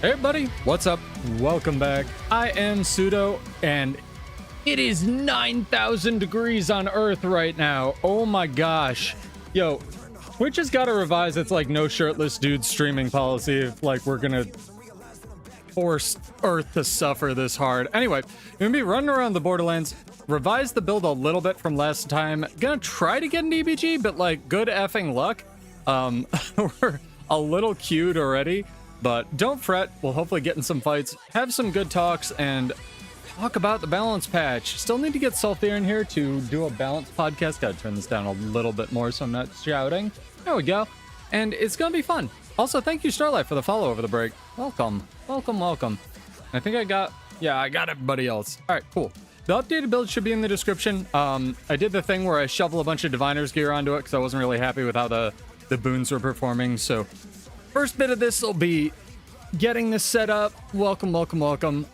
Hey everybody, what's up? Welcome back. I am Pseudo, and it is 9,000 degrees on Earth right now. Oh my gosh. Yo, Twitch has got to revise its like no shirtless dude streaming policy if like we're gonna force Earth to suffer this hard. Anyway, I'm gonna be running around the Borderlands, revise the build a little bit from last time. Gonna try to get an EBG, but like good effing luck. We're a little queued already. But don't fret, we'll hopefully get in some fights, have some good talks, and talk about the balance patch. Still need to get Sulfir in here to do a balance podcast. Gotta turn this down a little bit more so I'm not shouting. There we go. And it's gonna be fun. Also, thank you, Starlight, for the follow over the break. Welcome. Welcome, welcome. I think I got everybody else. All right, cool. The updated build should be in the description. I did the thing where I shovel a bunch of Diviner's gear onto it because I wasn't really happy with how the boons were performing, so first bit of this will be getting this set up. Welcome, welcome, welcome.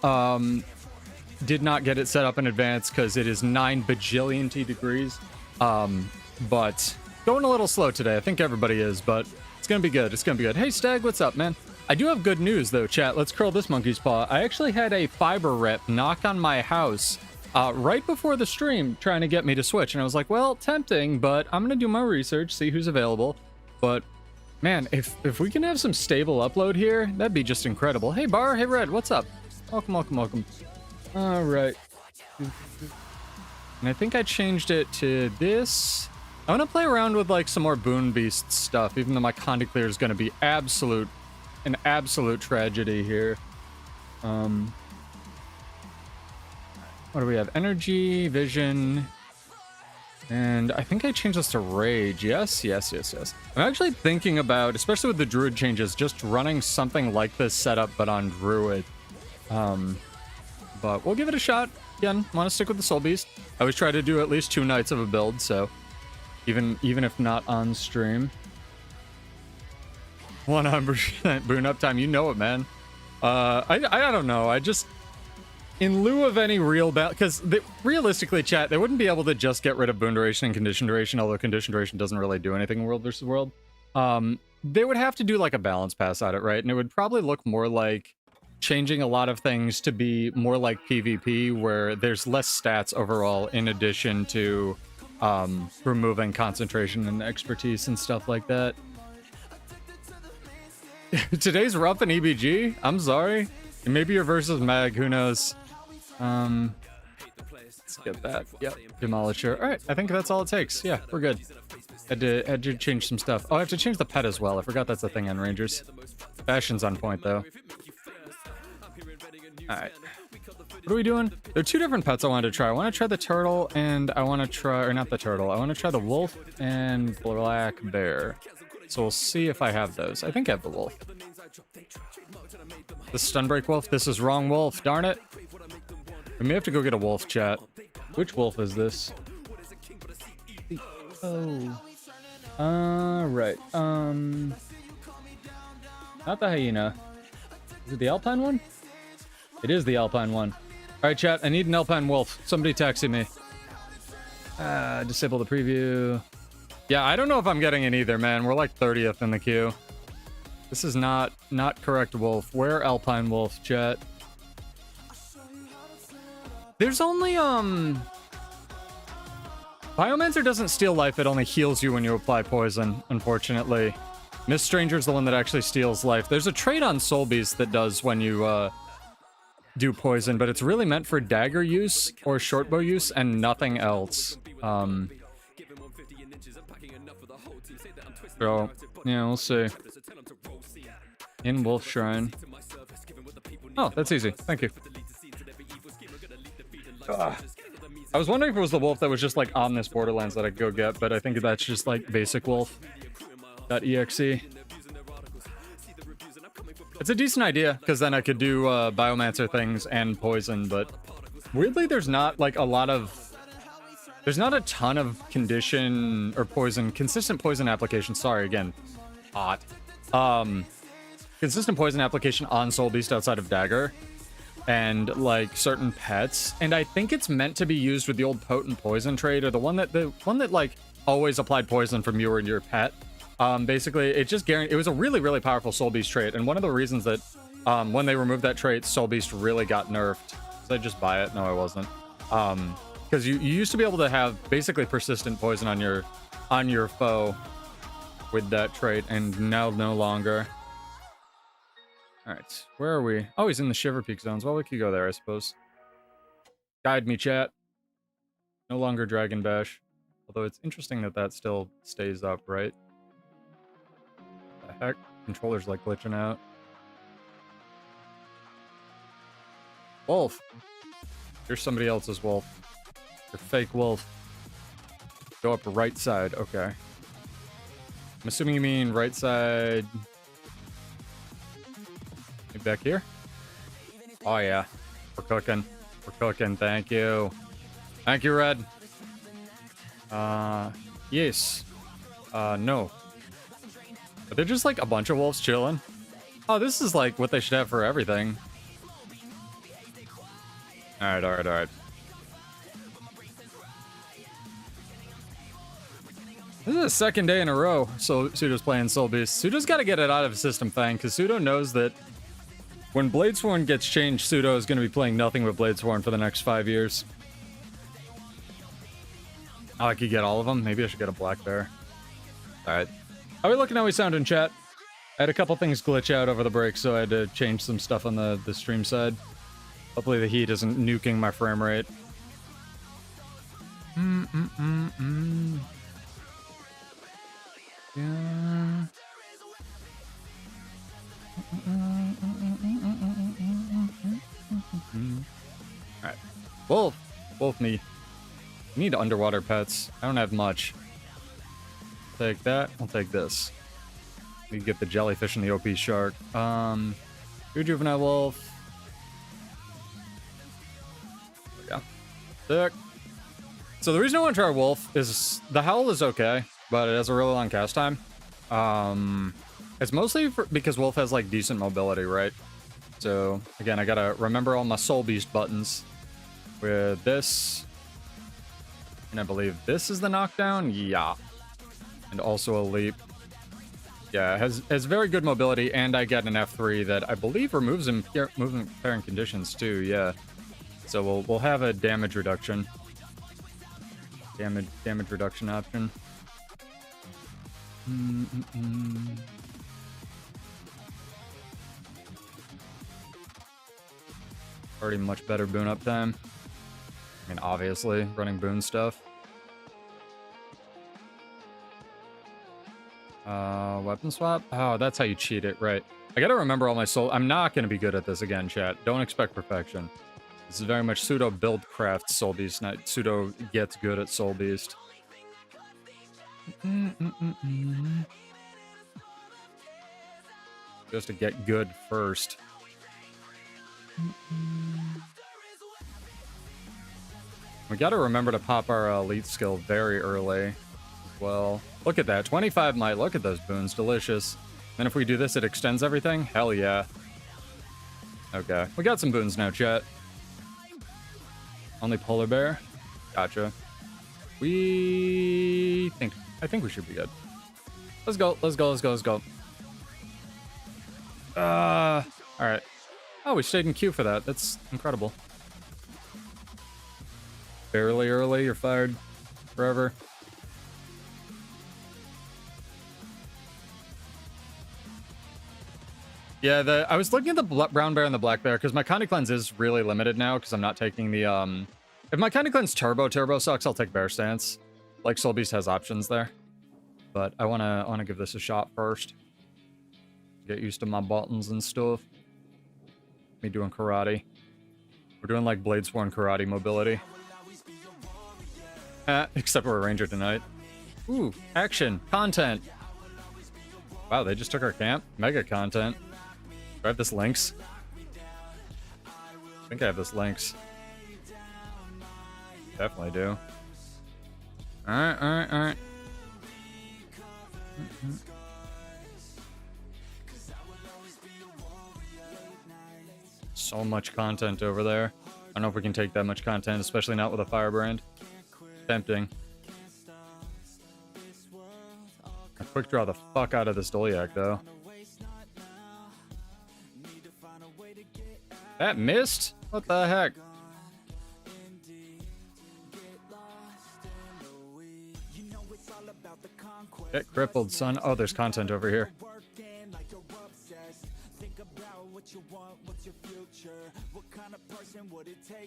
Did not get it set up in advance because it is 9 bajillion degrees. But going a little slow today. I think everybody is, but it's gonna be good. It's gonna be good. Hey, Stag, what's up, man? I do have good news though, chat. Let's curl this monkey's paw. I actually had a fiber rep knock on my house right before the stream trying to get me to switch, and I was like, well, tempting, but I'm gonna do my research, see who's available. But man, if we can have some stable upload here, that'd be just incredible. Hey, Bar. Hey, Red. What's up? Welcome, welcome, welcome. All right. And I think I changed it to this. I want to play around with, like, some more Boon Beast stuff, even though my Condiclear is going to be an absolute tragedy here. What do we have? Energy, Vision... And I think I changed this to Rage. Yes, yes, yes, yes. I'm actually thinking about, especially with the Druid changes, just running something like this setup, but on Druid. But we'll give it a shot. Again, want to stick with the Soulbeast. I always try to do at least 2 nights of a build, so even if not on stream. 100% boon uptime. You know it, man. I don't know. I just... In lieu of any real balance, because realistically, chat, they wouldn't be able to just get rid of boon duration and condition duration, although condition duration doesn't really do anything in World versus World. They would have to do like a balance pass at it, right? And it would probably look more like changing a lot of things to be more like PvP, where there's less stats overall in addition to removing concentration and expertise and stuff like that. Today's rough in EBG? I'm sorry. Maybe your versus Mag, who knows? Let's get that. Yep, Demolisher. All right, I think that's all it takes. Yeah, we're good. Had to change some stuff. Oh, I have to change the pet as well. I forgot that's a thing on Rangers. Fashion's on point, though. All right. What are we doing? There are 2 different pets I wanted to try. I want to try the turtle, and I want to try... Or not the turtle. I want to try the wolf and black bear. So we'll see if I have those. I think I have the wolf. The Stunbreak wolf? This is wrong wolf. Darn it. We may have to go get a wolf, chat. Which wolf is this? Oh. Right. Not the hyena. Is it the Alpine one? It is the Alpine one. Alright, chat. I need an Alpine wolf. Somebody taxi me. Disable the preview. Yeah, I don't know if I'm getting it either, man. We're like 30th in the queue. This is not correct wolf. Where Alpine wolf, chat? There's only, Biomancer doesn't steal life, it only heals you when you apply poison, unfortunately. Miss Stranger's the one that actually steals life. There's a trait on Soulbeast that does when you, do poison, but it's really meant for dagger use or shortbow use and nothing else. So, yeah, we'll see. In Wolf Shrine. Oh, that's easy. Thank you. I was wondering if it was the wolf that was just like on this Borderlands that I could go get, but I think that's just like basic wolf.exe. It's a decent idea, because then I could do Biomancer things and poison, but weirdly there's not like a lot of... There's not a ton of condition or poison, consistent poison application. Sorry, again. Hot. Consistent poison application on Soulbeast outside of Dagger. And like certain pets. And I think it's meant to be used with the old potent poison trait, or the one that like always applied poison from you or your pet. Basically, it just it was a really, really powerful Soulbeast trait, and one of the reasons that when they removed that trait, Soulbeast really got nerfed. Did I just buy it? No, I wasn't. Because you used to be able to have basically persistent poison on your foe with that trait, and now no longer. All right, where are we? Oh, he's in the Shiver Peak zones. Well, we could go there, I suppose. Guide me, chat. No longer Dragon Bash. Although it's interesting that that still stays up, right? The heck? Controller's like glitching out. Wolf! Here's somebody else's wolf. Your fake wolf. Go up right side. Okay. I'm assuming you mean right side. Maybe back here? Oh, yeah. We're cooking. We're cooking. Thank you. Thank you, Red. Yes. No. Are there just like a bunch of wolves chilling? Oh, this is like what they should have for everything. Alright, alright, alright. This is the second day in a row so Pseudo's playing Soulbeast. Pseudo's got to get it out of his system, Fang, because Pseudo knows that when Bladesworn gets changed, Pseudo is going to be playing nothing but Bladesworn for the next 5 years. Oh, I could get all of them. Maybe I should get a black bear. Alright. How are we looking? How we sound in chat? I had a couple things glitch out over the break, so I had to change some stuff on the stream side. Hopefully the heat isn't nuking my frame rate. Yeah. Alright. Wolf! Wolf me. I need underwater pets. I don't have much. I'll take that. I'll take this. We can get the jellyfish and the OP shark. Your juvenile wolf. Yeah. Sick. So the reason I want to try wolf is the howl is okay, but it has a really long cast time. It's mostly because wolf has like decent mobility, right? So again, I gotta remember all my Soulbeast buttons with this. And I believe this is the knockdown. Yeah. And also a leap. Yeah, has very good mobility, and I get an F3 that I believe removes movement pairing conditions too. Yeah, so we'll have a damage reduction. Damage reduction option. Already much better boon uptime. I mean, obviously running boon stuff. Weapon swap? Oh, that's how you cheat it, right. I gotta remember all my soul. I'm not gonna be good at this again, chat. Don't expect perfection. This is very much Pseudo build craft Soulbeast, not Pseudo gets good at Soulbeast. Just to get good first. We gotta remember to pop our elite skill very early as well. Look at that, 25 might. Look at those boons, delicious. And if we do this, it extends everything? Hell yeah. Okay, we got some boons now, chat. Only polar bear? Gotcha. I think we should be good. Let's go, let's go, let's go, let's go. Alright. Oh, we stayed in queue for that. That's incredible. Barely early, you're fired forever. Yeah, I was looking at the brown bear and the black bear because my Condy Cleanse is really limited now because I'm not taking the if my Condy Cleanse turbo sucks, I'll take Bear Stance. Like Soulbeast has options there, but I wanna give this a shot first. Get used to my buttons and stuff. Me doing karate. We're doing like Bladesworn karate mobility. Except we're a ranger tonight. Ooh, action content. Wow, they just took our camp. Mega content. Do I have this Lynx? I think I have this Lynx. Definitely do. Alright, alright, alright. So much content over there. I don't know if we can take that much content, especially not with a firebrand. Tempting. I quick draw the fuck out of this Dolyak, though. That missed? What the heck? Get crippled, son. Oh, there's content over here.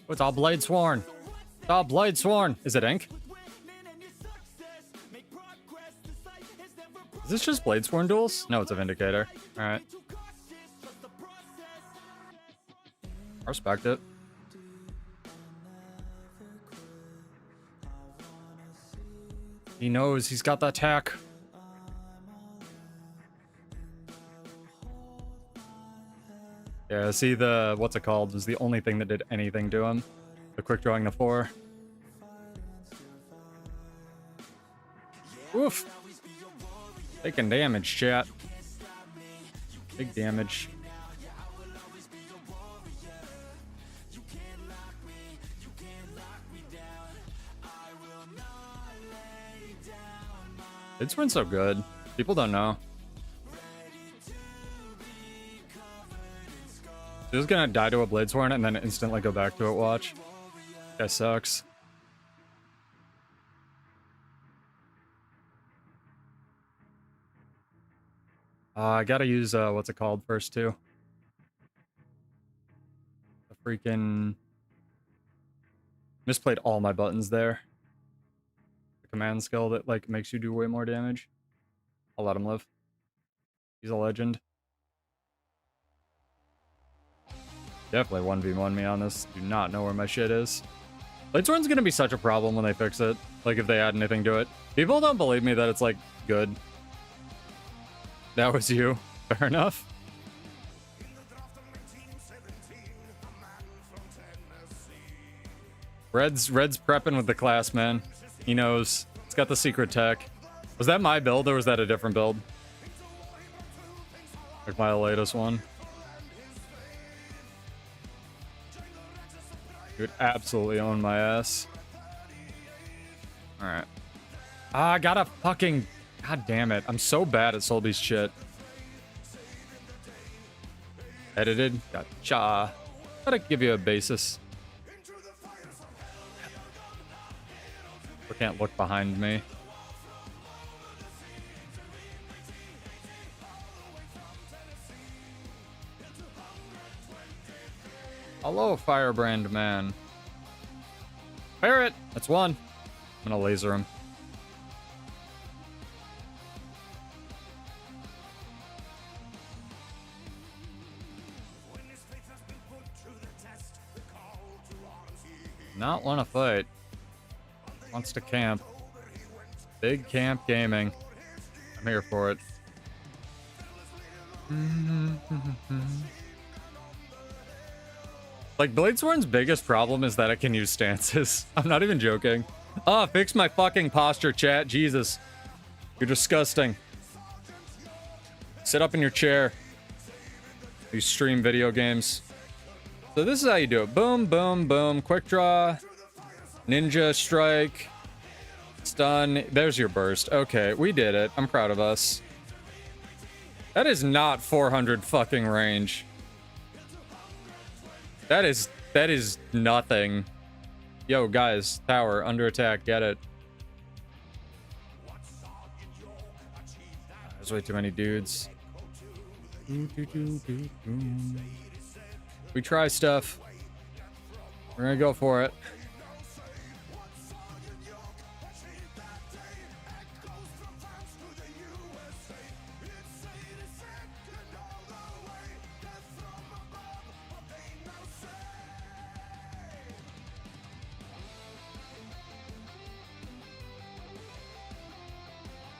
What's all Blade Sworn? It's all Blade Sworn. Is it ink? Is this just Blade Sworn duels? No, it's a Vindicator. Alright. I respect it. He knows he's got the attack. Yeah, see the, what's it called, was the only thing that did anything to him. The quick drawing the 4. Oof. Taking damage, chat. Big damage. It's been so good. People don't know. Just gonna die to a Blade Sworn and then instantly go back to it, watch. That sucks. I gotta use, what's it called first, too? The freaking... Misplayed all my buttons there. The command skill that, like, makes you do way more damage. I'll let him live. He's a legend. Definitely 1v1 me on this. Do not know where my shit is. Blade Sworn's gonna be such a problem when they fix it. Like, if they add anything to it. People don't believe me that it's, like, good. That was you. Fair enough. Red's prepping with the class, man. He knows. It's got the secret tech. Was that my build or was that a different build? Like my latest one. He would absolutely own my ass. Alright. Ah, I gotta fucking... God damn it. I'm so bad at Soulbeast shit. Edited. Gotcha. Gotta give you a basis. I can't look behind me. Hello, Firebrand man. Parrot! That's one. I'm gonna laser him. Not want to fight. Wants to camp. Big camp gaming. I'm here for it. Like, Blade Sworn's biggest problem is that it can use stances. I'm not even joking. Oh, fix my fucking posture, chat. Jesus. You're disgusting. Sit up in your chair. You stream video games. So this is how you do it. Boom, boom, boom. Quick draw. Ninja strike. Stun. There's your burst. Okay, we did it. I'm proud of us. That is not 400 fucking range. That is nothing. Yo, guys, tower, under attack, get it. There's way too many dudes. We try stuff. We're gonna go for it.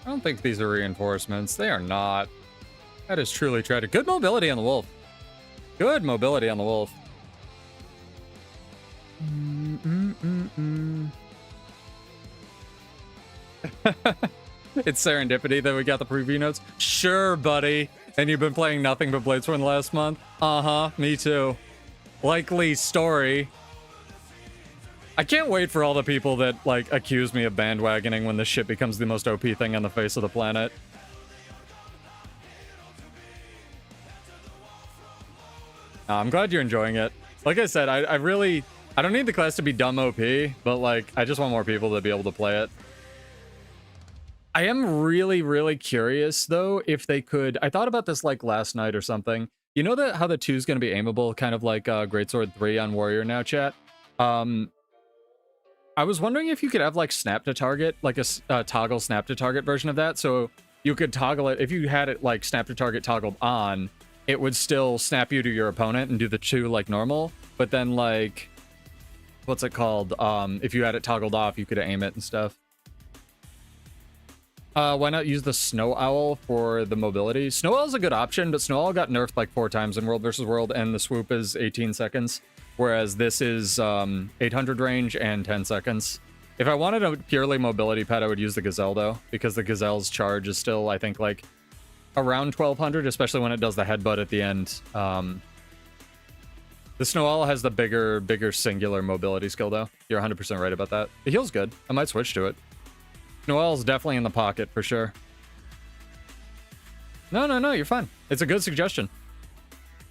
I don't think these are reinforcements. They are not. That is truly tragic. Good mobility on the wolf. Good mobility on the wolf. It's serendipity that we got the preview notes. Sure, buddy. And you've been playing nothing but Blade Sworn last month? Uh-huh, me too. Likely story. I can't wait for all the people that, like, accuse me of bandwagoning when this shit becomes the most OP thing on the face of the planet. I'm glad you're enjoying it. Like I said, I really... I don't need the class to be dumb OP, but, like, I just want more people to be able to play it. I am really, really curious, though, if they could... I thought about this, like, last night or something. You know that how the 2's going to be aimable, kind of like Greatsword 3 on Warrior now, chat? I was wondering if you could have, like, snap to target, like a toggle snap to target version of that, so you could toggle it. If you had it, like, snap to target toggled on, it would still snap you to your opponent and do the 2 like normal, but then, like... What's it called? If you had it toggled off, you could aim it and stuff. Why not use the Snow Owl for the mobility? Snow Owl's a good option, but Snow Owl got nerfed like 4 times in World vs. World, and the swoop is 18 seconds, whereas this is 800 range and 10 seconds. If I wanted a purely mobility pet, I would use the Gazelle, though, because the Gazelle's charge is still, I think, like, around 1200, especially when it does the headbutt at the end. The Snow Owl has the bigger singular mobility skill, though. You're 100% right about that. The heal's good. I might switch to it. Snow Owl's definitely in the pocket, for sure. No, you're fine. It's a good suggestion.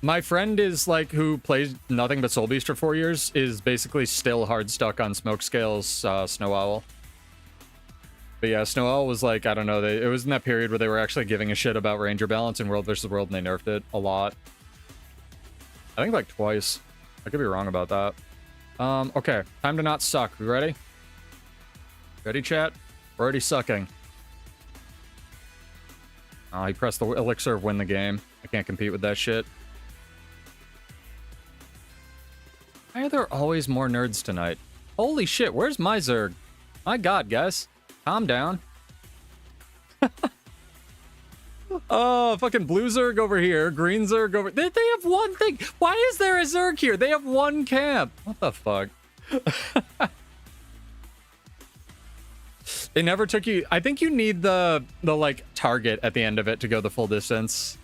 My friend is, like, who plays nothing but Soulbeast for 4 years, is basically still hard stuck on Smokescale's Snow Owl. But yeah, Snow Owl was, like, I don't know, it was in that period where they were actually giving a shit about Ranger balance in World vs. World, and they nerfed it a lot. I think like twice. I could be wrong about that. Okay. Time to not suck. We ready? Ready, chat? We're already sucking. Oh, he pressed the elixir of win the game. I can't compete with that shit. Why are there always more nerds tonight? Holy shit, where's my Zerg? My god, guys. Calm down. Oh, fucking blue Zerg over here, green Zerg over... They have one thing. Why is there a Zerg here? They have one camp. What the fuck? They never took you... I think you need the like, target at the end of it to go the full distance.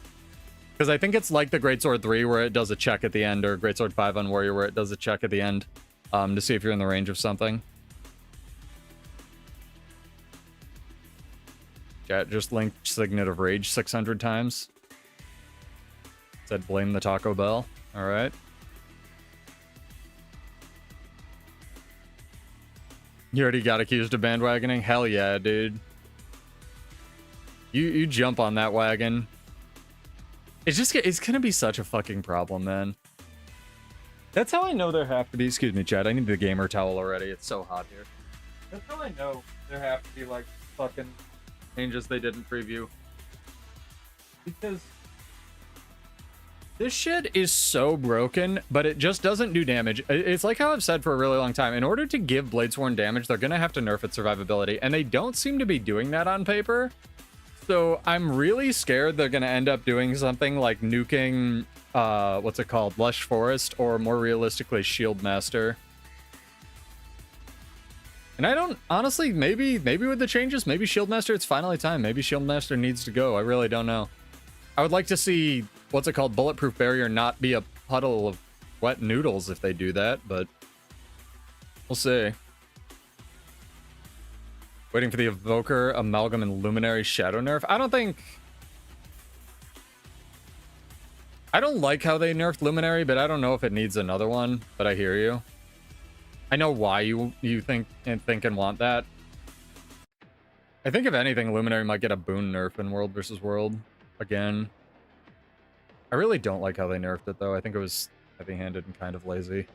Because I think it's like the Greatsword 3 where it does a check at the end, or Greatsword 5 on Warrior where it does a check at the end to see if you're in the range of something. Chat just linked Signet of Rage 600 times. Said blame the Taco Bell. Alright. You already got accused of bandwagoning? Hell yeah, dude. You jump on that wagon. It's gonna be such a fucking problem, man. That's how I know there have to be... Excuse me, chat. I need the gamer towel already. It's so hot here. That's how I know there have to be, like, fucking... changes they didn't preview. Because this shit is so broken, but it just doesn't do damage. It's like how I've said for a really long time. In order to give Bladesworn damage, they're gonna have to nerf its survivability, and they don't seem to be doing that on paper. So I'm really scared they're gonna end up doing something like nuking, what's it called, Lush Forest, or more realistically, Shield Master. And I don't, honestly, maybe with the changes, maybe Shieldmaster, it's finally time. Maybe Shieldmaster needs to go. I really don't know. I would like to see, what's it called, Bulletproof Barrier not be a puddle of wet noodles if they do that, but we'll see. Waiting for the Evoker, Amalgam, and Luminary Shadow nerf. I don't like how they nerfed Luminary, but I don't know if it needs another one, but I hear you. I know why you think and want that. I think if anything, Luminary might get a boon nerf in World vs. World again. I really don't like how they nerfed it, though. I think it was heavy-handed and kind of lazy.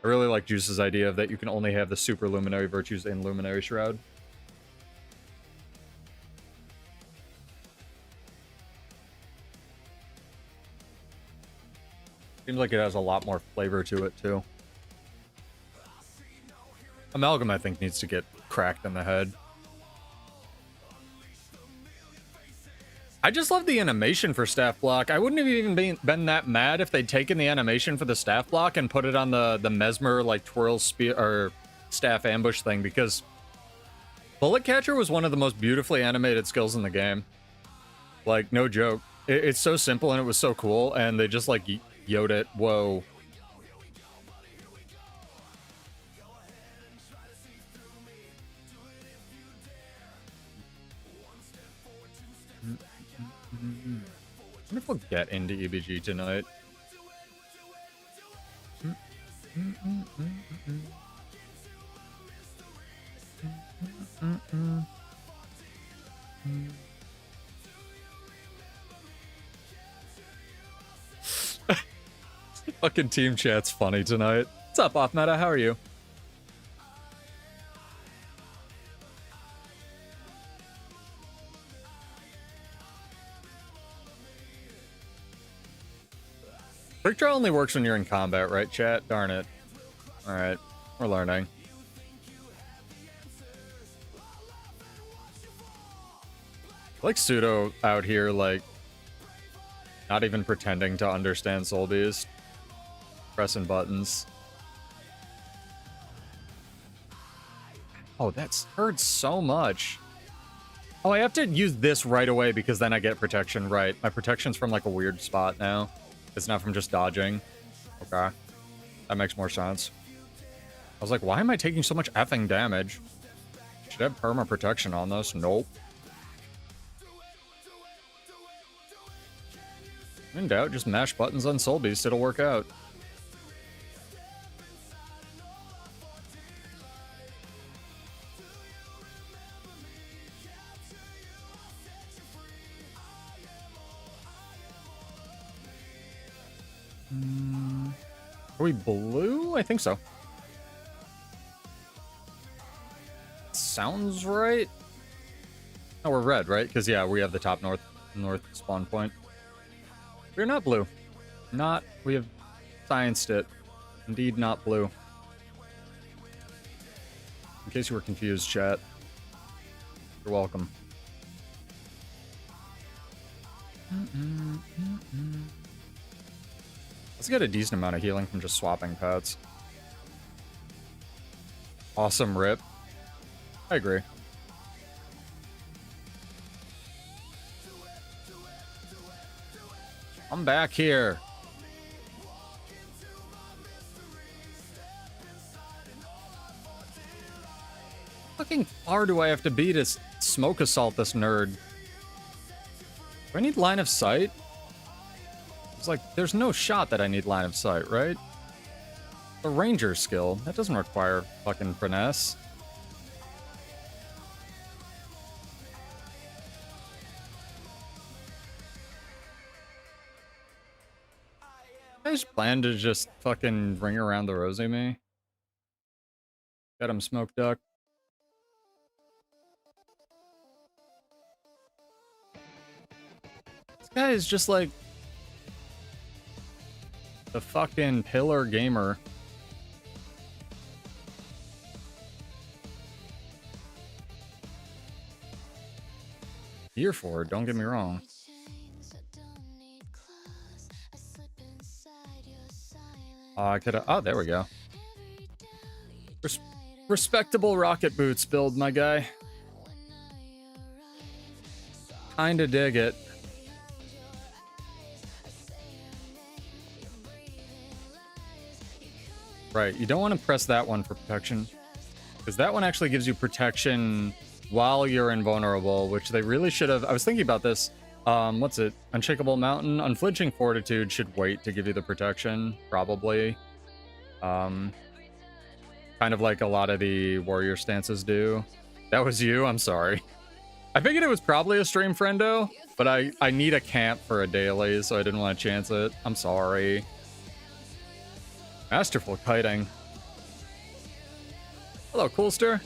I really like Juice's idea of that you can only have the super Luminary virtues in Luminary Shroud. Seems like it has a lot more flavor to it, too. Amalgam, I think, needs to get cracked in the head. I just love the animation for Staff Block. I wouldn't have even been that mad if they'd taken the animation for the Staff Block and put it on the Mesmer, like, twirl spear or staff ambush thing, because Bullet Catcher was one of the most beautifully animated skills in the game. Like, no joke. It's so simple and it was so cool, and they just, like, yoed it. Whoa. wonder if we'll get into EBG tonight. Fucking team chat's funny tonight. What's up, Off Meta? How are you? Quick draw only works when you're in combat, right, chat? Darn it. Alright, we're learning. Like Pseudo out here, like, not even pretending to understand Soulbeast. Pressing buttons. Oh, that's hurt so much. Oh, I have to use this right away because then I get protection, right. My protection's from like a weird spot now. It's not from just dodging. Okay. That makes more sense. I was like, why am I taking so much effing damage? Should I have perma protection on this? Nope. In doubt, just mash buttons on Soulbeast, it'll work out. Are we blue? I think so. Sounds right. Oh, we're red, right? Because yeah, we have the top north spawn point. We're not blue. Not. We have scienced it. Indeed, not blue. In case you were confused, chat. You're welcome. Let's get a decent amount of healing from just swapping pets. Awesome rip. I agree. I'm back here. How fucking far do I have to be to smoke assault this nerd? Do I need line of sight? It's like, there's no shot that I need line of sight, right? The ranger skill, that doesn't require fucking finesse. I just plan to just fucking ring around the rosy me. Got him, smoke duck. This guy is just like the fucking pillar gamer. Here for it, don't get me wrong. I could have. Oh, there we go. Respectable rocket boots build, my guy. Kinda dig it. Right, you don't want to press that one for protection, because that one actually gives you protection while you're invulnerable, which they really should have. I was thinking about this. What's it? Unshakable Mountain, Unflinching Fortitude should wait to give you the protection, probably. Kind of like a lot of the warrior stances do. That was you? I'm sorry. I figured it was probably a stream friendo, but I need a camp for a daily, so I didn't want to chance it. I'm sorry. Masterful kiting. Hello, Coolster.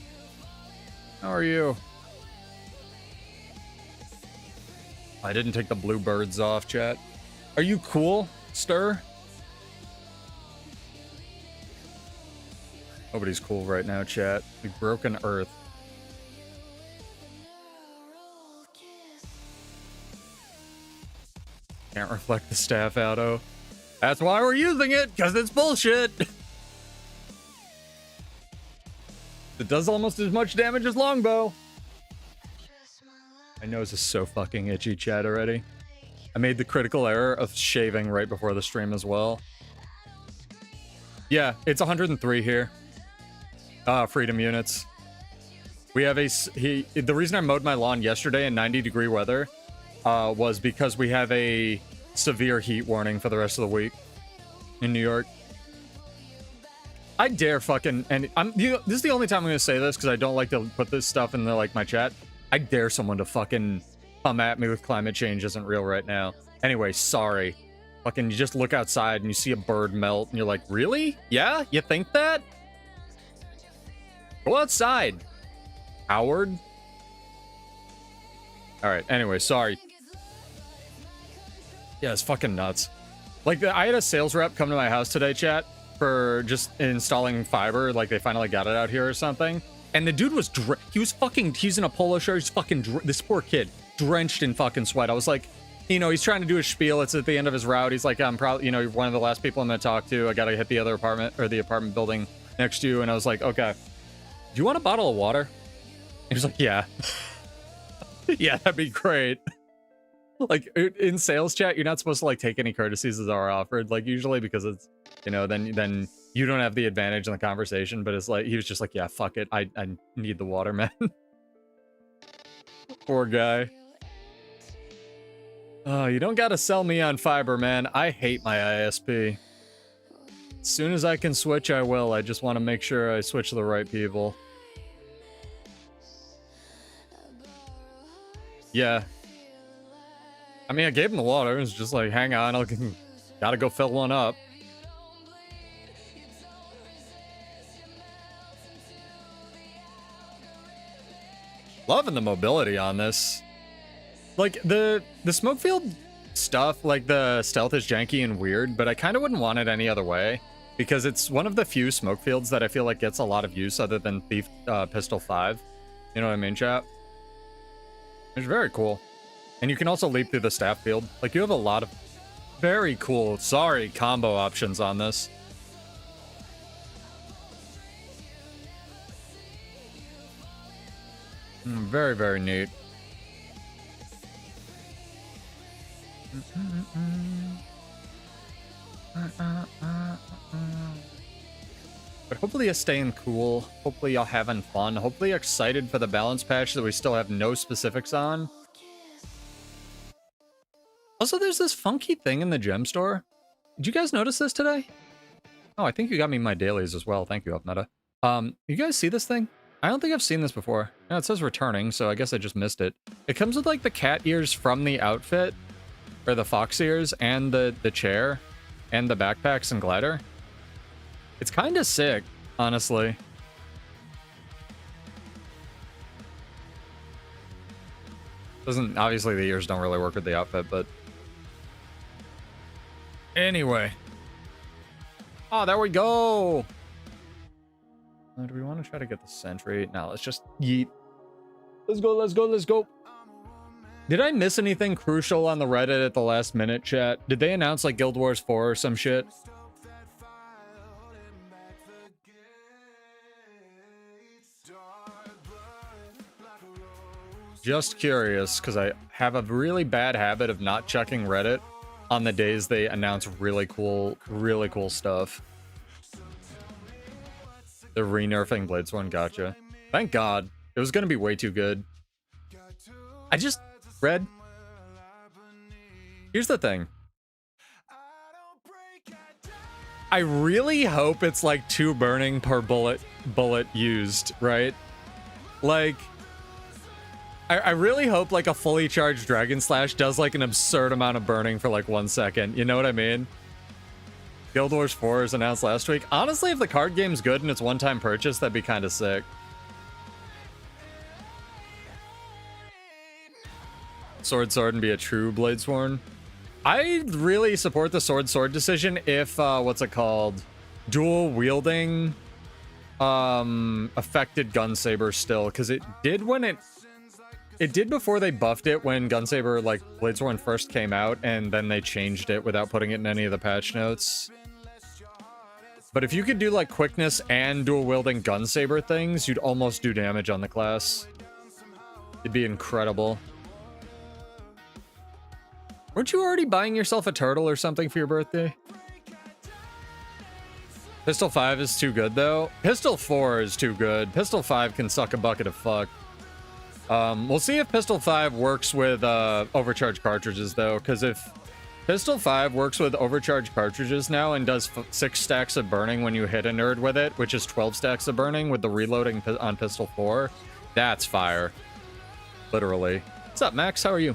How are you? I didn't take the blue birds off, chat. Are you cool, Stir? Nobody's cool right now, chat. We've broken Earth. Can't reflect the staff auto. That's why we're using it, because it's bullshit. It does almost as much damage as longbow. My nose is so fucking itchy, chat, already. I made the critical error of shaving right before the stream as well. Yeah, it's 103 here. Freedom units. We have the reason I mowed my lawn yesterday in 90-degree weather was because we have a severe heat warning for the rest of the week in New York. I dare fucking, and this is the only time I'm gonna say this because I don't like to put this stuff in the, like, my chat. I dare someone to fucking come at me with climate change isn't real right now. Anyway, sorry. Fucking, you just look outside and you see a bird melt and you're like, really? Yeah? You think that? Go outside, Howard. All right, anyway, sorry. Yeah, it's fucking nuts. Like, I had a sales rep come to my house today, chat, for just installing fiber. Like, they finally got it out here or something. And the dude was, he's in a polo shirt. He's fucking, this poor kid, drenched in fucking sweat. I was like, you know, he's trying to do his spiel. It's at the end of his route. He's like, I'm probably, you know, one of the last people I'm going to talk to. I got to hit the other apartment, or the apartment building next to you. And I was like, okay, do you want a bottle of water? He was like, yeah. Yeah, that'd be great. Like, in sales chat, you're not supposed to, like, take any courtesies as are offered, like, usually, because it's, you know, then you don't have the advantage in the conversation. But it's like, he was just like, yeah, fuck it, I need the water, man. Poor guy. Oh, you don't gotta sell me on fiber, man. I hate my ISP. As soon as I can switch, I will. I just want to make sure I switch to the right people. Yeah. I mean, I gave him the water. It's just like, hang on, gotta go fill one up. Loving the mobility on this. Like, the smoke field stuff, like, the stealth is janky and weird, but I kind of wouldn't want it any other way, because it's one of the few smoke fields that I feel like gets a lot of use other than Thief Pistol 5. You know what I mean, chat? It's very cool. And you can also leap through the staff field. Like, you have a lot of very cool, combo options on this. Very, very neat. But hopefully you're staying cool. Hopefully you're having fun. Hopefully you're excited for the balance patch that we still have no specifics on. Also, there's this funky thing in the gem store. Did you guys notice this today? Oh, I think you got me my dailies as well. Thank you, UpMeta. You guys see this thing? I don't think I've seen this before. No, it says returning, so I guess I just missed it. It comes with, like, the cat ears from the outfit, or the fox ears, and the chair, and the backpacks and glider. It's kind of sick, honestly. Doesn't, obviously the ears don't really work with the outfit, but anyway. Oh, there we go. Do we want to try to get the sentry? No, let's just yeet. Let's go, let's go, let's go. Did I miss anything crucial on the Reddit at the last minute, chat? Did they announce, like, Guild Wars 4 or some shit? Just curious, because I have a really bad habit of not checking Reddit on the days they announce really cool stuff. They're re-nerfing Bladesworn, gotcha. Thank God. It was gonna be way too good. Red. Here's the thing. I really hope it's like 2 burning per bullet used, right? Like, I really hope, like, a fully charged Dragon Slash does, like, an absurd amount of burning for, like, 1 second. You know what I mean? Guild Wars 4 is announced last week. Honestly, if the card game's good and it's one-time purchase, that'd be kind of sick. Sword and be a true Bladesworn. I really support the sword decision if what's it called, dual wielding affected Gunsaber still, because it did when it did before they buffed it when Gunsaber, like, Bladesworn first came out, and then they changed it without putting it in any of the patch notes. But if you could do, like, quickness and dual wielding Gunsaber things, you'd almost do damage on the class. It'd be incredible. Weren't you already buying yourself a turtle or something for your birthday? Pistol 5 is too good, though. Pistol 4 is too good. Pistol 5 can suck a bucket of fuck. We'll see if Pistol 5 works with overcharged cartridges, though, because if Pistol 5 works with overcharged cartridges now and does 6 stacks of burning when you hit a nerd with it, which is 12 stacks of burning with the reloading on Pistol 4. That's fire. Literally. What's up, Max? How are you?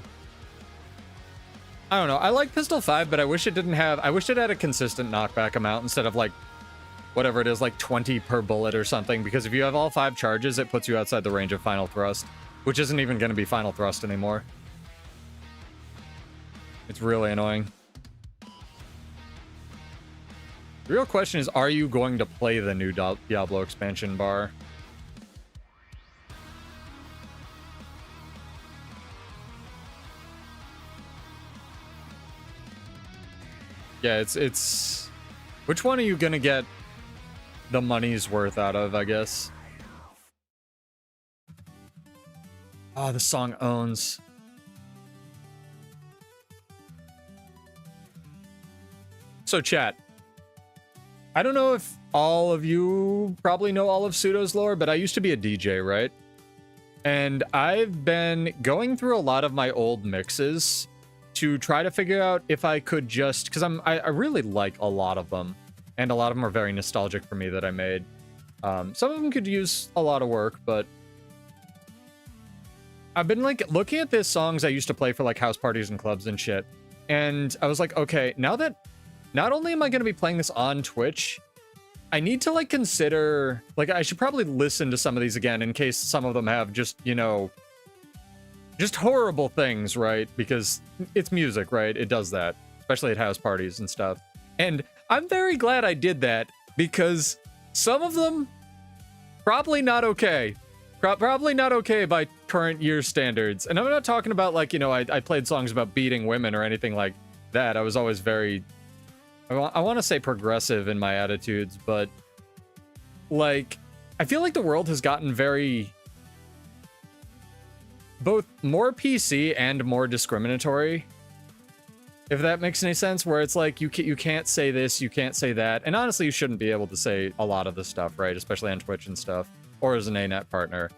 I don't know. I like Pistol 5, but I wish it didn't have... I wish it had a consistent knockback amount instead of, like, whatever it is, like 20 per bullet or something. Because if you have all 5 charges, it puts you outside the range of Final Thrust, which isn't even going to be Final Thrust anymore. It's really annoying. The real question is, are you going to play the new Diablo expansion bar? Yeah, it's... Which one are you gonna get the money's worth out of, I guess? Oh, the song owns. So, chat. I don't know if all of you probably know all of Pseudo's lore, but I used to be a DJ, right? And I've been going through a lot of my old mixes to try to figure out if I could just... Because I really like a lot of them. And a lot of them are very nostalgic for me that I made. Some of them could use a lot of work, but... I've been, like, looking at these songs I used to play for, like, house parties and clubs and shit. And I was like, okay, now that... Not only am I going to be playing this on Twitch, I need to, like, consider... Like, I should probably listen to some of these again in case some of them have just, you know... Just horrible things, right? Because it's music, right? It does that. Especially at house parties and stuff. And I'm very glad I did that, because some of them... Probably not okay. Probably not okay by current year standards. And I'm not talking about, like, you know, I played songs about beating women or anything like that. I was always very... I want to say progressive in my attitudes, but, like, I feel like the world has gotten very... both more PC and more discriminatory, if that makes any sense, where it's like, you can't say this, you can't say that, and honestly, you shouldn't be able to say a lot of this stuff, right? Especially on Twitch and stuff, or as an ANET partner.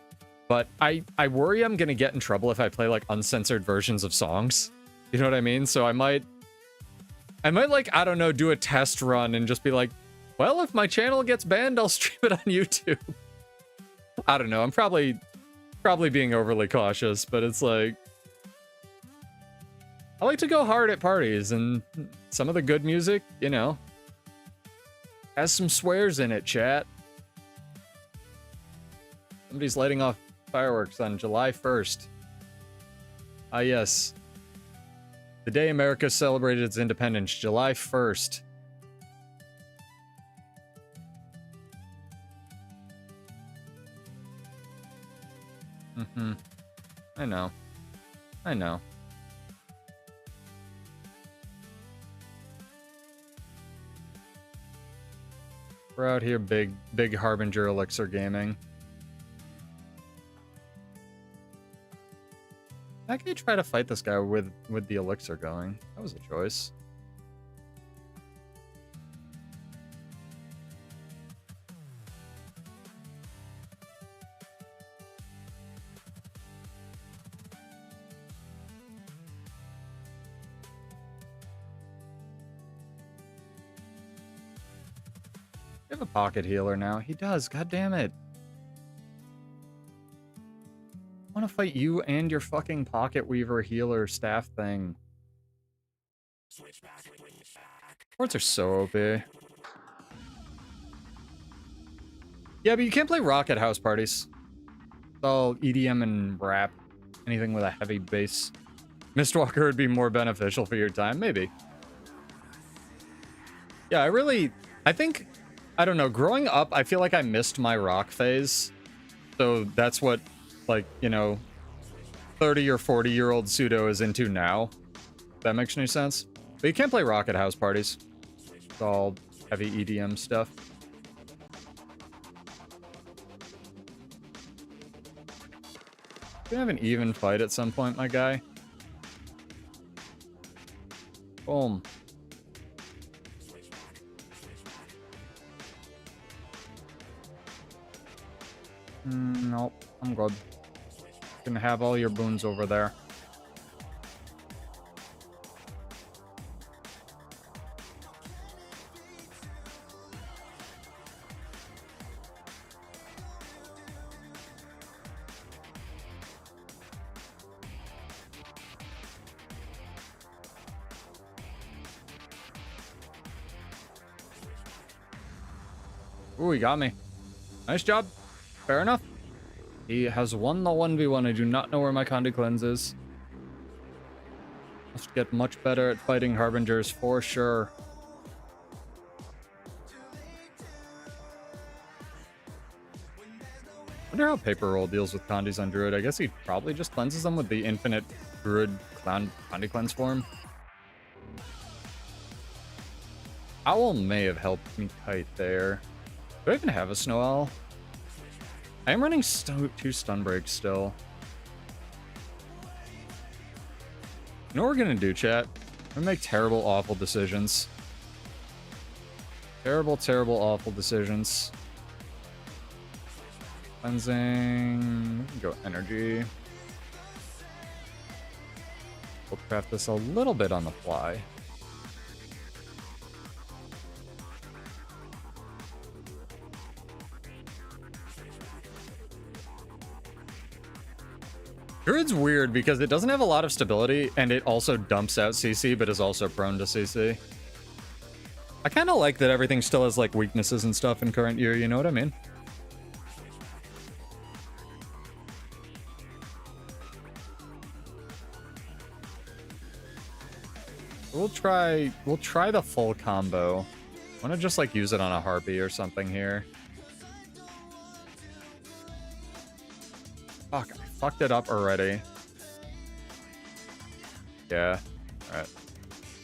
But I worry I'm gonna get in trouble if I play, like, uncensored versions of songs. You know what I mean? So I might, like, I don't know, do a test run and just be like, well, if my channel gets banned, I'll stream it on YouTube. I don't know, I'm probably being overly cautious, but it's like... I like to go hard at parties, and some of the good music, you know, has some swears in it, chat. Somebody's lighting off fireworks on July 1st. Ah, yes. The day America celebrated its independence, July 1st. Mm-hmm. I know. I know. We're out here big Harbinger Elixir gaming. I could try to fight this guy with the Elixir going. That was a choice. You have a pocket healer now. He does. God damn it. I want to fight you and your fucking pocket weaver healer staff thing. Sports are so OP. Yeah, but you can't play rock at house parties. It's all EDM and rap. Anything with a heavy bass. Mistwalker would be more beneficial for your time. Maybe. Yeah, I think... I don't know, growing up, I feel like I missed my rock phase. So that's what, like, you know, 30 or 40-year-old Pseudo is into now. If that makes any sense. But you can't play rock at house parties. It's all heavy EDM stuff. We're gonna have an even fight at some point, my guy. Boom. Nope, I'm good. Gonna have all your boons over there. Ooh, he got me. Nice job. Fair enough. He has won the 1v1. I do not know where my Condi Cleanse is. Must get much better at fighting Harbingers for sure. Wonder how Paper Roll deals with Condis on Druid. I guess he probably just cleanses them with the infinite Druid Condi Cleanse form. Owl may have helped me kite there. Do I even have a Snow Owl? I am running 2 stun breaks still. You know what we're gonna do, chat? We're gonna make terrible, awful decisions. Terrible, terrible, awful decisions. Cleansing. Go energy. We'll craft this a little bit on the fly. Druid's weird because it doesn't have a lot of stability and it also dumps out CC but is also prone to CC. I kind of like that everything still has like weaknesses and stuff in current year, you know what I mean? We'll try the full combo. I want to just like use it on a Harpy or something here. Fuck, I fucked it up already. Yeah. Alright.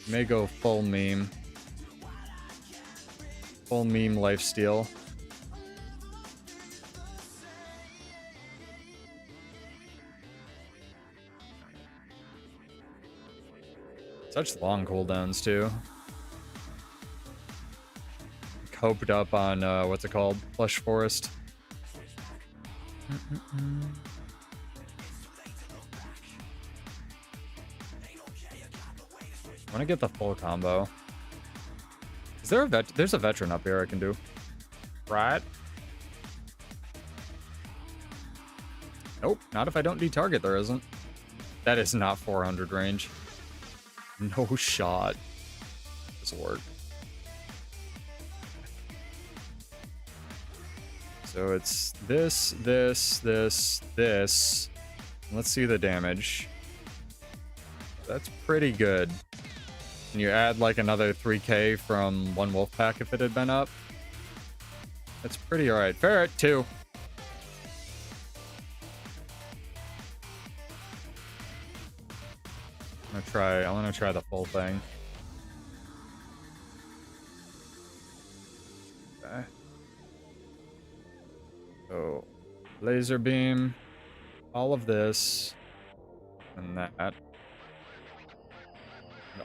May go full meme. Full meme lifesteal. Such long cooldowns too. Coped up on what's it called? Plush Forest. I want to get the full combo. Is there a there's a veteran up here I can do. Right? Nope, not if I don't detarget, there isn't. That is not 400 range. No shot. This will work. So it's this, this, this, this. Let's see the damage. That's pretty good. And you add like another 3k from one wolf pack if it had been up. That's pretty alright. Ferret, 2. I want to try the full thing. Okay. So, laser beam, all of this, and that. And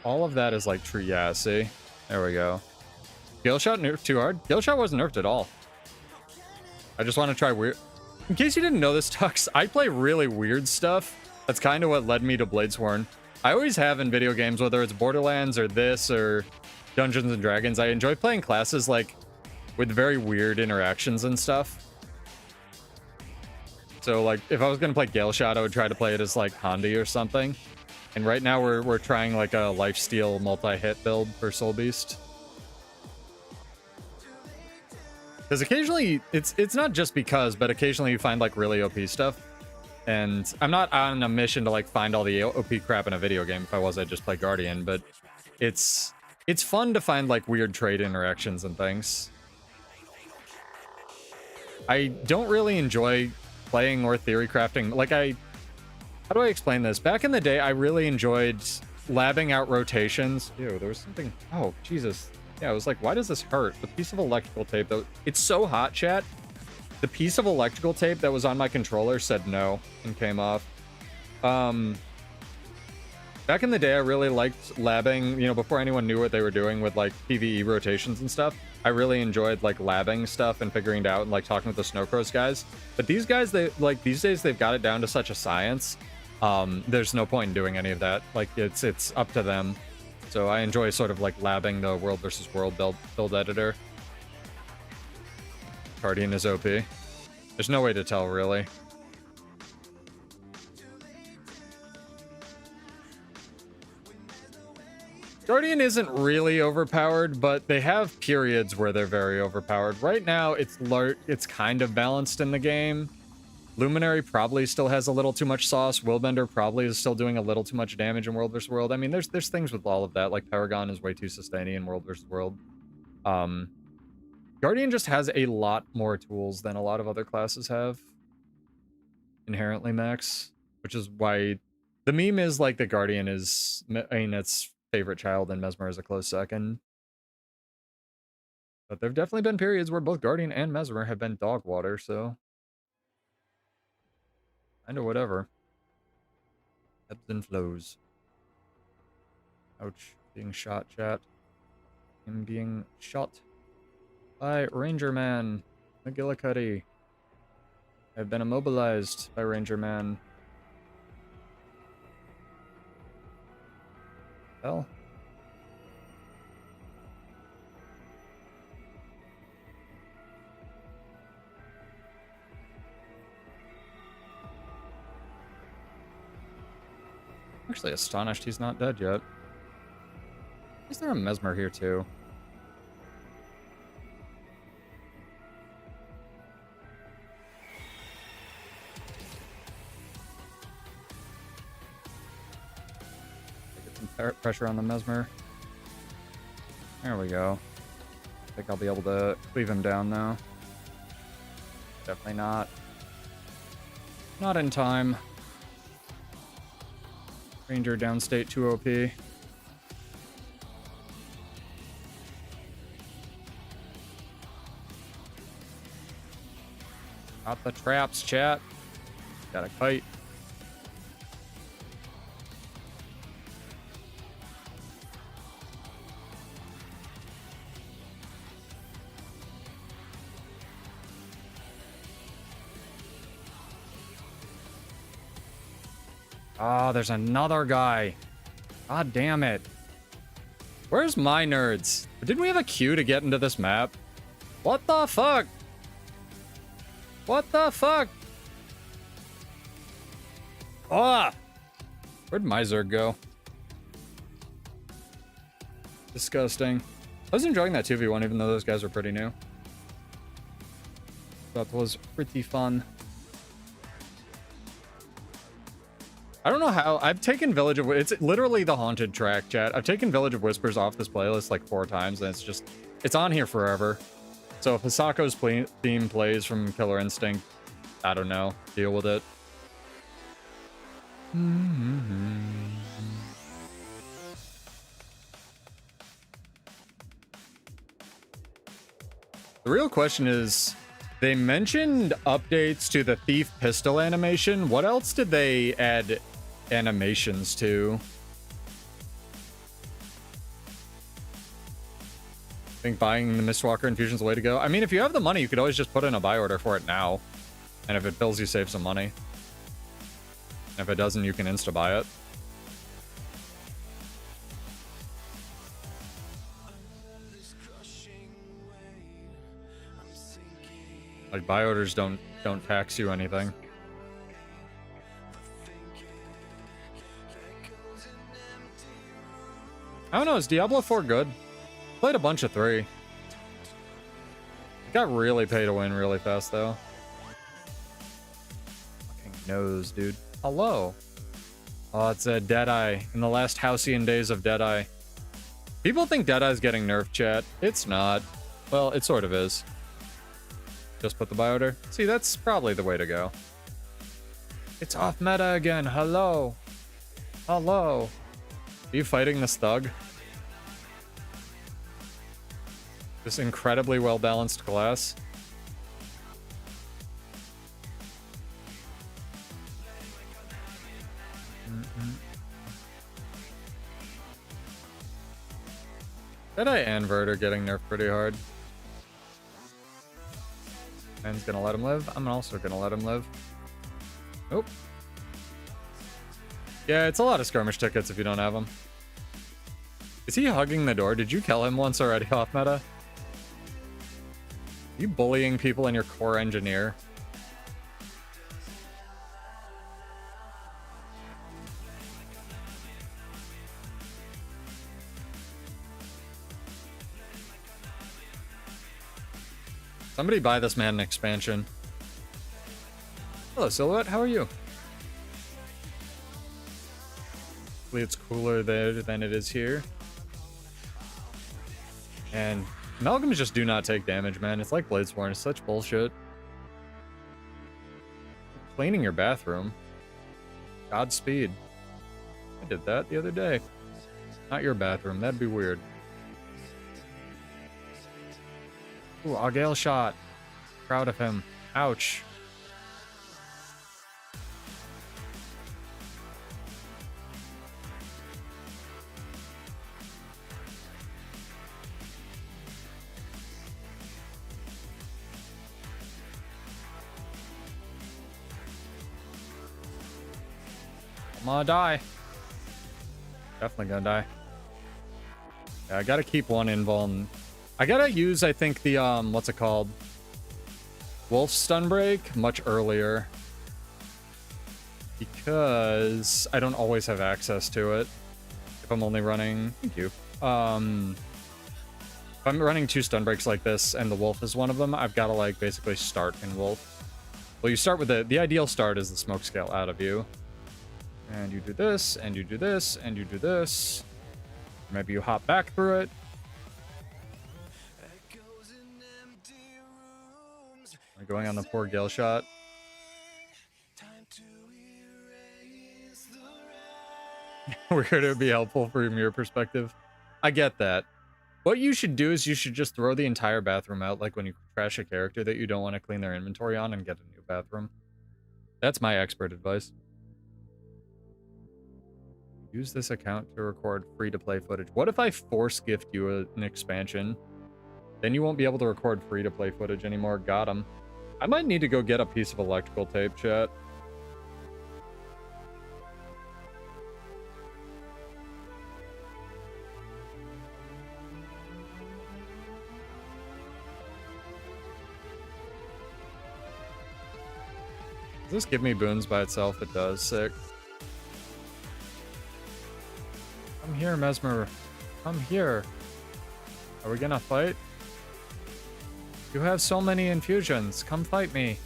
all of that is like true. Yeah, see? There we go. Gale Shot nerfed too hard? Gale Shot wasn't nerfed at all. I just want to try weird. In case you didn't know this, Tux, I play really weird stuff. That's kind of what led me to Bladesworn. I always have in video games, whether it's Borderlands or this or Dungeons and Dragons. I enjoy playing classes like with very weird interactions and stuff. So like if I was gonna play Gale Shot, I would try to play it as like Hondi or something. And right now we're trying like a LifeSteal multi-hit build for Soulbeast. Because occasionally it's not just because, but occasionally you find like really OP stuff. And I'm not on a mission to like find all the OP crap in a video game. If I was, I'd just play Guardian, but it's fun to find like weird trade interactions and things. I don't really enjoy playing or theory crafting. Like how do I explain this? Back in the day, I really enjoyed labbing out rotations. Ew, there was something. Oh, Jesus. Yeah, I was like, why does this hurt? The piece of electrical tape, though. It's so hot, chat. The piece of electrical tape that was on my controller said no and came off. Back in the day, I really liked labbing, you know, before anyone knew what they were doing with like PvE rotations and stuff. I really enjoyed like labbing stuff and figuring it out and like talking with the Snowcross guys. But these guys, they like these days they've got it down to such a science. There's no point in doing any of that. Like it's up to them. So I enjoy sort of like labbing the world versus world build editor. Guardian is OP. There's no way to tell, really. Guardian isn't really overpowered, but they have periods where they're very overpowered. Right now, it's kind of balanced in the game. Luminary probably still has a little too much sauce. Willbender probably is still doing a little too much damage in World vs. World. I mean, there's things with all of that, like Paragon is way too sustaining in World vs. World. Guardian just has a lot more tools than a lot of other classes have. Inherently max, which is why the meme is like the Guardian is, I mean, its favorite child and Mesmer is a close second. But there have definitely been periods where both Guardian and Mesmer have been dog water, so kind of whatever. Ebbs and flows. Ouch. Being shot, chat. Him being shot by Ranger Man McGillicuddy. I've been immobilized by Ranger Man. Hell. Actually astonished he's not dead yet. Is there a Mesmer here too? Get some pressure on the Mesmer. There we go. I think I'll be able to cleave him down now. Definitely not. Not in time. Ranger downstate 2 OP. Got the traps, chat. Got a kite. Oh, there's another guy. God damn it. Where's my nerds? Didn't we have a queue to get into this map? What the fuck? What the fuck? Ah! Where'd my Zerg go? Disgusting. I was enjoying that 2v1 even though those guys were pretty new. That was pretty fun. I don't know how. I've taken Village of... It's literally the haunted track, chat. I've taken Village of Whispers off this playlist like 4 times, and it's just... It's on here forever. So if Hisako's theme plays from Killer Instinct, I don't know. Deal with it. The real question is... They mentioned updates to the Thief pistol animation. What else did they add animations to? I think buying the Mistwalker Infusion's the way to go. I mean, if you have the money, you could always just put in a buy order for it now. And if it fills, you save some money. And if it doesn't, you can insta-buy it. Like, buy orders don't tax you anything. I don't know, is Diablo 4 good? Played a bunch of 3. It got really pay to win really fast, though. Fucking nose, dude. Hello. Oh, it's a Deadeye. In the last halcyon days of Deadeye. People think Deadeye's getting nerfed, chat. It's not. Well, it sort of is. Just put the buy order. See, that's probably the way to go. It's off meta again. Hello. Hello. Are you fighting this thug? This incredibly well-balanced class. Deadeye and Vert are getting nerfed pretty hard. Man's gonna let him live. I'm also gonna let him live. Nope. Yeah, it's a lot of skirmish tickets if you don't have them. Is he hugging the door? Did you kill him once already off meta? You bullying people in your core engineer? Somebody buy this man an expansion. Hello, Silhouette. How are you? Hopefully it's cooler there than it is here. And amalgams just do not take damage, man. It's like Bladesworn. It's such bullshit. Cleaning your bathroom. Godspeed. I did that the other day. Not your bathroom. That'd be weird. Ooh, Augale shot. Proud of him. Ouch. I'm gonna die. Definitely gonna die. Yeah, I gotta keep one invuln. I gotta use, I think, the, what's it called? Wolf stun break much earlier. Because I don't always have access to it. If I'm only running... Thank you. If I'm running 2 stun breaks like this, and the wolf is one of them, I've gotta, like, basically start in wolf. Well, you start with the ideal start is the smoke scale out of you. And you do this, and you do this, and you do this. Maybe you hop back through it. I'm going on the poor Gale shot. We're here to be helpful from your perspective. I get that. What you should do is you should just throw the entire bathroom out, like when you trash a character that you don't want to clean their inventory on, and get a new bathroom. That's my expert advice. Use this account to record free-to-play footage. What if I force gift you an expansion? Then you won't be able to record free-to-play footage anymore. Got him. I might need to go get a piece of electrical tape, chat. Does this give me boons by itself? It does. Sick. Come here, Mesmer. Come here. Are we gonna fight? You have so many infusions. Come fight me.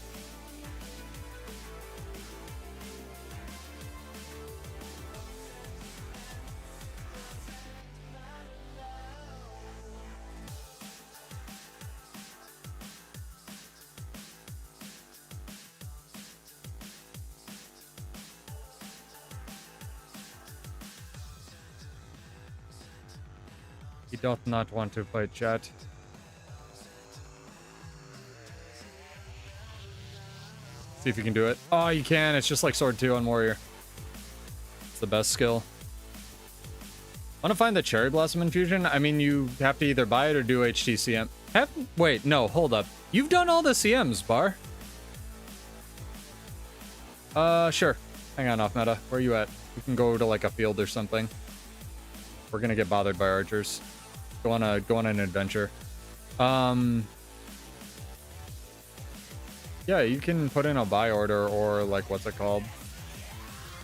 He doth not want to fight, chat. See if you can do it. Oh, you can. It's just like Sword 2 on Warrior. It's the best skill. Want to find the Cherry Blossom Infusion? I mean, you have to either buy it or do HTCM. Wait, no, hold up. You've done all the CMs, Bar. Sure. Hang on, off meta. Where are you at? You can go to like a field or something. We're gonna get bothered by archers. Go on an adventure. Yeah, you can put in a buy order or like what's it called?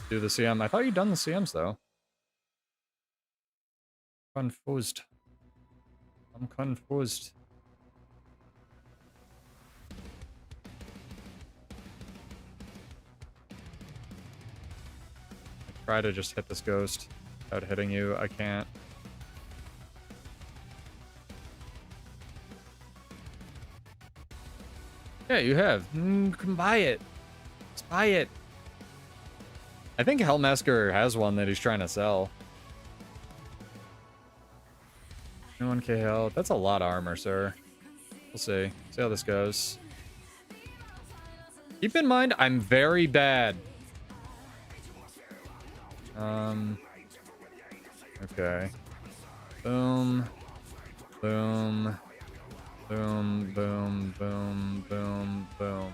Do the CM. I thought you'd done the CMs though. Confused. I'm confused. I try to just hit this ghost without hitting you. I can't. Yeah, you have. You can buy it. Just buy it. I think Hellmasker has one that he's trying to sell. 1k health. That's a lot of armor, sir. We'll see. See how this goes. Keep in mind, I'm very bad. Okay. Boom. Boom. Boom, boom, boom, boom, boom.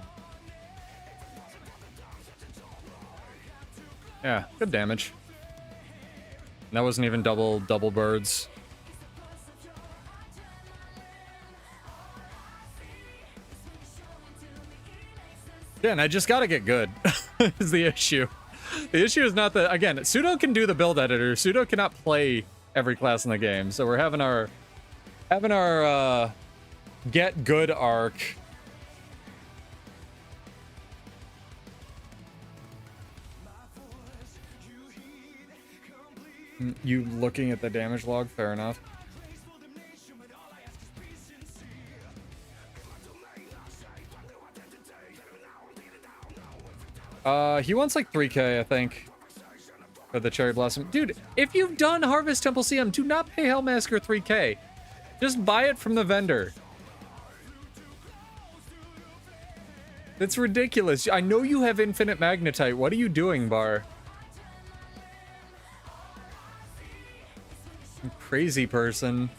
Yeah, good damage. And that wasn't even double birds. Yeah, and I just gotta get good is the issue. The issue is not that, again, Pseudo can do the build editor. Pseudo cannot play every class in the game. So we're having our get good arc You looking at the damage log? Fair enough. He wants like 3K, I think, for the Cherry Blossom. Dude, if you've done Harvest Temple CM, do not pay Hellmasker 3K. Just buy it from the vendor. That's ridiculous. I know you have infinite magnetite. What are you doing, Bar? You crazy person.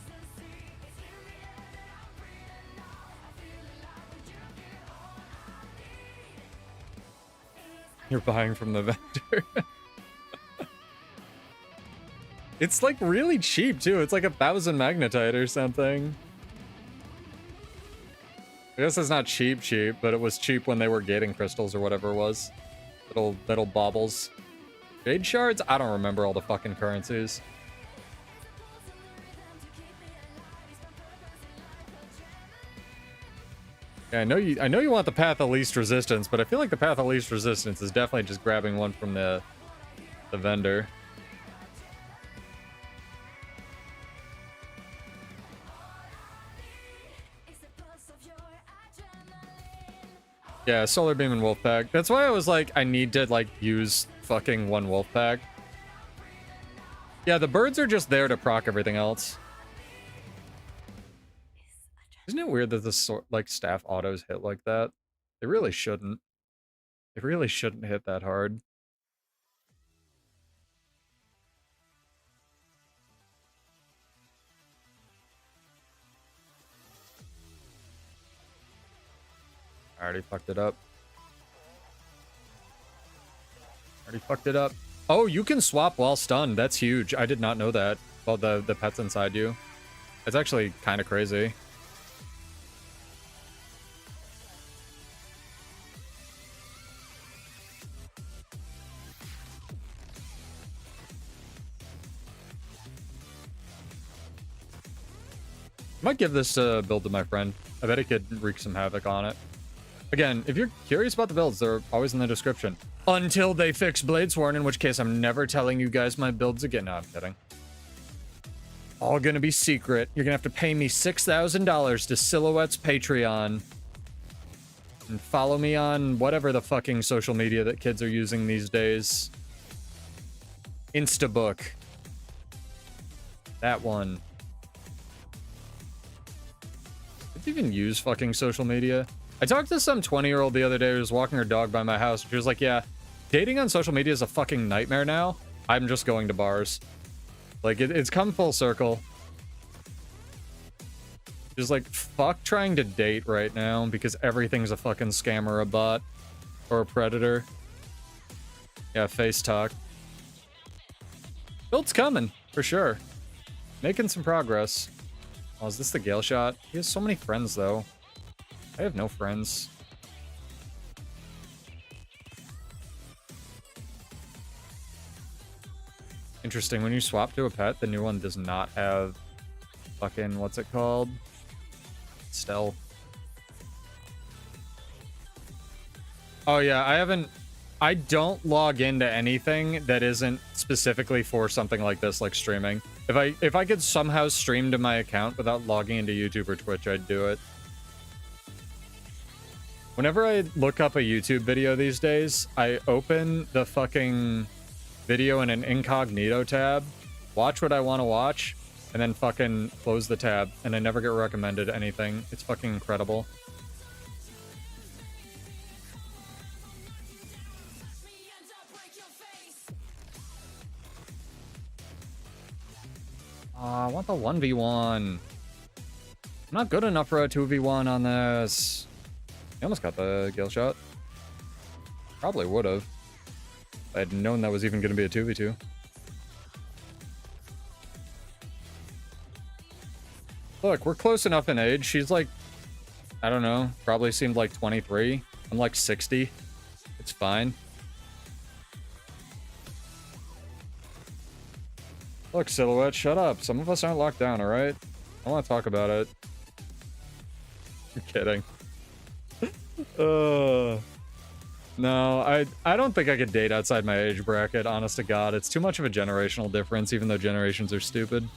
You're buying from the vendor. It's like really cheap too. It's like 1,000 magnetite or something. I guess it's not cheap, but it was cheap when they were gating crystals or whatever it was. Little baubles. Jade shards? I don't remember all the fucking currencies. Yeah, I know you want the path of least resistance, but I feel like the path of least resistance is definitely just grabbing one from the vendor. Yeah, Solar Beam and Wolfpack. That's why I was like, I need to like use fucking one Wolfpack. Yeah, the birds are just there to proc everything else. Isn't it weird that the like staff autos hit like that? They really shouldn't. They really shouldn't hit that hard. I already fucked it up. Already fucked it up. Oh, you can swap while stunned. That's huge. I did not know that about the pets inside you. It's actually kind of crazy. Might give this build to my friend. I bet he could wreak some havoc on it. Again, if you're curious about the builds, they're always in the description. Until they fix Bladesworn, in which case I'm never telling you guys my builds again. No, I'm kidding. All gonna be secret. You're gonna have to pay me $6,000 to Silhouette's Patreon. And follow me on whatever the fucking social media that kids are using these days. Instabook. That one. Did you even use fucking social media? I talked to some 20-year-old the other day who was walking her dog by my house. She was like, yeah, dating on social media is a fucking nightmare now. I'm just going to bars. Like, it's come full circle. Just like, fuck trying to date right now because everything's a fucking scam or a bot. Or a predator. Yeah, face talk. Build's coming, for sure. Making some progress. Oh, is this the Gale shot? He has so many friends, though. I have no friends. Interesting. When you swap to a pet, the new one does not have fucking, what's it called? Stealth. Oh yeah, I don't log into anything that isn't specifically for something like this, like streaming. If I could somehow stream to my account without logging into YouTube or Twitch, I'd do it. Whenever I look up a YouTube video these days, I open the fucking video in an incognito tab, watch what I want to watch, and then fucking close the tab, and I never get recommended anything. It's fucking incredible. I want the 1v1. I'm not good enough for a 2v1 on this. I almost got the Gale shot. Probably would have. If I had known that was even going to be a 2v2. Look, we're close enough in age. She's like, I don't know, probably seemed like 23. I'm like 60. It's fine. Look, Silhouette, shut up. Some of us aren't locked down, alright? I want to talk about it. I'm kidding. No, I don't think I could date outside my age bracket, honest to God. It's too much of a generational difference, even though generations are stupid.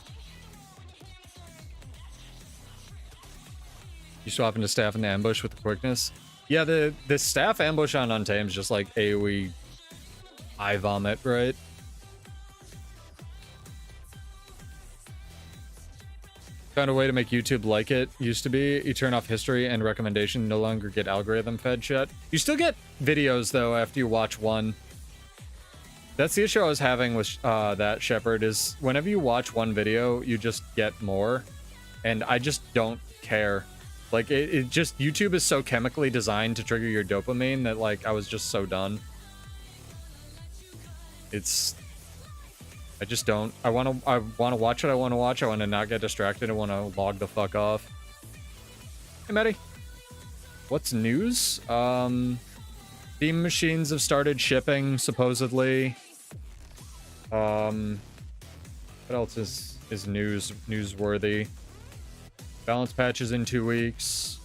You swap into staff and ambush with the quickness. Yeah, the staff ambush on Untamed is just like AoE eye vomit, right? Found a way to make YouTube like it used to be. You turn off history and recommendation, no longer get algorithm fed shit. You still get videos though after you watch one. That's the issue I was having with that, Shepard, is whenever you watch one video, you just get more. And I just don't care. Like, it just, YouTube is so chemically designed to trigger your dopamine that, like, I was just so done. I just don't. I want to watch what I want to watch. I want to not get distracted. I want to log the fuck off. Hey, Maddie. What's news? Steam machines have started shipping, supposedly. What else is newsworthy? Balance patches in 2 weeks.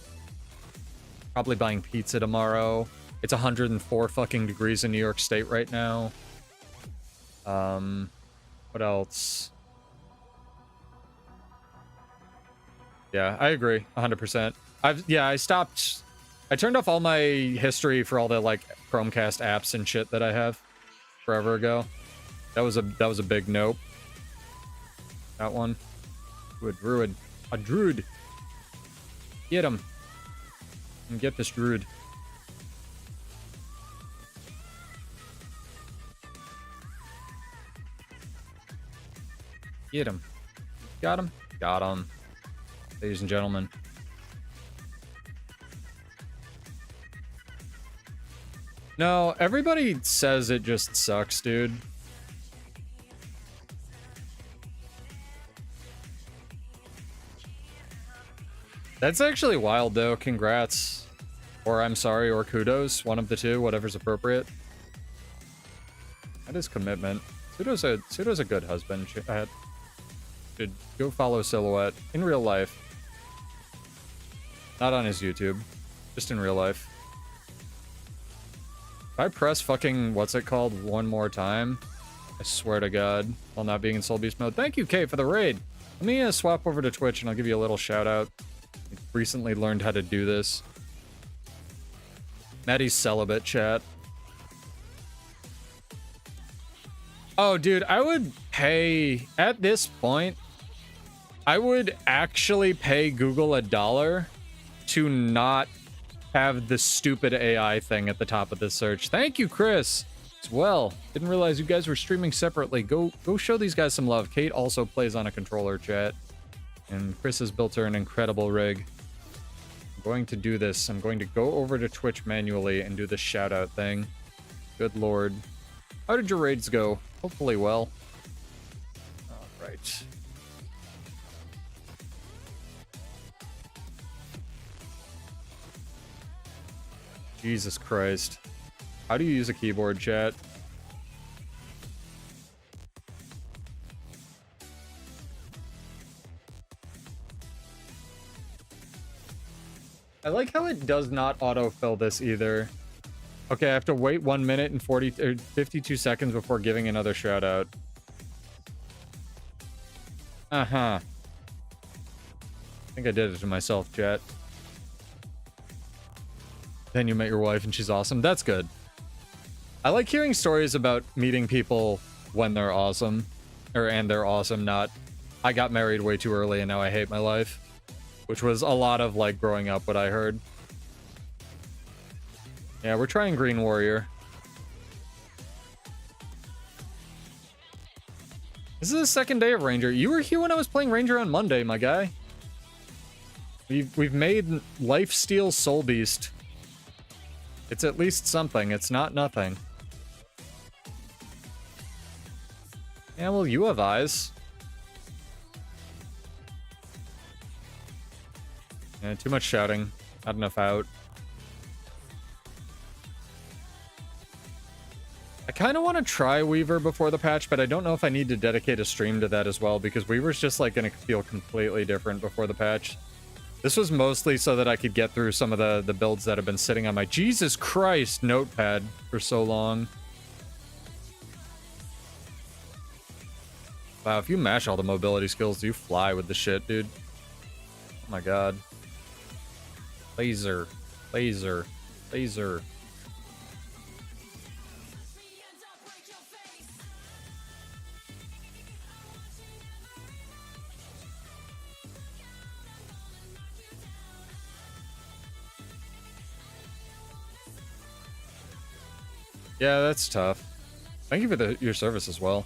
Probably buying pizza tomorrow. It's 104 fucking degrees in New York State right now. What else? Yeah, I agree 100%. I turned off all my history for all the like Chromecast apps and shit that I have forever ago. That was a big nope. That one. Druid. A druid. Get him. And get this druid. Get him. Got him? Got him. Ladies and gentlemen. No, everybody says it just sucks, dude. That's actually wild, though. Congrats. Or I'm sorry, or kudos. One of the two, whatever's appropriate. That is commitment. Pseudo's a good husband. Should go follow Silhouette in real life. Not on his YouTube. Just in real life. If I press fucking, what's it called, one more time, I swear to God, while not being in Soulbeast mode. Thank you, Kay, for the raid. Let me swap over to Twitch and I'll give you a little shout out. I recently learned how to do this. Maddie's celibate, chat. Oh, dude, I would pay, at this point, I would actually pay Google $1 to not have the stupid AI thing at the top of the search. Thank you, Chris, as well. Didn't realize you guys were streaming separately. Go show these guys some love. Kate also plays on a controller, chat. And Chris has built her an incredible rig. I'm going to do this. I'm going to go over to Twitch manually and do the shout out thing. Good lord. How did your raids go? Hopefully well. All right. Jesus Christ. How do you use a keyboard, chat? I like how it does not autofill this either. Okay, I have to wait 1 minute and 52 seconds before giving another shout out. Uh-huh. I think I did it to myself, chat. Then you met your wife and she's awesome. That's good. I like hearing stories about meeting people when they're awesome. And they're awesome, not I got married way too early and now I hate my life. Which was a lot of like growing up what I heard. Yeah, we're trying Green Warrior. This is the second day of Ranger. You were here when I was playing Ranger on Monday, my guy. We've made LifeSteal Soulbeast. It's at least something. It's not nothing. Yeah, well, you have eyes. Yeah, too much shouting. Not enough out. I kind of want to try Weaver before the patch, but I don't know if I need to dedicate a stream to that as well, because Weaver's just like going to feel completely different before the patch. This was mostly so that I could get through some of the builds that have been sitting on my Jesus Christ notepad for so long. Wow, if you mash all the mobility skills, you fly with the shit, dude. Oh my god. Laser. Laser. Laser. Yeah, that's tough. Thank you for your service as well.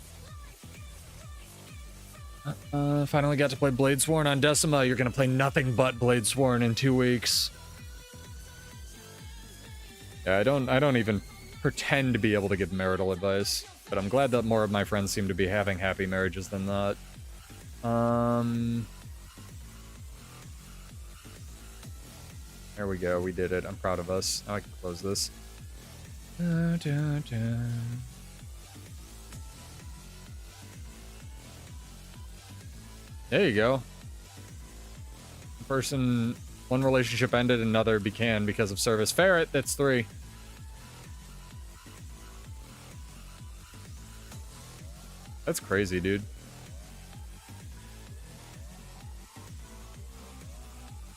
Finally got to play Bladesworn on Decima. You're gonna play nothing but Bladesworn in 2 weeks. Yeah, I don't even pretend to be able to give marital advice, but I'm glad that more of my friends seem to be having happy marriages than not. There we go. We did it. I'm proud of us. Now I can close this. Da, da, da. There you go. One relationship ended, another began because of service. Ferret, that's 3. That's crazy, dude.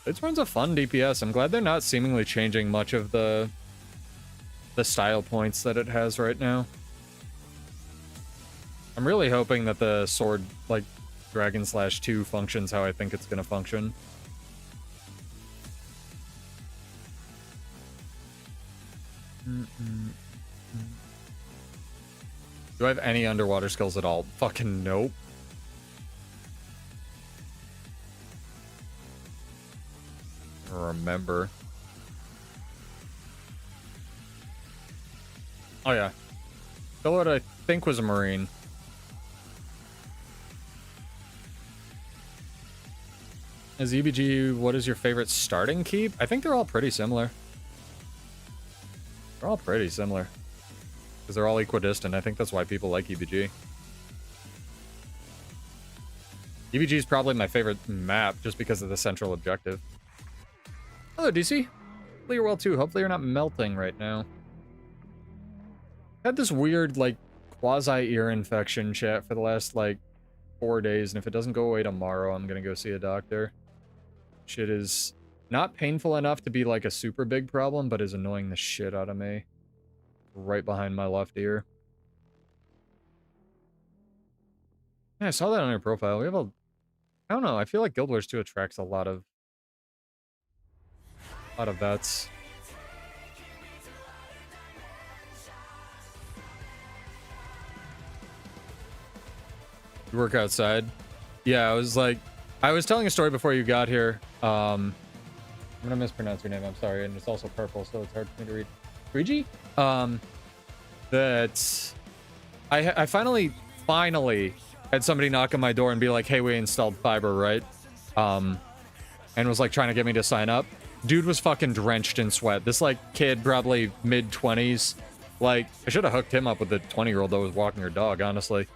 This one's a fun DPS. I'm glad they're not seemingly changing much of the style points that it has right now. I'm really hoping that the sword, like, Dragon/2 functions how I think it's gonna function. Do I have any underwater skills at all? Fucking nope. I don't remember. Oh yeah. What I think was a Marine. As EBG, what is your favorite starting keep? I think they're all pretty similar. They're all pretty similar. Because they're all equidistant. I think that's why people like EBG. EBG is probably my favorite map, just because of the central objective. Hello, DC. Hopefully you're well, too. Hopefully you're not melting right now. I had this weird, like, quasi-ear infection, chat, for the last, like, 4 days, and if it doesn't go away tomorrow, I'm gonna go see a doctor. Shit is not painful enough to be, like, a super big problem, but is annoying the shit out of me. Right behind my left ear. Yeah, I saw that on your profile. We have a... I don't know, I feel like Guild Wars 2 attracts a lot of vets. You work outside? Yeah, I was telling a story before you got here. I'm gonna mispronounce your name, I'm sorry, and it's also purple, so it's hard for me to read. Rigi? That I finally had somebody knock on my door and be like, hey, we installed fiber, right? And was like trying to get me to sign up. Dude was fucking drenched in sweat. This like kid, probably mid-20s. Like, I should have hooked him up with the 20-year-old that was walking her dog, honestly.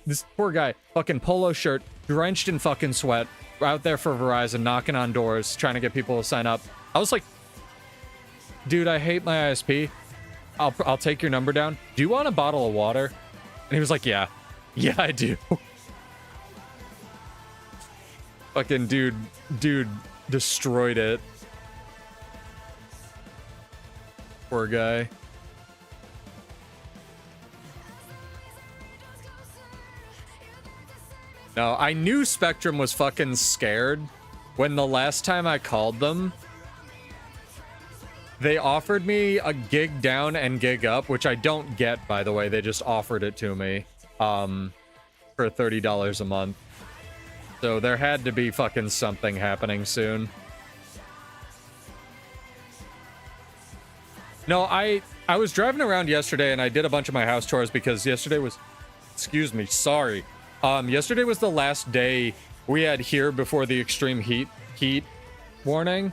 This poor guy, fucking polo shirt, drenched in fucking sweat, out there for Verizon, knocking on doors, trying to get people to sign up. I was like, dude, I hate my ISP. I'll take your number down. Do you want a bottle of water? And he was like, yeah. Yeah, I do. Fucking dude destroyed it. Poor guy. No, I knew Spectrum was fucking scared when the last time I called them, they offered me a gig down and gig up, which I don't get, by the way. They just offered it to me for $30 a month. So there had to be fucking something happening soon. No, I was driving around yesterday and I did a bunch of my house chores because yesterday was... Excuse me, sorry. Yesterday was the last day we had here before the extreme heat warning.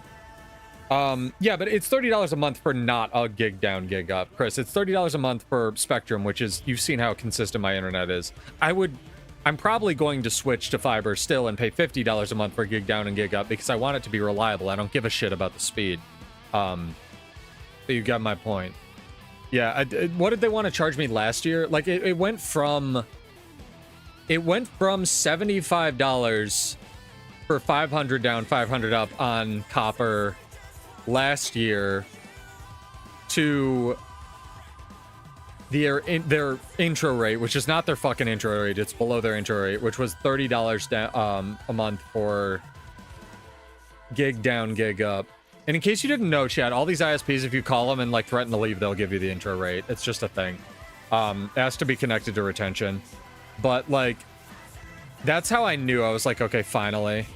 Yeah, but it's $30 a month for not a gig down, gig up. Chris, it's $30 a month for Spectrum, which is... You've seen how consistent my internet is. I would I'm probably going to switch to fiber still and pay $50 a month for gig down and gig up because I want it to be reliable. I don't give a shit about the speed. But you got my point. Yeah, what did they want to charge me last year? Like, it went from $75 for 500 down, 500 up on copper last year to their intro rate, which is not their fucking intro rate. It's below their intro rate, which was $30 a month for gig down, gig up. And in case you didn't know, Chad, all these ISPs, if you call them and like threaten to leave, they'll give you the intro rate. It's just a thing. It has to be connected to retention. But like, that's how I knew. I was like, okay, finally.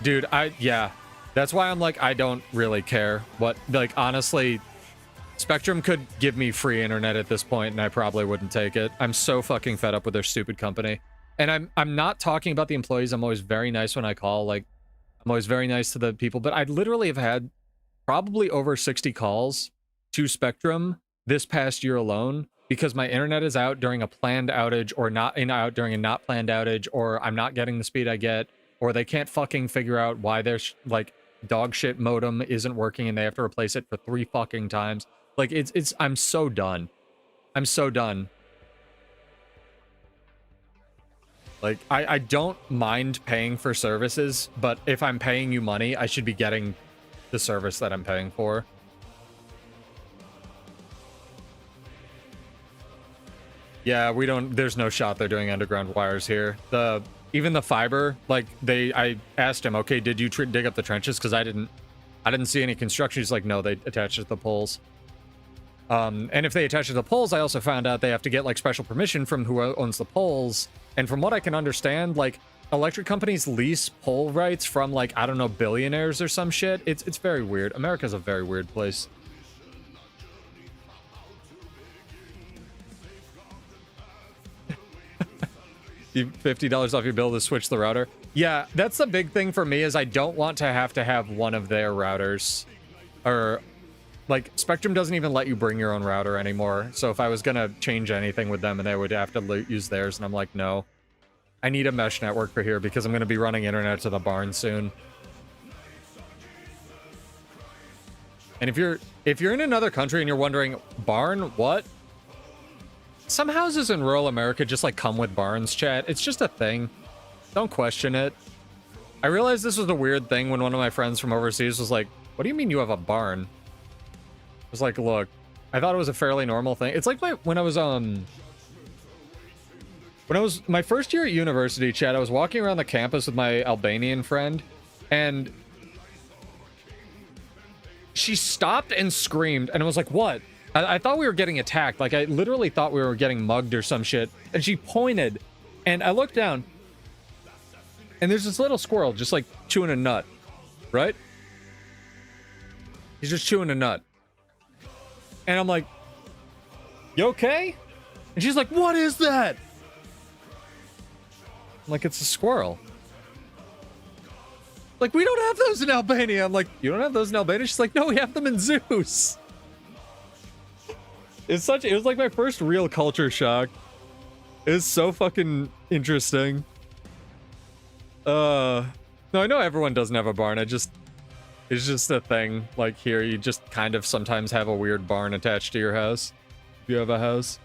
Dude, yeah. That's why I'm like, I don't really care. What, like, honestly, Spectrum could give me free internet at this point, and I probably wouldn't take it. I'm so fucking fed up with their stupid company. And I'm not talking about the employees. I'm always very nice when I call. Like, I'm always very nice to the people. But I literally have had probably over 60 calls to Spectrum this past year alone because my internet is out during a planned outage or not out during a not planned outage, or I'm not getting the speed I get, or they can't fucking figure out why their like dog shit modem isn't working and they have to replace it for 3 fucking times. Like, I'm so done. I'm so done. Like, I don't mind paying for services, but if I'm paying you money, I should be getting the service that I'm paying for. Yeah, there's no shot they're doing underground wires here. Even the fiber, like, I asked him, okay, did you dig up the trenches? Because I didn't see any construction. He's like, no, they attached it to the poles. And if they attach it to the poles, I also found out they have to get like special permission from who owns the poles. And from what I can understand, like, electric companies lease pole rights from, like, I don't know, billionaires or some shit. It's very weird. America's a very weird place. $50 off your bill to switch the router. Yeah, that's the big thing for me is I don't want to have one of their routers. Or, like, Spectrum doesn't even let you bring your own router anymore. So if I was going to change anything with them, and they would have to use theirs, and I'm like, no. I need a mesh network for here because I'm going to be running internet to the barn soon. And if you're in another country and you're wondering, barn, what? Some houses in rural America just, like, come with barns, chat. It's just a thing. Don't question it. I realized this was a weird thing when one of my friends from overseas was like, what do you mean you have a barn? I was like, look, I thought it was a fairly normal thing. It's like when I was my first year at university, Chad, I was walking around the campus with my Albanian friend, and she stopped and screamed, and I was like, what? I thought we were getting attacked. Like, I literally thought we were getting mugged or some shit. And she pointed, and I looked down, and there's this little squirrel just, like, chewing a nut, right? He's just chewing a nut. And I'm like, you okay? And she's like, what is that? I'm like, it's a squirrel. Like, we don't have those in Albania. I'm like, you don't have those in Albania? She's like, no, we have them in zoos. It was like my first real culture shock. It was so fucking interesting. No, I know everyone doesn't have a barn. It's just a thing. Like, here, you just kind of sometimes have a weird barn attached to your house. If you have a house.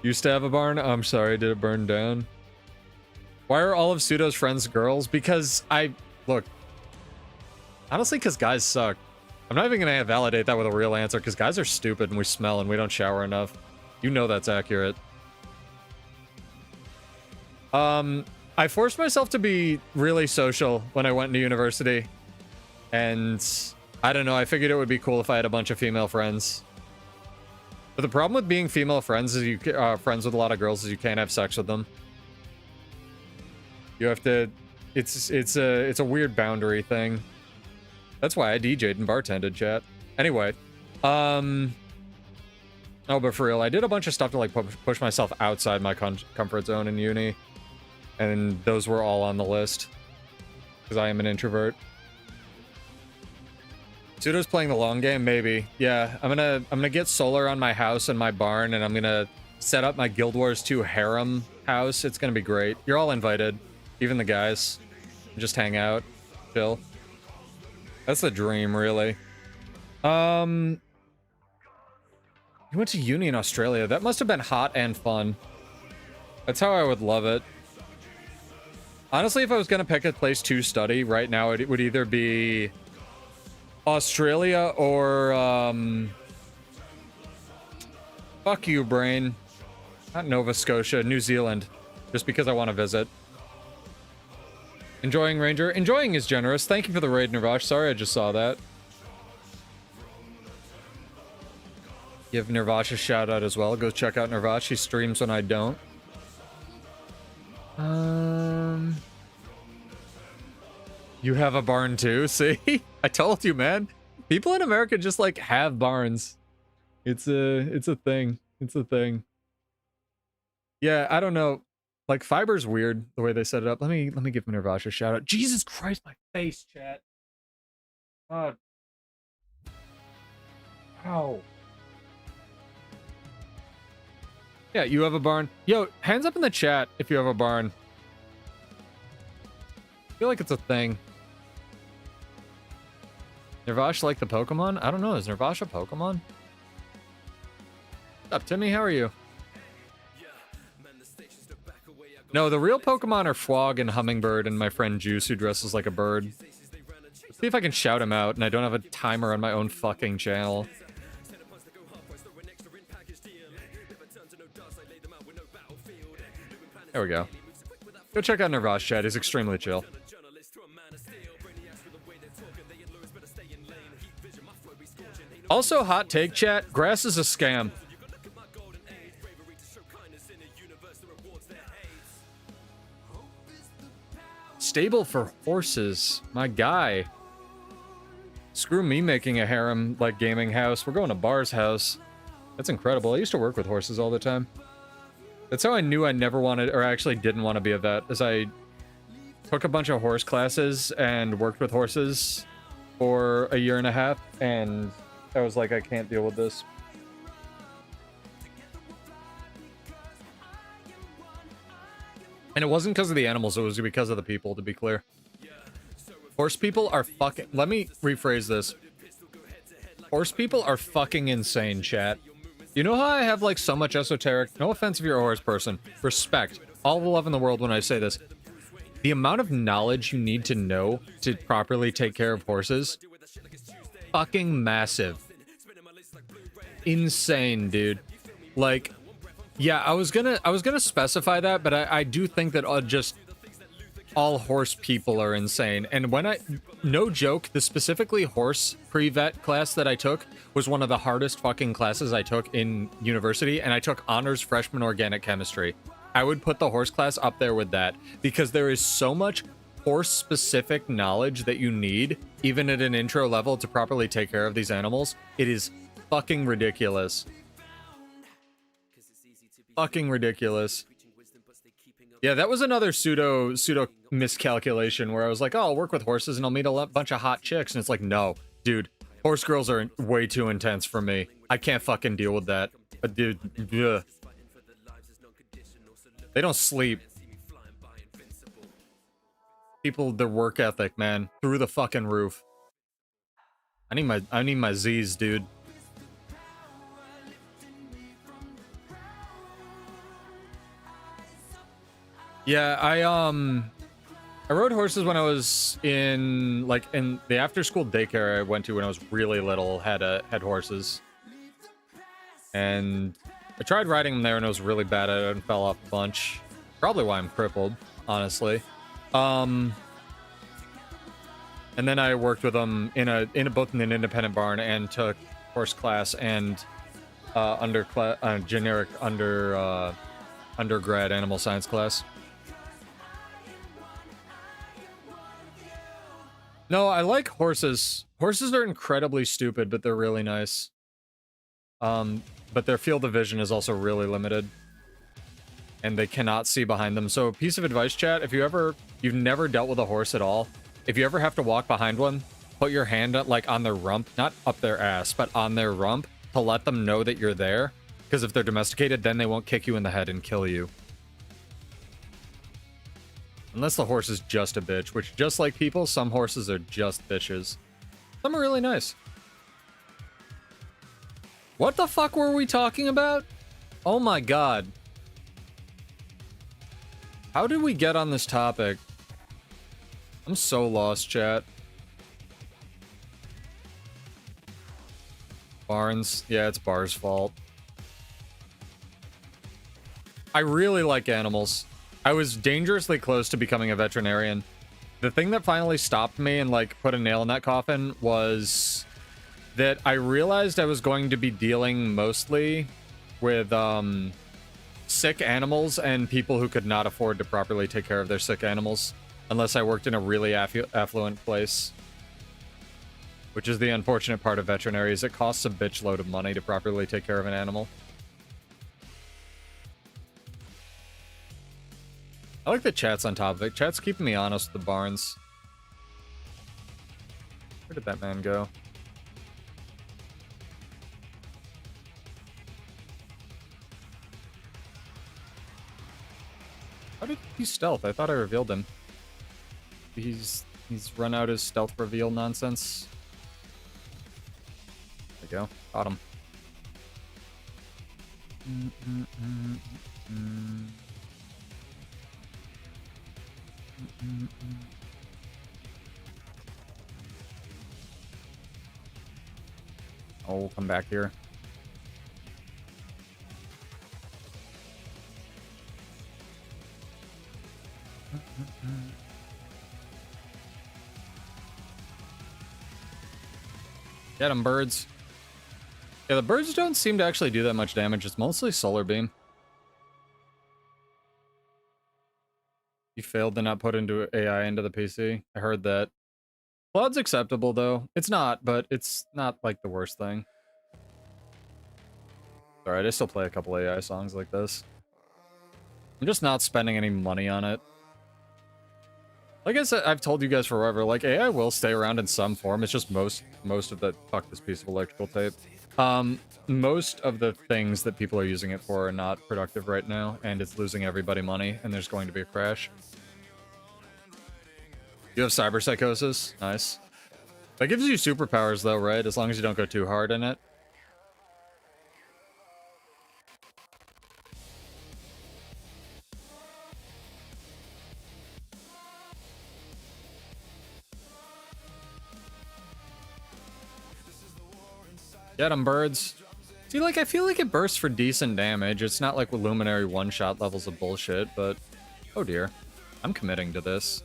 Used to have a barn? I'm sorry, did it burn down? Why are all of Pseudo's friends girls? Because look, honestly, because guys suck. I'm not even gonna validate that with a real answer, because guys are stupid and we smell and we don't shower enough. You know that's accurate. I forced myself to be really social when I went into university. And I don't know, I figured it would be cool if I had a bunch of female friends. But the problem with being female friends is friends with a lot of girls is you can't have sex with them. You have to, it's a weird boundary thing. That's why I DJ'd and bartended, chat. Anyway, oh, but for real, I did a bunch of stuff to like push myself outside my comfort zone in uni. And those were all on the list. Because I am an introvert. Pseudo's playing the long game, maybe. Yeah, I'm gonna get solar on my house and my barn, and I'm gonna set up my Guild Wars 2 harem house. It's gonna be great. You're all invited, even the guys. Just hang out, chill. That's the dream, really. You went to uni in Australia. That must have been hot and fun. That's how I would love it. Honestly, if I was gonna pick a place to study right now, it would either be Australia or fuck you, brain. Not Nova Scotia, New Zealand. Just because I want to visit. Enjoying, Ranger? Enjoying is generous. Thank you for the raid, Nirvash. Sorry, I just saw that. Give Nirvash a shout out as well. Go check out Nirvash. He streams when I don't. You have a barn too? See? I told you, man. People in America just like have barns. It's a thing. It's a thing. Yeah, I don't know. Like, fiber's weird the way they set it up. Let me give Nirvash a shout out. Jesus Christ, my face, chat. God. Ow. Yeah, you have a barn. Yo, hands up in the chat if you have a barn. I feel like it's a thing. Nirvash like the Pokemon? I don't know. Is Nirvash a Pokemon? What's up, Timmy? How are you? No, the real Pokemon are Frog and Hummingbird and my friend Juice, who dresses like a bird. Let's see if I can shout him out, and I don't have a timer on my own fucking channel. There we go. Go check out Nirvash, chat. He's extremely chill. Also, hot take, chat. Grass is a scam. Stable for horses. My guy. Screw me making a harem, like, gaming house. We're going to Bar's house. That's incredible. I used to work with horses all the time. That's how I knew I never wanted, or actually didn't want to be a vet, is I took a bunch of horse classes and worked with horses for a year and a half, and I was like, I can't deal with this. And it wasn't because of the animals, it was because of the people, to be clear. Horse people are fucking... Let me rephrase this. Horse people are fucking insane, chat. You know how I have, like, so much esoteric... No offense if you're a horse person. Respect. All the love in the world when I say this. The amount of knowledge you need to know to properly take care of horses... Fucking massive. Insane, dude. Like... Yeah, I was gonna specify that, but I do think that just all horse people are insane. And when no joke, the specifically horse pre-vet class that I took was one of the hardest fucking classes I took in university, and I took honors freshman organic chemistry. I would put the horse class up there with that, because there is so much horse-specific knowledge that you need, even at an intro level, to properly take care of these animals. It is fucking ridiculous. Fucking ridiculous. Yeah, that was another pseudo miscalculation where I was like, oh, I'll work with horses and I'll meet a bunch of hot chicks. And it's like, no, dude, horse girls are way too intense for me. I can't fucking deal with that. Dude, ugh. They don't sleep. People, their work ethic, man, through the fucking roof. I need my Z's, dude. Yeah, I rode horses when I was in the after-school daycare I went to when I was really little, had horses. And I tried riding them there and I was really bad at it and fell off a bunch. Probably why I'm crippled, honestly. And then I worked with them both in an independent barn and took horse class and generic undergrad animal science class. No, I like horses. Horses are incredibly stupid, but they're really nice. But their field of vision is also really limited. And they cannot see behind them. So, piece of advice, chat, if you've never dealt with a horse at all, if you ever have to walk behind one, put your hand like on their rump, not up their ass, but on their rump, to let them know that you're there. Because if they're domesticated, then they won't kick you in the head and kill you. Unless the horse is just a bitch, which just like people, some horses are just bitches. Some are really nice. What the fuck were we talking about? Oh my god. How did we get on this topic? I'm so lost, chat. Barnes. Yeah, it's Bar's fault. I really like animals. I was dangerously close to becoming a veterinarian. The thing that finally stopped me and like put a nail in that coffin was that I realized I was going to be dealing mostly with sick animals and people who could not afford to properly take care of their sick animals unless I worked in a really affluent place. Which is the unfortunate part of veterinary, is it costs a bitch load of money to properly take care of an animal. I like the chat's on top of it. Chat's keeping me honest with the Barnes. Where did that man go? How did he stealth? I thought I revealed him. He's run out his stealth reveal nonsense. There we go. Got him. Oh, come back here. Get them, birds. Yeah, the birds don't seem to actually do that much damage. It's mostly solar beam. You failed to not put into AI into the PC. I heard that. Cloud's acceptable, though. It's not, but it's not, like, the worst thing. Alright, I still play a couple AI songs like this. I'm just not spending any money on it. Like I said, I've told you guys forever, like, AI will stay around in some form. It's just most of the... Fuck this piece of electrical tape. Most of the things that people are using it for are not productive right now, and it's losing everybody money, and there's going to be a crash. You have cyber psychosis? Nice. That gives you superpowers, though, right? As long as you don't go too hard in it. Get 'em, birds. See, like, I feel like it bursts for decent damage. It's not like with Luminary one-shot levels of bullshit, but... Oh dear. I'm committing to this.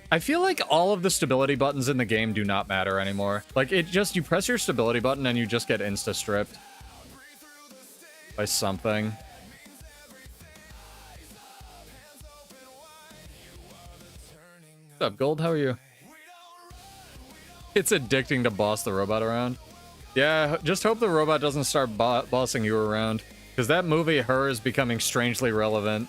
I feel like all of the stability buttons in the game do not matter anymore. Like, it just... You press your stability button and you just get insta-stripped. By something. What's up, Gold? How are you? It's addicting to boss the robot around. Yeah, just hope the robot doesn't start bossing you around. Because that movie, Her, is becoming strangely relevant.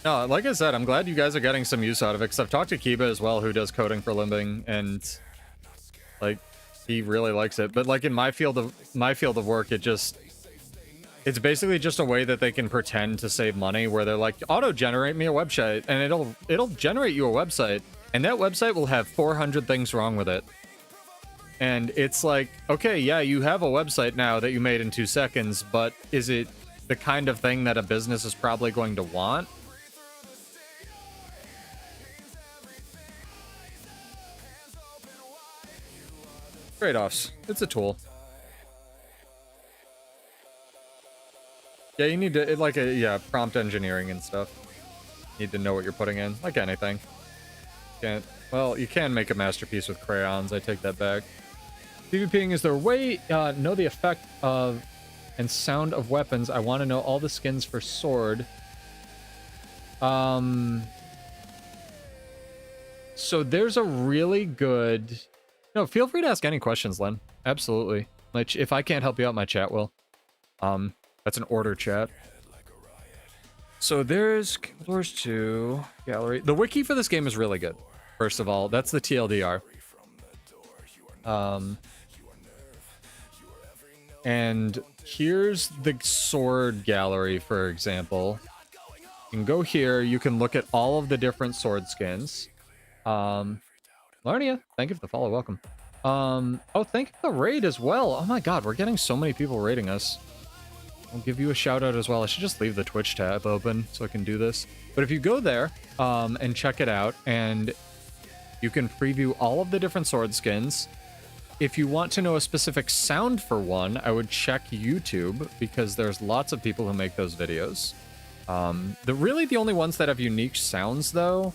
No, like I said, I'm glad you guys are getting some use out of it. Because I've talked to Kiba as well, who does coding for Limbing. And, like, he really likes it. But, like, in my field of work, it's basically just a way that they can pretend to save money, where they're like, auto-generate me a website, and it'll generate you a website, and that website will have 400 things wrong with it. And it's like, okay, yeah, you have a website now that you made in 2 seconds, but is it the kind of thing that a business is probably going to want? Trade-offs. It's a tool. Yeah, you need to, yeah, prompt engineering and stuff. You need to know what you're putting in, like anything. Well, you can make a masterpiece with crayons, I take that back. PvPing, is there a way know the effect of and sound of weapons? I want to know all the skins for sword. So there's a really good... No, feel free to ask any questions, Len. Absolutely. If I can't help you out, my chat will. That's an order chat. So there's Guild Wars 2 gallery. The wiki for this game is really good. First of all, that's the TLDR. And here's the sword gallery, for example. You can go here. You can look at all of the different sword skins. Larnia, thank you for the follow. Welcome. Oh, thank you for the raid as well. Oh my god, we're getting so many people raiding us. I'll give you a shout out as well. I should just leave the Twitch tab open so I can do this. But if you go there and check it out, and you can preview all of the different sword skins. If you want to know a specific sound for one, I would check YouTube, because there's lots of people who make those videos. Really the only ones that have unique sounds, though,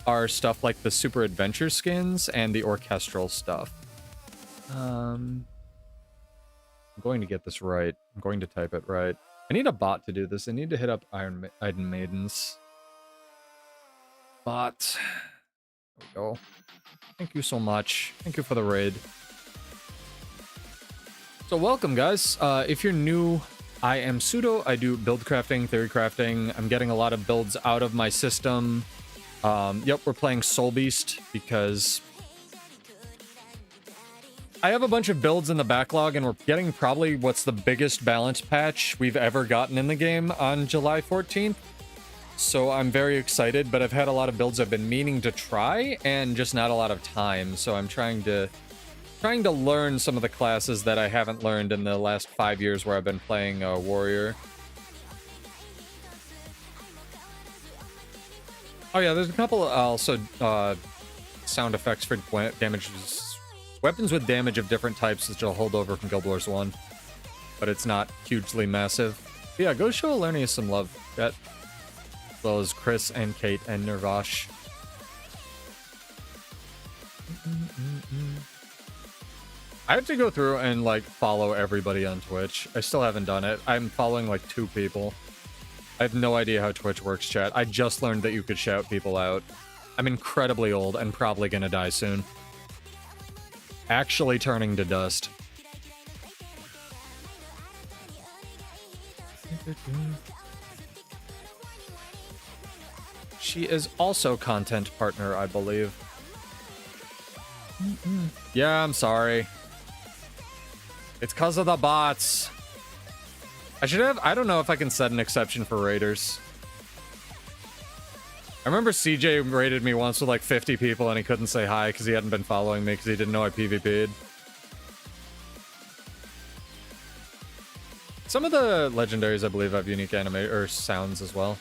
are stuff like the Super Adventure skins and the orchestral stuff. I'm going to get this right. I'm going to type it right. I need a bot to do this. I need to hit up Iron Maidens. Bot. There we go. Thank you so much. Thank you for the raid. So welcome, guys. If you're new, I am Pseudo. I do build crafting, theory crafting. I'm getting a lot of builds out of my system. Yep, we're playing Soulbeast because I have a bunch of builds in the backlog, and we're getting probably what's the biggest balance patch we've ever gotten in the game on July 14th. So I'm very excited, but I've had a lot of builds I've been meaning to try and just not a lot of time. So I'm trying to learn some of the classes that I haven't learned in the last 5 years where I've been playing Warrior. Oh yeah, there's a couple also sound effects for damages. Weapons with damage of different types that you'll hold over from Guild Wars 1. But it's not hugely massive. But yeah, go show Alernia some love, chat. As well as Chris and Kate and Nervash. I have to go through and, like, follow everybody on Twitch. I still haven't done it. I'm following, like, 2 people. I have no idea how Twitch works, chat. I just learned that you could shout people out. I'm incredibly old and probably gonna die soon. Actually turning to dust. She is also content partner, I believe. Yeah, I'm sorry. It's because of the bots. I should have... I don't know if I can set an exception for raiders. I remember CJ raided me once with like 50 people and he couldn't say hi because he hadn't been following me because he didn't know I PvP'd. Some of the legendaries, I believe, have unique anime or sounds as well.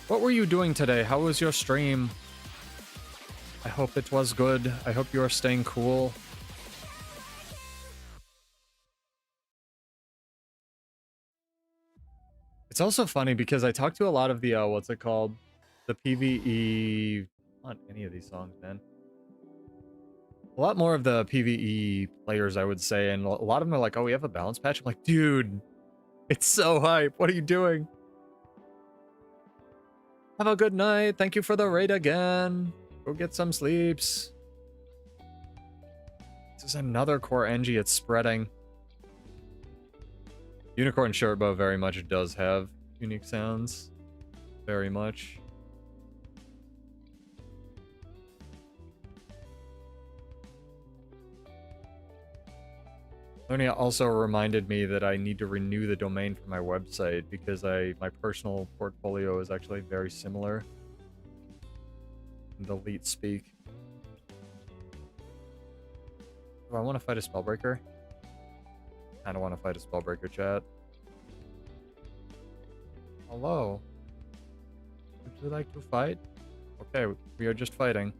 What were you doing today? How was your stream? I hope it was good. I hope you are staying cool. It's also funny because I talked to a lot of the, what's it called? The PvE... Not any of these songs, man. A lot more of the PvE players, I would say, and a lot of them are like, oh, we have a balance patch? I'm like, dude, it's so hype. What are you doing? Have a good night. Thank you for the raid again. Go get some sleeps. This is another core Engie. It's spreading. Unicorn Shortbow very much does have unique sounds. Very much. Lonia also reminded me that I need to renew the domain for my website because my personal portfolio is actually very similar. Delete speak. Do I want to fight a Spellbreaker? I don't want to fight a Spellbreaker, chat. Hello. Would you like to fight? Okay, we are just fighting.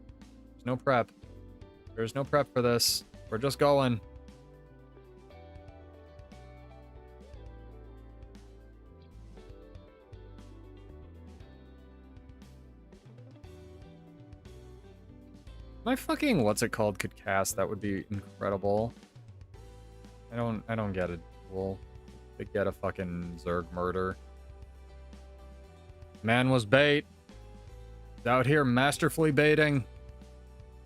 There's no prep. There's no prep for this. We're just going. My fucking what's it called could cast, that would be incredible. I don't get it. Well, they get a fucking Zerg murder. Man was bait. He's out here masterfully baiting.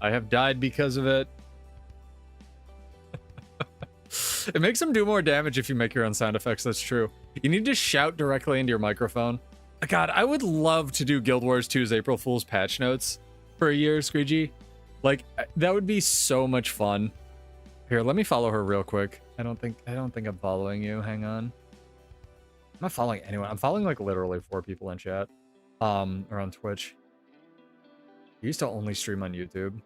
I have died because of it. It makes him do more damage if you make your own sound effects, that's true. You need to shout directly into your microphone. God, I would love to do Guild Wars 2's April Fool's patch notes for a year, Squeegee. Like, that would be so much fun. Here, let me follow her real quick. I don't think I'm following you. Hang on. I'm not following anyone. I'm following like literally 4 people in chat. Or on Twitch. I used to only stream on YouTube.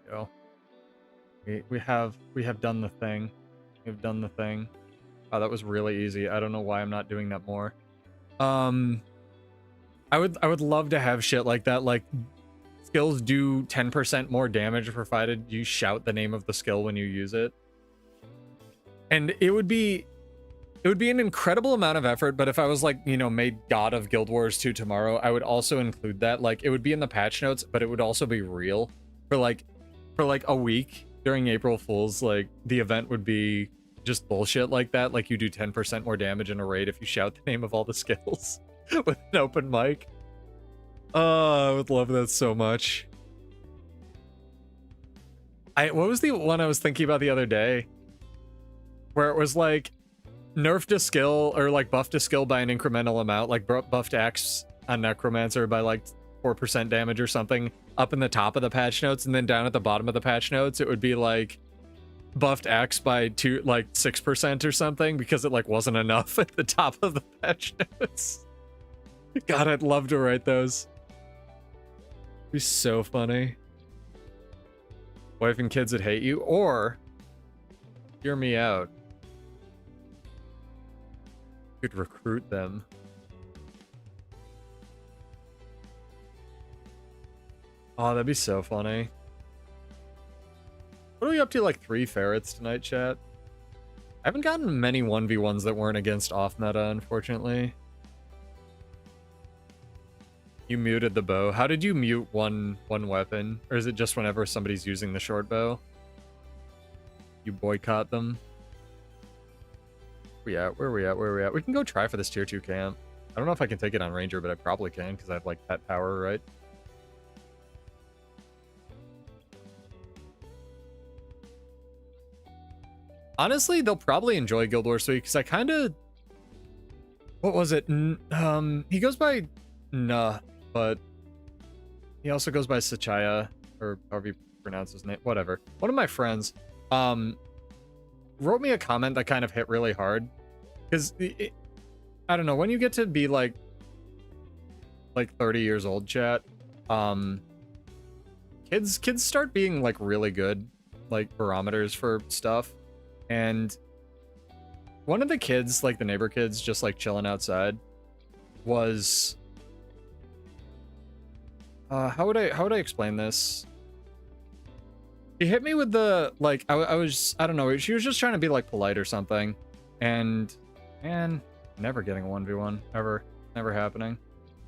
There we go. We have done the thing. We've done the thing. Oh, that was really easy. I don't know why I'm not doing that more. I would love to have shit like that. Like skills do 10% more damage provided you shout the name of the skill when you use it. And it would be an incredible amount of effort, but if I was like, you know, made God of Guild Wars 2 tomorrow, I would also include that. Like it would be in the patch notes, but it would also be real for like a week during April Fools. Like the event would be just bullshit like that. Like you do 10% more damage in a raid if you shout the name of all the skills with an open mic. Oh, I would love that so much. What was the one I was thinking about the other day? Where it was like nerfed a skill or like buffed a skill by an incremental amount, like buffed Axe on Necromancer by like 4% damage or something up in the top of the patch notes, and then down at the bottom of the patch notes it would be like buffed Axe by 6% or something because it like wasn't enough at the top of the patch notes. God, I'd love to write those. It'd be so funny. Wife and kids that hate you, or hear me out. You could recruit them. Oh, that'd be so funny. What are we up to? Like 3 ferrets tonight, chat? I haven't gotten many 1v1s that weren't against off meta, unfortunately. You muted the bow. How did you mute one weapon? Or is it just whenever somebody's using the short bow? You boycott them? Where are we at? We can go try for this tier 2 camp. I don't know if I can take it on Ranger, but I probably can because I have like pet power, right? Honestly, they'll probably enjoy Guild Wars 3 because I kind of... What was it? He goes by Nah, but he also goes by Sachaya, or however you pronounce his name. Whatever. One of my friends wrote me a comment that kind of hit really hard. Because, I don't know, when you get to be like 30 years old, chat, kids start being like really good, like barometers for stuff. And one of the kids, like the neighbor kids, just like chilling outside, was how would I explain this? She hit me with the like I don't know, she was just trying to be like polite or something, and man, never getting a 1v1 ever, never happening.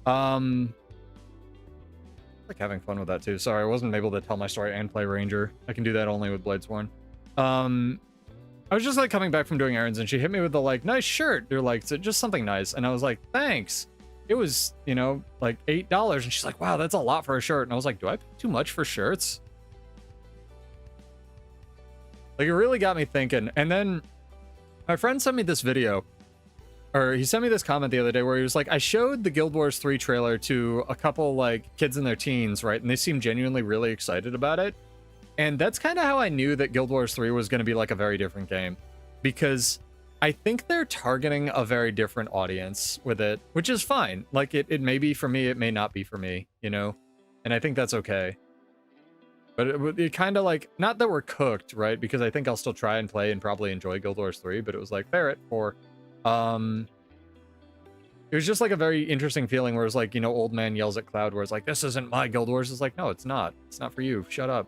Like having fun with that too. Sorry, I wasn't able to tell my story and play Ranger. I can do that only with Bladesworn. I was just like coming back from doing errands and she hit me with the like, nice shirt. They're like, just something nice. And I was like, thanks. It was, you know, like $8. And she's like, wow, that's a lot for a shirt. And I was like, do I pay too much for shirts? Like, it really got me thinking. And then my friend sent me this video, or he sent me this comment the other day where he was like, I showed the Guild Wars 3 trailer to a couple like kids in their teens, right? And they seemed genuinely really excited about it. And that's kind of how I knew that Guild Wars 3 was going to be like a very different game, because I think they're targeting a very different audience with it, which is fine. Like it may be for me, it may not be for me, you know? And I think that's okay. But it kind of like, not that we're cooked, right? Because I think I'll still try and play and probably enjoy Guild Wars 3, but it was like Ferret or it was just like a very interesting feeling where it's like, you know, old man yells at Cloud where it's like, this isn't my Guild Wars. It's like, no, it's not. It's not for you. Shut up.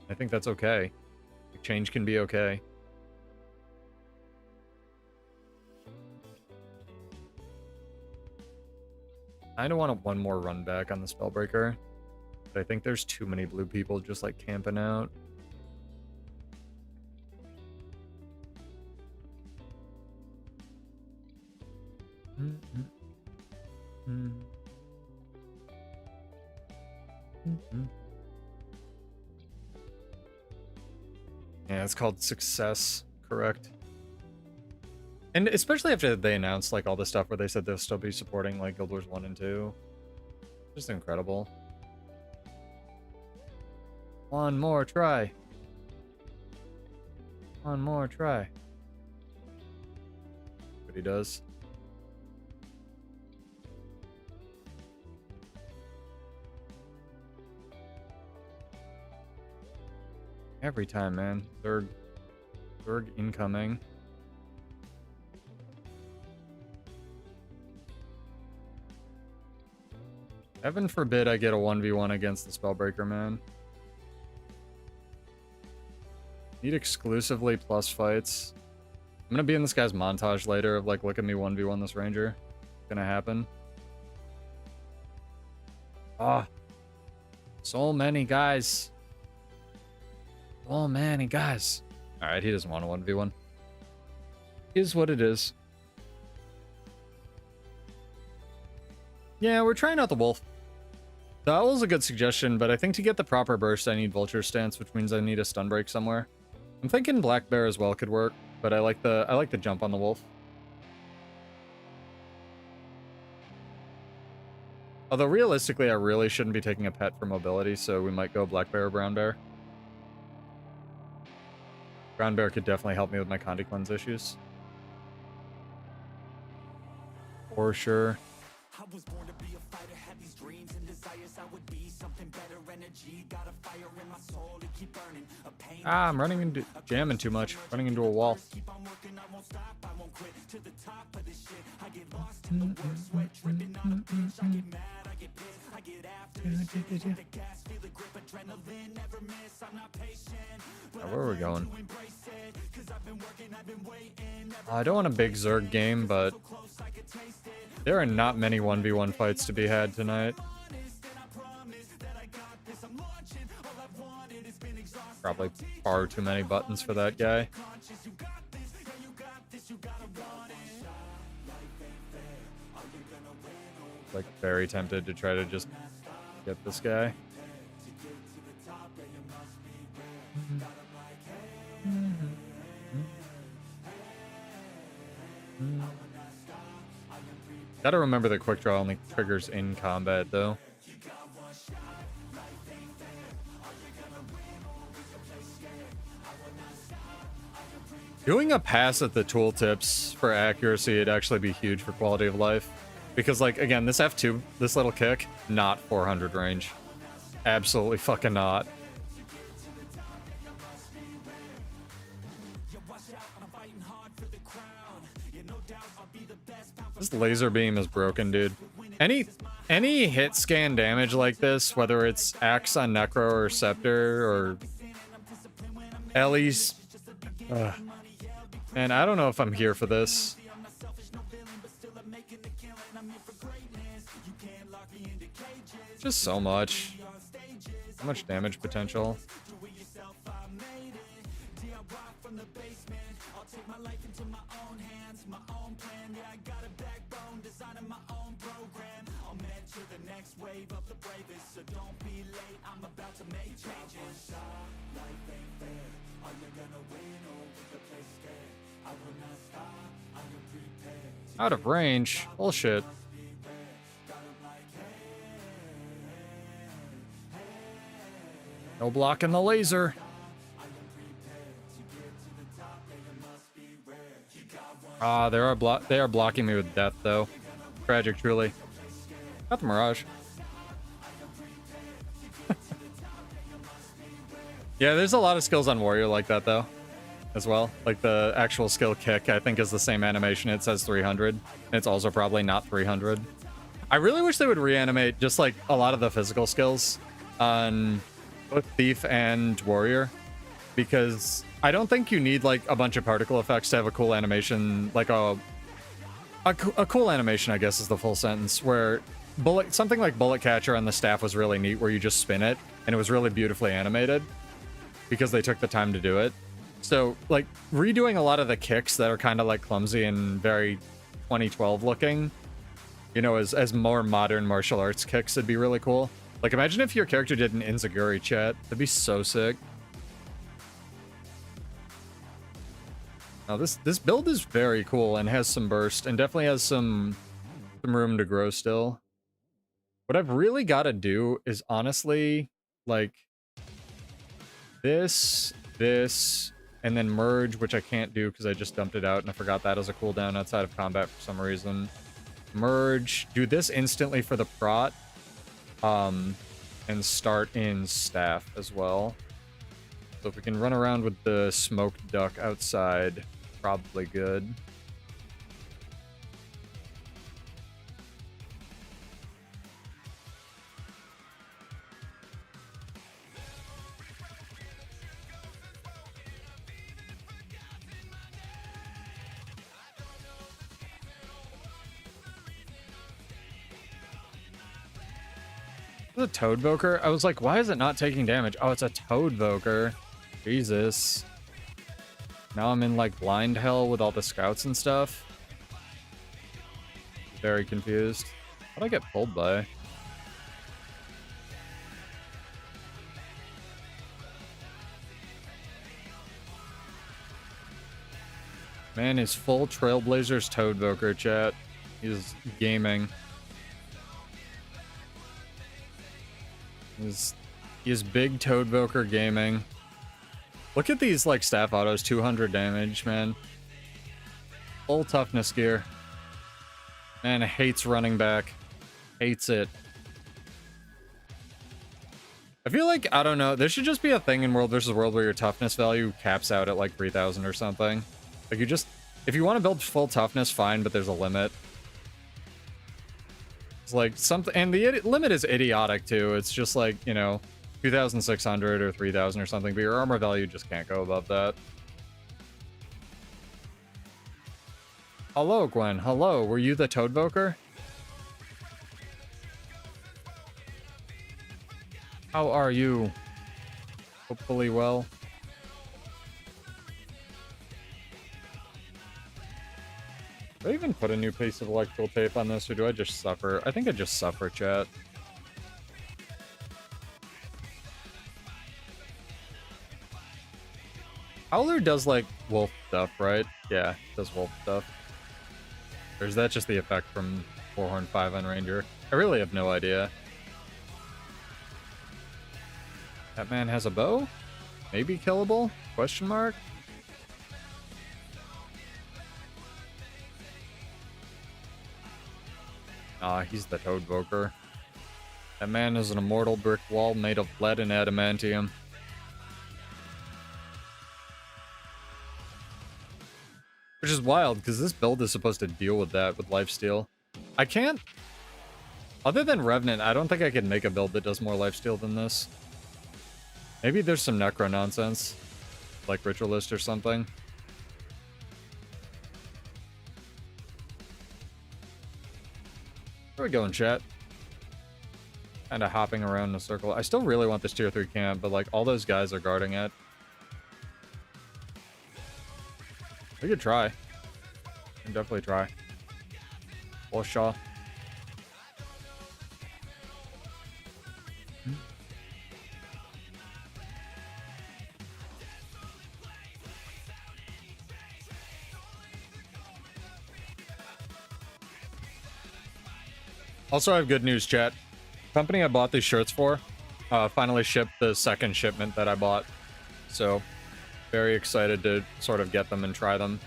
I think that's okay. Change can be okay. I don't want one more run back on the Spellbreaker, but I think there's too many blue people just like camping out. Yeah, it's called Success, correct? And especially after they announced like all the stuff where they said they'll still be supporting like Guild Wars 1 and 2. Just incredible. One more try. One more try. What he does. Every time, man. Zerg incoming. Heaven forbid I get a 1v1 against the Spellbreaker, man. Need exclusively plus fights. I'm gonna be in this guy's montage later of like, look at me 1v1 this ranger. It's gonna happen. Ah. So many guys. So many guys. Alright, he doesn't want a 1v1. Is what it is. Yeah, we're trying out the wolf. The owl's a good suggestion, but I think to get the proper burst, I need vulture stance, which means I need a stun break somewhere. I'm thinking black bear as well could work, but I like the jump on the wolf. Although realistically, I really shouldn't be taking a pet for mobility, so we might go black bear or brown bear. Brown bear could definitely help me with my Condi cleanse issues. For sure. I was born to be a fighter, had these dreams and desires. I would be something better, energy, got a fire in my soul to keep burning. Ah, I'm running into jamming too much, running into a wall. Keep on working, I won't stop, I won't quit to the top of this shit. I get lost in the work sweat, tripping on a bitch. I get mad, I get pissed, I get after this shit. Hit the gas, feel the grip, adrenaline, never miss. I'm not patient. Where are we going? I don't want a big Zerg game, but there are not many 1v1 fights to be had tonight. Probably far too many buttons for that guy. Like, very tempted to try to just get this guy. Gotta remember that quick draw only triggers in combat, though. Doing a pass at the tooltips for accuracy would actually be huge for quality of life. Because, like, again, this F2, this little kick, not 400 range. Absolutely fucking not. This laser beam is broken, dude. Any hit scan damage like this, whether it's Axe on Necro or Scepter or Ellie's... Man, I don't know if I'm here for this. Just so much. So much damage potential. Out of range. Bullshit. No blocking the laser. Ah, they are blocking me with death, though. Tragic, truly. Got the Mirage. Yeah, there's a lot of skills on Warrior like that, though, as well. Like, the actual skill kick, I think, is the same animation. It says 300. And it's also probably not 300. I really wish they would reanimate just, like, a lot of the physical skills on both Thief and Warrior. Because I don't think you need, like, a bunch of particle effects to have a cool animation. Like, a cool animation, I guess, is the full sentence. Where something like Bullet Catcher on the staff was really neat, where you just spin it. And it was really beautifully animated. Because they took the time to do it. So, like, redoing a lot of the kicks that are kind of, like, clumsy and very 2012 looking, you know, as more modern martial arts kicks would be really cool. Like, imagine if your character did an Inzaguri chat. That'd be so sick. Now, this build is very cool and has some burst and definitely has some room to grow still. What I've really got to do is honestly, like... This, and then merge, which I can't do because I just dumped it out and I forgot that as a cooldown outside of combat for some reason. Merge, do this instantly for the prot, and start in staff as well. So if we can run around with the smoked duck outside, probably good. A Toadvoker? I was like, why is it not taking damage? Oh, it's a Toadvoker. Jesus. Now I'm in like blind hell with all the scouts and stuff. Very confused. How'd I get pulled by? Man, he's full Trailblazers Toadvoker, chat. He's gaming. He's big Toadvoker gaming. Look at these like staff autos, 200 damage, man. Full toughness gear. Man, hates running back. Hates it. I feel like, I don't know, there should just be a thing in World vs. World where your toughness value caps out at like 3,000 or something. Like you just, if you want to build full toughness, fine, but there's a limit. It's like something, and the limit is idiotic too. It's just like, you know, 2,600 or 3,000 or something, but your armor value just can't go above that. Hello, Gwen. Hello. Were you the Toadvoker? How are you? Hopefully well. Do I even put a new piece of electrical tape on this, or do I just suffer? I think I just suffer, chat. Howler does, like, wolf stuff, right? Yeah, does wolf stuff. Or is that just the effect from Fourhorn 5 on Ranger? I really have no idea. That man has a bow? Maybe killable? Question mark? Ah, he's the Toadvoker. That man is an immortal brick wall made of lead and adamantium. Which is wild, because this build is supposed to deal with that with lifesteal. I can't... Other than Revenant, I don't think I can make a build that does more lifesteal than this. Maybe there's some Necro nonsense. Like Ritualist or something. Where are we going, chat? Kinda hopping around in a circle. I still really want this tier 3 camp, but like all those guys are guarding it. We could try. We can definitely try. Or Shaw. Also, I have good news, chat. Company I bought these shirts for finally shipped the second shipment that I bought. So, very excited to sort of get them and try them.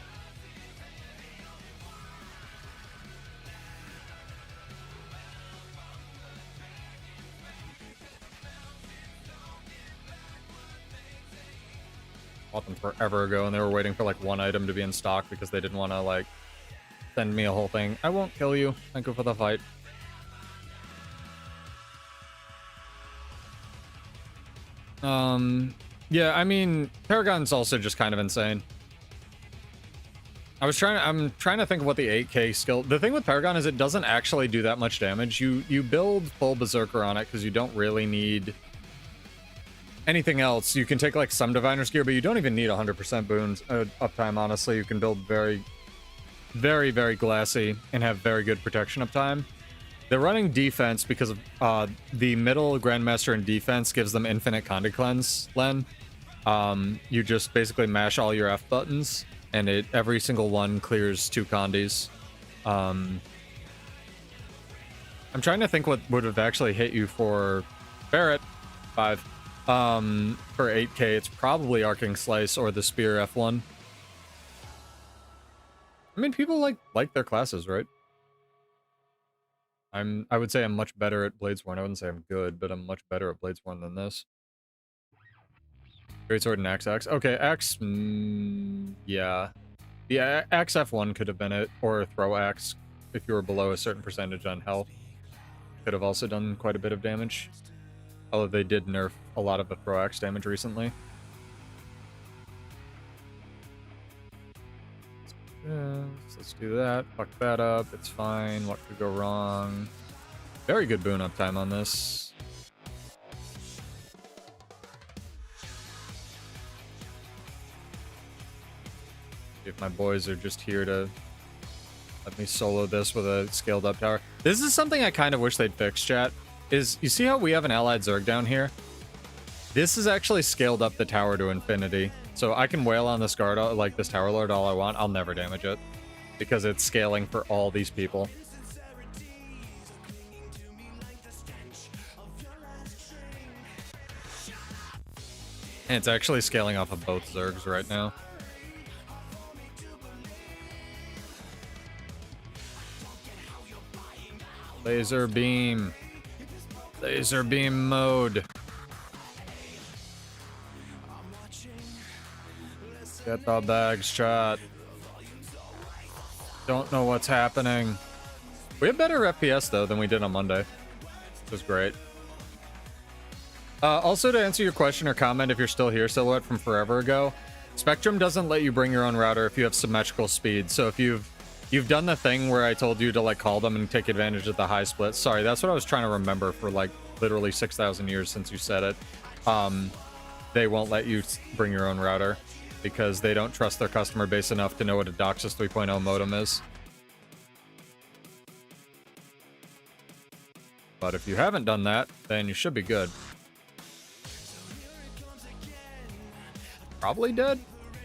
Bought them forever ago, and they were waiting for like one item to be in stock because they didn't want to like send me a whole thing. I won't kill you. Thank you for the fight. Yeah, I mean, Paragon's also just kind of insane. I'm trying to think of what the 8k skill... The thing with Paragon is it doesn't actually do that much damage. You build full Berserker on it because you don't really need anything else. You can take like some Diviner's Gear, but you don't even need 100% boons uptime, honestly. You can build very, very, very glassy and have very good protection uptime. They're running defense because of the middle Grandmaster in defense gives them infinite Conde Cleanse, Len. You just basically mash all your F buttons, and every single one clears 2 Condes. I'm trying to think what would have actually hit you for Barret. 5. For 8k, it's probably Arcing Slice or the Spear F1. I mean, people like their classes, right? I would say I'm much better at Bladesworn. I wouldn't say I'm good, but I'm much better at Bladesworn than this. Greatsword and Axe. Okay, Axe, yeah. The Axe F1 could have been it, or Throw Axe, if you were below a certain percentage on health. Could have also done quite a bit of damage. Although they did nerf a lot of the Throw Axe damage recently. Let's do that. Fuck that up. It's fine. What could go wrong? Very good boon uptime on this. If my boys are just here to let me solo this with a scaled up tower. This is something I kind of wish they'd fix, chat. Is you see how we have an allied Zerg down here? This is actually scaled up the tower to infinity. So I can wail on this guard, like this Tower Lord, all I want. I'll never damage it. Because it's scaling for all these people. And it's actually scaling off of both Zergs right now. Laser beam. Laser beam mode. Get the bags, chat. Don't know what's happening. We have better FPS, though, than we did on Monday. Which was great. Also, to answer your question or comment, if you're still here, Silhouette from forever ago, Spectrum doesn't let you bring your own router if you have symmetrical speed. So if you've done the thing where I told you to, like, call them and take advantage of the high split. Sorry, that's what I was trying to remember for, like, literally 6,000 years since you said it. They won't let you bring your own router because they don't trust their customer base enough to know what a DOCSIS 3.0 modem is. But if you haven't done that, then you should be good. Probably dead?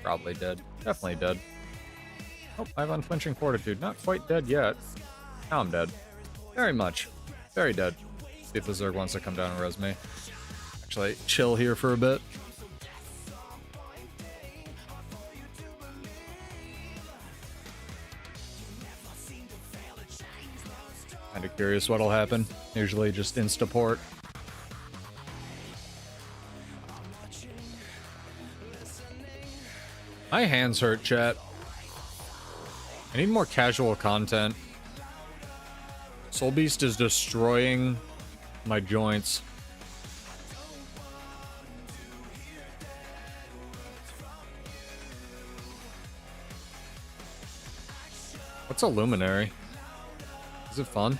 Probably dead. Definitely dead. Oh, I have unflinching fortitude. Not quite dead yet. Now I'm dead. Very much. Very dead. See if the Zerg wants to come down and res me. Actually, chill here for a bit. Kinda curious what'll happen. Usually just insta-port. My hands hurt, chat. I need more casual content. Soulbeast is destroying my joints. What's a luminary? Is it fun?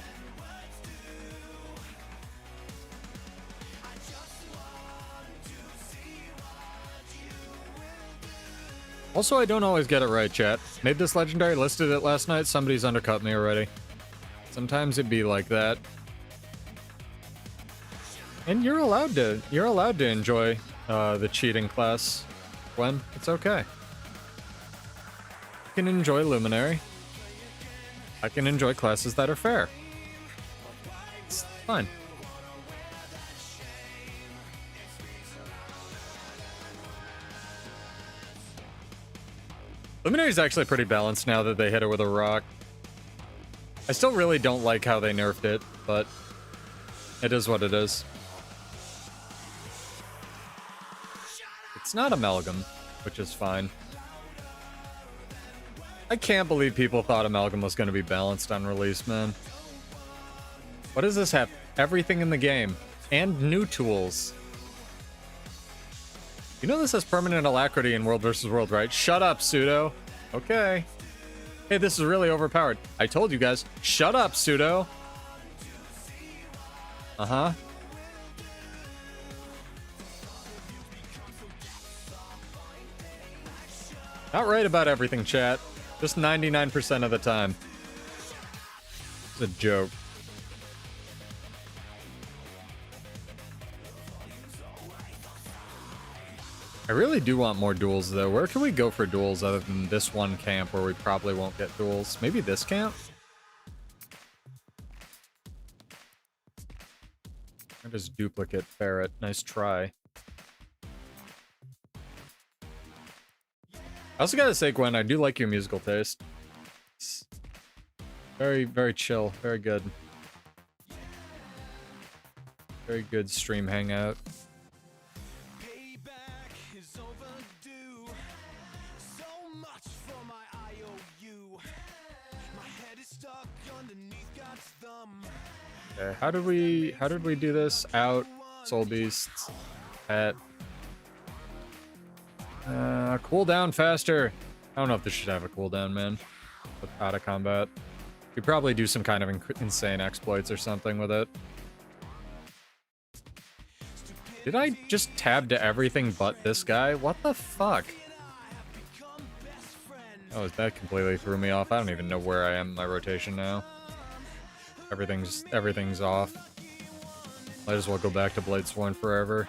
Also, I don't always get it right, chat. Made this legendary, listed it last night, somebody's undercut me already. Sometimes it'd be like that. And you're allowed to enjoy the cheating class, Gwen. It's okay. You can enjoy Luminary. I can enjoy classes that are fair. It's fine. Luminary is actually pretty balanced now that they hit it with a rock. I still really don't like how they nerfed it, but it is what it is. It's not Amalgam, which is fine. I can't believe people thought Amalgam was going to be balanced on release, man. What does this have? Everything in the game. And new tools. You know this has permanent alacrity in World vs. World, right? Shut up, Pseudo. Okay. Hey, this is really overpowered. I told you guys. Shut up, Pseudo. Uh-huh. Not right about everything, chat. Just 99% of the time. It's a joke. I really do want more duels, though. Where can we go for duels other than this one camp where we probably won't get duels? Maybe this camp? Or just duplicate ferret. Nice try. I also gotta say, Gwen, I do like your musical taste. It's very, very chill. Very good. Very good stream hangout. Okay, how did we do this? Out, Soulbeast, at cooldown faster. I don't know if this should have a cooldown, man. With out of combat. You probably do some kind of insane exploits or something with it. Did I just tab to everything but this guy? What the fuck? Oh, that completely threw me off. I don't even know where I am in my rotation now. Everything's off. Might as well go back to Bladesworn forever.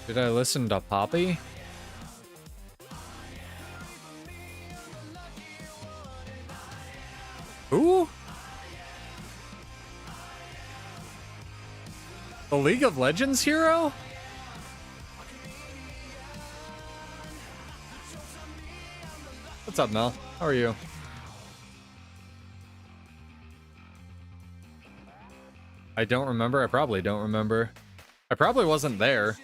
Did I listen to Poppy? Who? The League of Legends hero? What's up, Mel? How are you? I don't remember. I probably don't remember. I probably wasn't there.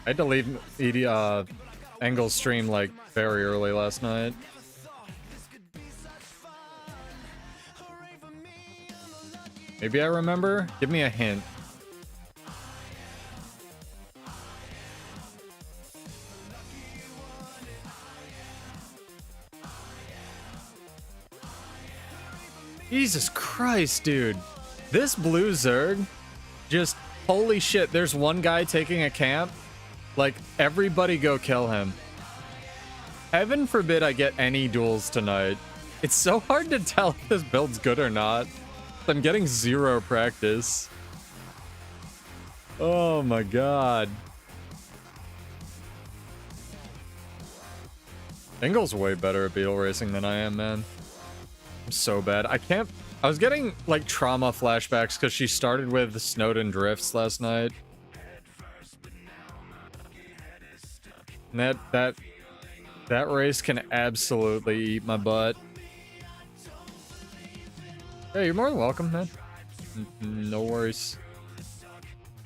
I had to leave Engel's stream like very early last night. Maybe I remember? Give me a hint. Jesus Christ, dude. This blue Zerg, just holy shit, there's one guy taking a camp. Like, everybody go kill him. Heaven forbid I get any duels tonight. It's so hard to tell if this build's good or not. I'm getting 0 practice. Oh my god. Engel's way better at beetle racing than I am, man. I'm so bad. I was getting, like, trauma flashbacks because she started with Snowden Drifts last night. And that race can absolutely eat my butt. Hey, you're more than welcome, man. No worries.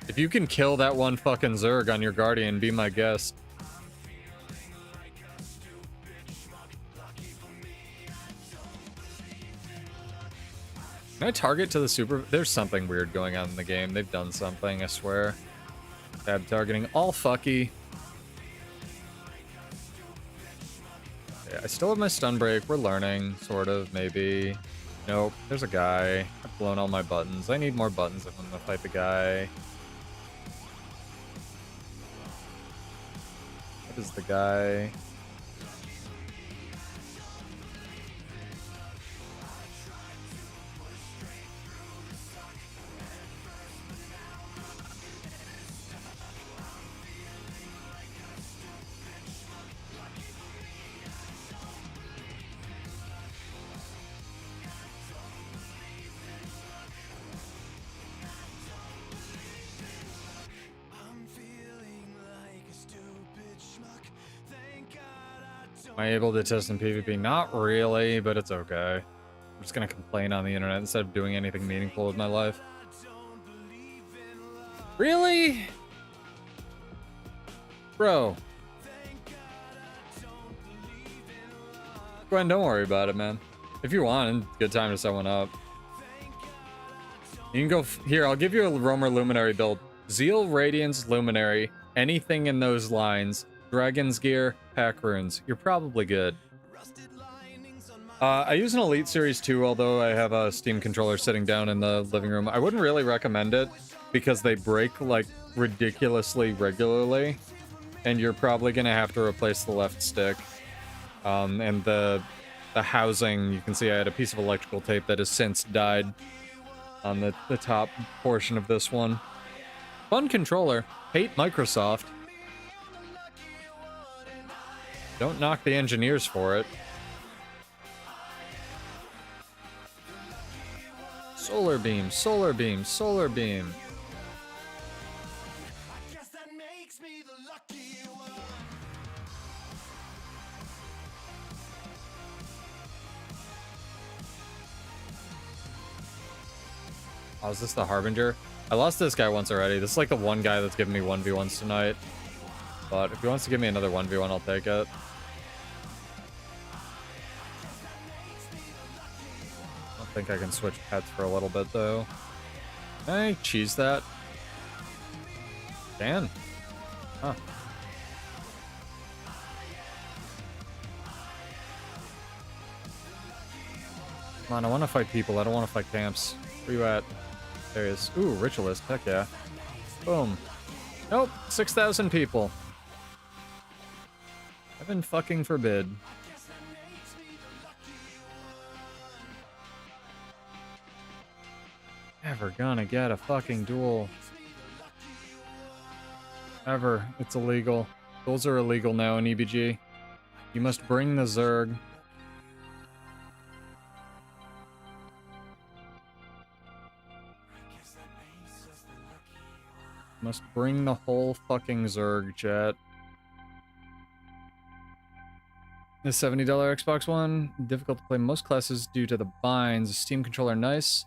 If you can kill that one fucking Zerg on your Guardian, be my guest. Can I target to the super? There's something weird going on in the game. They've done something, I swear. Tab targeting all fucky. Yeah, I still have my stun break. We're learning, sort of, maybe. Nope, there's a guy. I've blown all my buttons. I need more buttons if I'm gonna fight the guy. What is the guy? Am I able to test in PvP? Not really, but it's okay. I'm just gonna complain on the internet instead of doing anything meaningful with my life. Really? Bro. Gwen, don't worry about it, man. If you want, good time to set one up. You can go here, I'll give you a Roamer Luminary build. Zeal, Radiance, Luminary, anything in those lines. Dragon's Gear, pack runes. You're probably good. I use an Elite Series 2, although I have a Steam controller sitting down in the living room. I wouldn't really recommend it because they break like ridiculously regularly, and you're probably gonna have to replace the left stick. And the housing, you can see I had a piece of electrical tape that has since died on the top portion of this one. Fun controller. Hate Microsoft. Don't knock the engineers for it. Solar beam, solar beam, solar beam. Oh, is this the Harbinger? I lost this guy once already. This is like the one guy that's giving me 1v1s tonight. But if he wants to give me another 1v1, I'll take it. I don't think I can switch pets for a little bit, though. Can I cheese that? Can. Huh. Come on, I want to fight people. I don't want to fight camps. Where you at? There he is. Ooh, Ritualist. Heck yeah. Boom. Nope. 6,000 people. Heaven fucking forbid. Never gonna get a fucking duel. Ever. It's illegal. Duels are illegal now in EBG. You must bring the Zerg. Must bring the whole fucking Zerg, chat. The $70 Xbox One. Difficult to play most classes due to the binds. Steam controller, nice.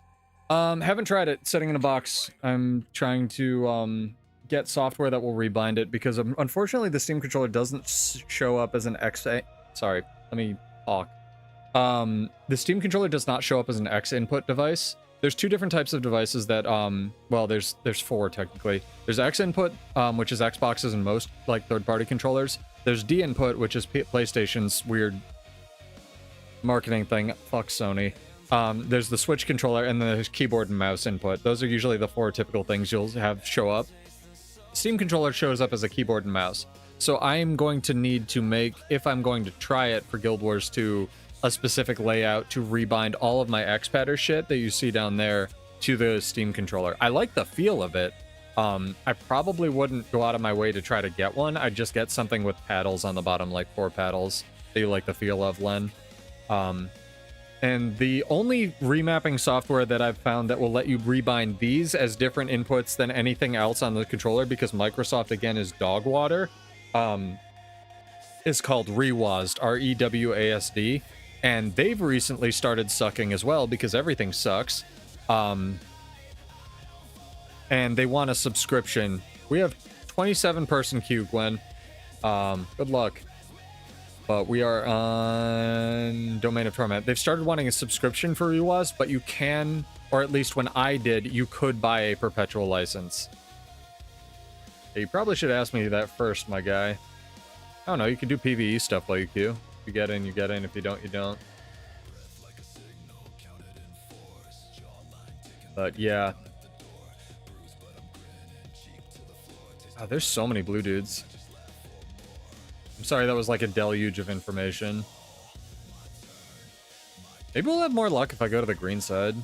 Haven't tried it. Setting in a box. I'm trying to get software that will rebind it because unfortunately the Steam controller doesn't show up as an XA. Sorry, let me talk. The Steam controller does not show up as an X input device. There's two different types of devices that, well, there's four technically. There's X input, which is Xboxes and most like third-party controllers. There's D input, which is PlayStation's weird marketing thing. Fuck Sony. There's the Switch controller, and then there's keyboard and mouse input. Those are usually the four typical things you'll have show up. Steam controller shows up as a keyboard and mouse. So I'm going to need to make, if I'm going to try it for Guild Wars 2, a specific layout to rebind all of my XPadder shit that you see down there to the Steam controller. I like the feel of it. I probably wouldn't go out of my way to try to get one. I'd just get something with paddles on the bottom, like 4 paddles that you like the feel of, Len. And the only remapping software that I've found that will let you rebind these as different inputs than anything else on the controller, because Microsoft, again, is dog water, is called reWASD, R-E-W-A-S-D. And they've recently started sucking as well because everything sucks. And they want a subscription. We have 27-person queue, Gwen. Good luck. But we are on Domain of Torment. They've started wanting a subscription for reWASD, but you can, or at least when I did, you could buy a perpetual license. Yeah, you probably should ask me that first, my guy. I don't know, you can do PvE stuff while you queue. If you get in, you get in. If you don't, you don't. But yeah. Oh, there's so many blue dudes. I'm sorry, that was like a deluge of information. Maybe we'll have more luck if I go to the green side.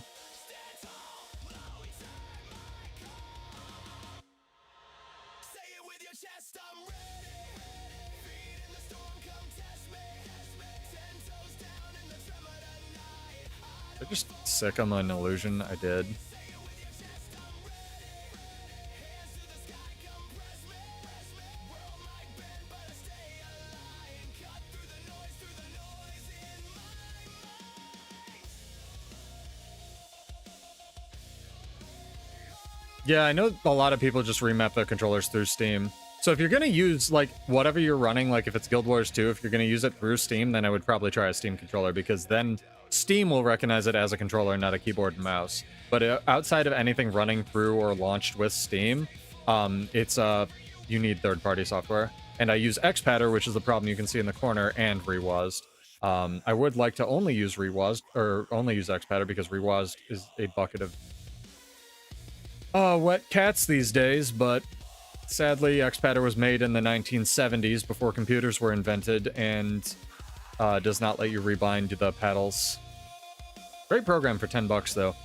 Did I just sick on an illusion? I did. Yeah, I know a lot of people just remap their controllers through Steam. So if you're going to use, like, whatever you're running, like if it's Guild Wars 2, if you're going to use it through Steam, then I would probably try a Steam controller, because then Steam will recognize it as a controller, not a keyboard and mouse. But outside of anything running through or launched with Steam, you need third-party software. And I use XPadder, which is the problem you can see in the corner, and reWASD. I would like to only use reWASD, or only use XPadder, because reWASD is a bucket of wet cats these days, but sadly, XPadder was made in the 1970s before computers were invented and does not let you rebind the paddles. Great program for 10 bucks, though.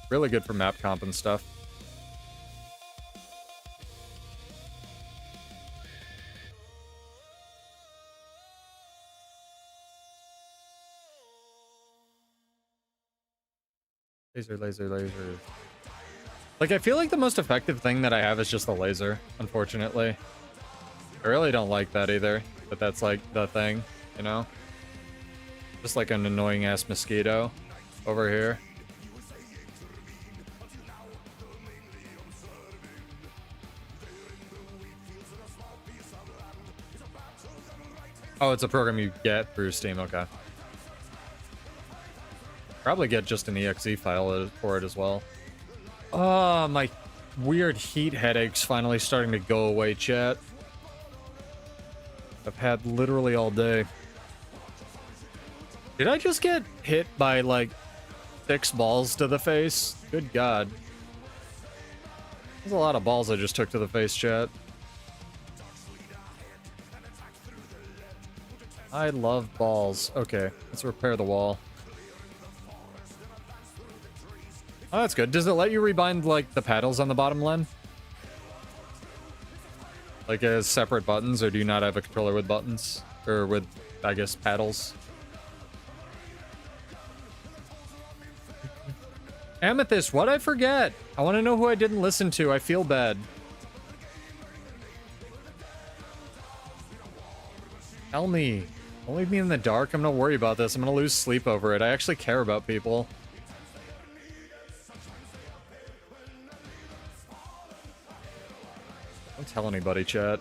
Really good for map comp and stuff. Laser, laser, laser. Like, I feel like the most effective thing that I have is just the laser, unfortunately. I really don't like that either, but that's like the thing, you know? Just like an annoying ass mosquito over here. Oh, it's a program you get through Steam. Okay. Probably get just an exe file for it as well. Oh, my weird heat headache's finally starting to go away, chat. I've had literally all day. Did I just get hit by, like, 6 balls to the face? Good God. There's a lot of balls I just took to the face, chat. I love balls. Okay, let's repair the wall. Oh, that's good. Does it let you rebind, like, the paddles on the bottom, Len? Like, as separate buttons, or do you not have a controller with buttons? Or with, I guess, paddles? Amethyst, what'd I forget? I want to know who I didn't listen to. I feel bad. Tell me. Don't leave me in the dark. I'm gonna worry about this. I'm gonna lose sleep over it. I actually care about people. Don't tell anybody, chat.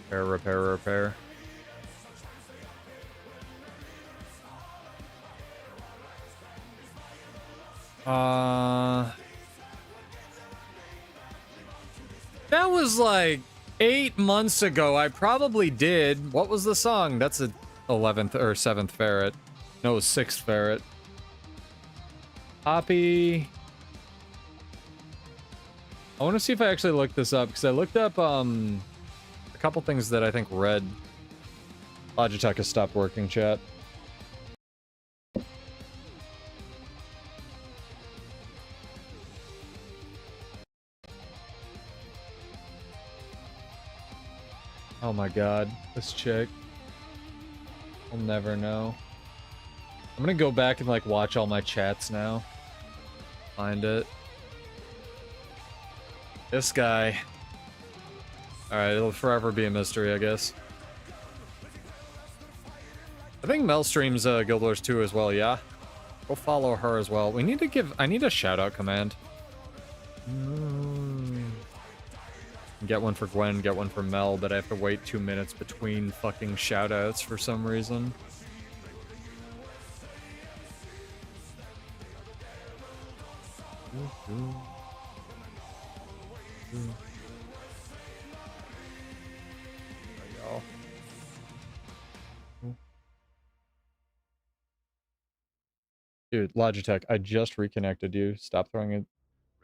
Repair, repair, repair. That was like 8 months ago. I probably did. What was the song? That's a 11th or 7th ferret. No, 6th ferret. Poppy. I want to see if I actually looked this up, because I looked up a couple things that I think read. Logitech has stopped working, chat. Oh my god, this chick. I'll never know. I'm gonna go back and like watch all my chats now. Find it. This guy. Alright, it'll forever be a mystery, I guess. I think Mel streams Guild Wars 2 as well, yeah? Go follow her as well. We need to give... I need a shout-out command. Get one for Gwen, get one for Mel, but I have to wait 2 minutes between fucking shout-outs for some reason. Dude, Logitech, I just reconnected you. Stop throwing a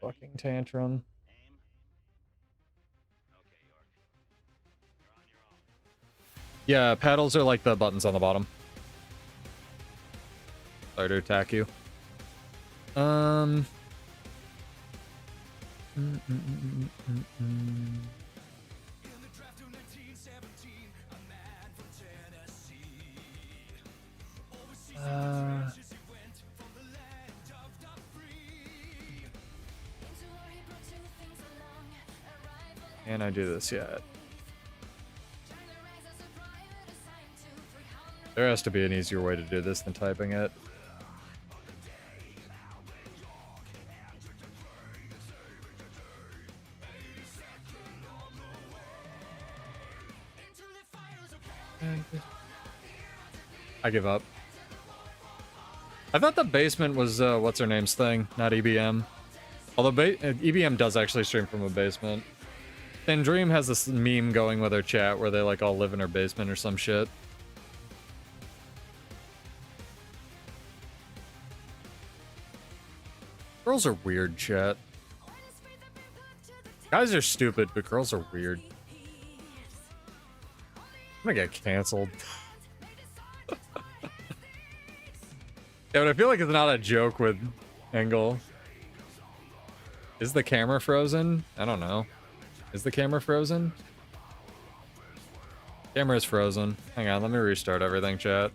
fucking tantrum. Yeah, paddles are like the buttons on the bottom. Sorry to attack you. Can I do this yet? There has to be an easier way to do this than typing it. I give up. I thought the basement was, what's her name's thing, not EBM. Although EBM does actually stream from a basement. Then Dream has this meme going with her chat where they like all live in her basement or some shit. Girls are weird, chat. Guys are stupid, but girls are weird. I'm gonna get canceled. Yeah, but I feel like it's not a joke with Engel. Is the camera frozen? I don't know. Is the camera frozen? Camera is frozen. Hang on, let me restart everything, chat.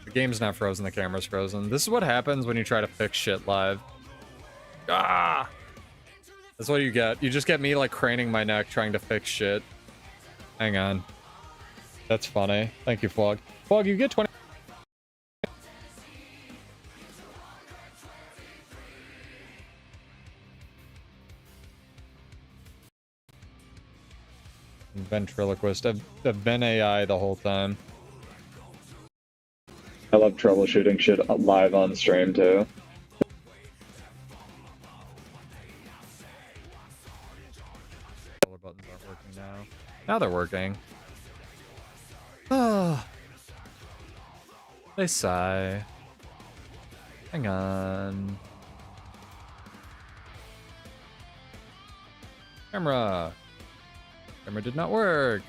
The game's not frozen, the camera's frozen. This is what happens when you try to fix shit live. Ah! That's what you get. You just get me, like, craning my neck trying to fix shit. Hang on. That's funny. Thank you, Fog. Fog, you get 20... ventriloquist. I've been AI the whole time. I love troubleshooting shit live on stream too. Controller buttons aren't working now. Now they're working. Ah. They sigh. Hang on. Camera. Camera did not work.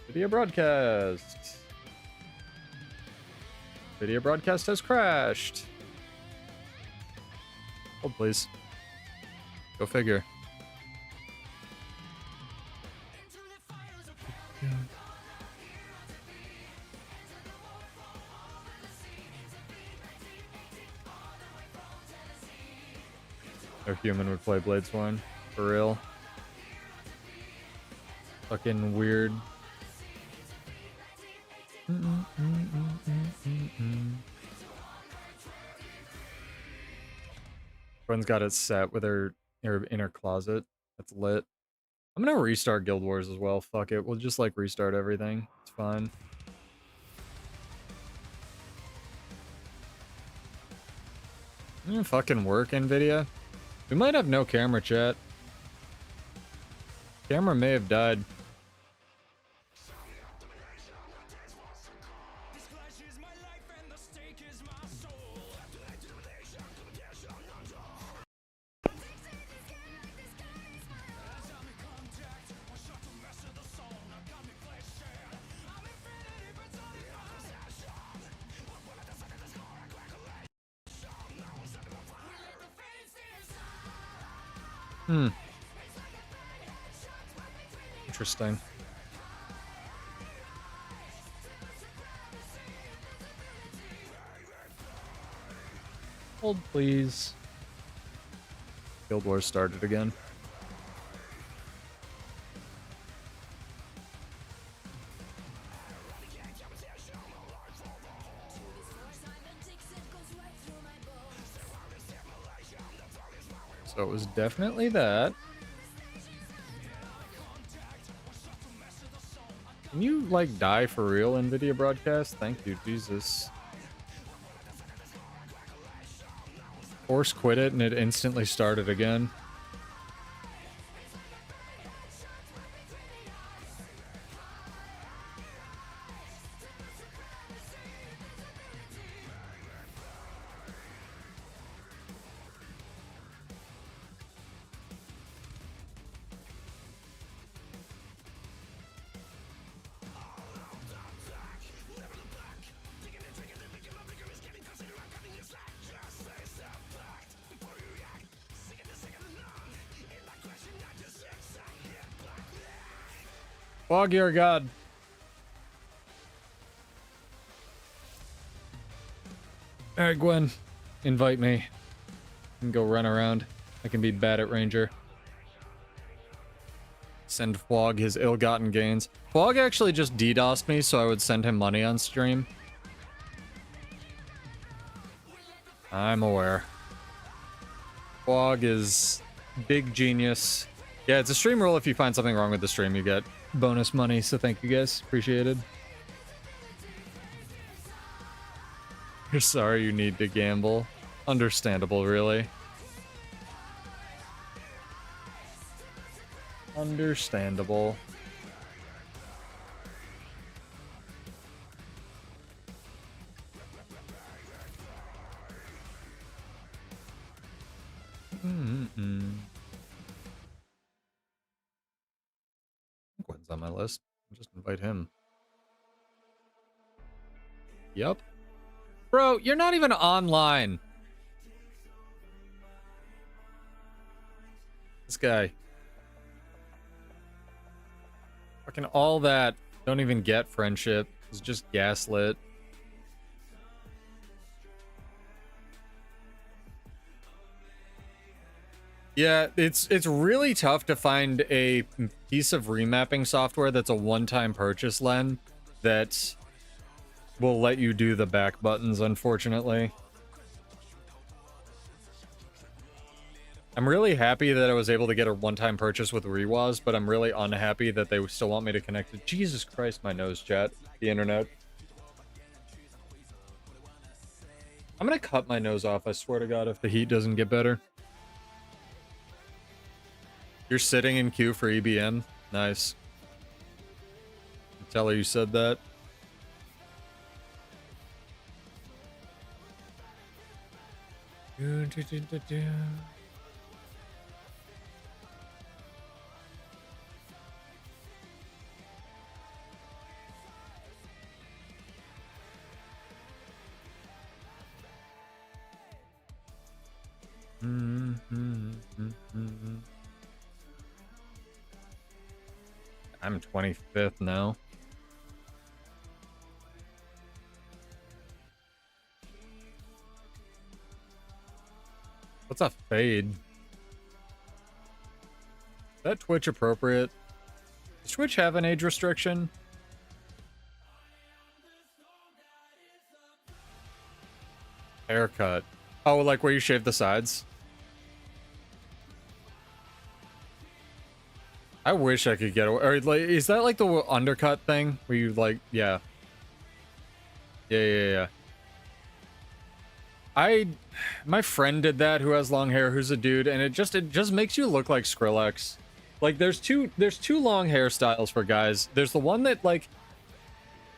Video broadcast. Video broadcast has crashed. Hold, please. Go figure. No human would play Bladesworn. For real. Fucking weird. Everyone's got it set with her inner closet. That's lit. I'm gonna restart Guild Wars as well. Fuck it. We'll just like restart everything. It's fine. Fucking work, NVIDIA. We might have no camera, chat. Camera may have died. Interesting. Hold, please. Guild Wars started again. So it was definitely that. Can you, like, die for real, NVIDIA broadcast? Thank you, Jesus. Force quit it and it instantly started again. Fog, you're a god. Alright, Gwen. Invite me. I can go run around. I can be bad at Ranger. Send Fog his ill-gotten gains. Fog actually just DDoSed me, so I would send him money on stream. I'm aware. Fog is big genius. Yeah, it's a stream rule. If you find something wrong with the stream, you get bonus money, so thank you guys. Appreciated. You're sorry you need to gamble. Understandable, really. Understandable. Gwen's on my list. I'll just invite him. Yep. Bro, you're not even online. This guy. Fucking all that. Don't even get friendship. It's just gaslit. Yeah, it's really tough to find a piece of remapping software that's a one-time purchase, Len, that will let you do the back buttons, unfortunately. I'm really happy that I was able to get a one-time purchase with reWASD, but I'm really unhappy that they still want me to connect it. Jesus Christ, my nose, chat. The internet. I'm gonna cut my nose off, I swear to God, if the heat doesn't get better. You're sitting in queue for EBM? Nice. Tell her you said that. I'm 25th now. What's a fade? Is that Twitch appropriate? Does Twitch have an age restriction? Haircut. Oh, like where you shave the sides? I wish I could get away. Or like, is that like the undercut thing where you like, yeah. Yeah. My friend did that, who has long hair, who's a dude, and it just makes you look like Skrillex. Like there's two long hairstyles for guys. There's the one that like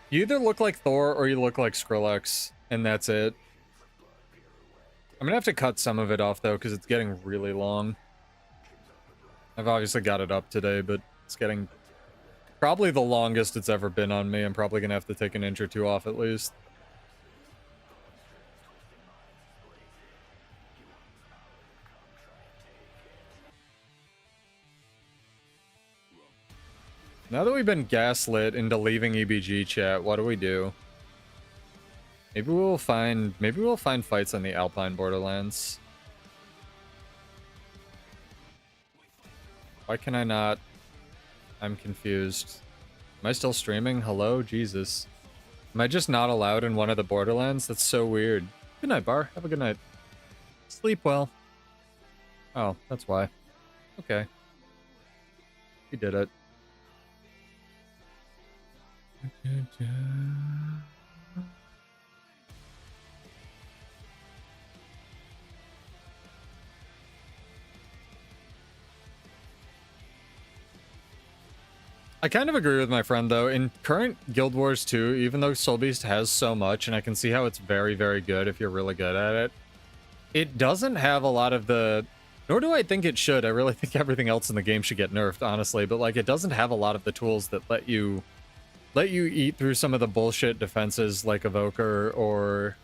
you either look like Thor or you look like Skrillex, and that's it. I'm gonna have to cut some of it off though, because it's getting really long. I've obviously got it up today, but it's getting probably the longest it's ever been on me. I'm probably gonna have to take an inch or two off at least. Now that we've been gaslit into leaving EBG chat, what do we do? Maybe we'll find fights on the Alpine Borderlands. Why can I not? I'm confused. Am I still streaming? Hello? Jesus. Am I just not allowed in one of the Borderlands? That's so weird. Good night, Bar. Have a good night. Sleep well. Oh, that's why. Okay. We did it. I kind of agree with my friend though. In current Guild Wars 2, even though Soulbeast has so much, and I can see how it's very, very good if you're really good at it, it doesn't have a lot of the... Nor do I think it should. I really think everything else in the game should get nerfed, honestly. But like, it doesn't have a lot of the tools that let you eat through some of the bullshit defenses like Evoker or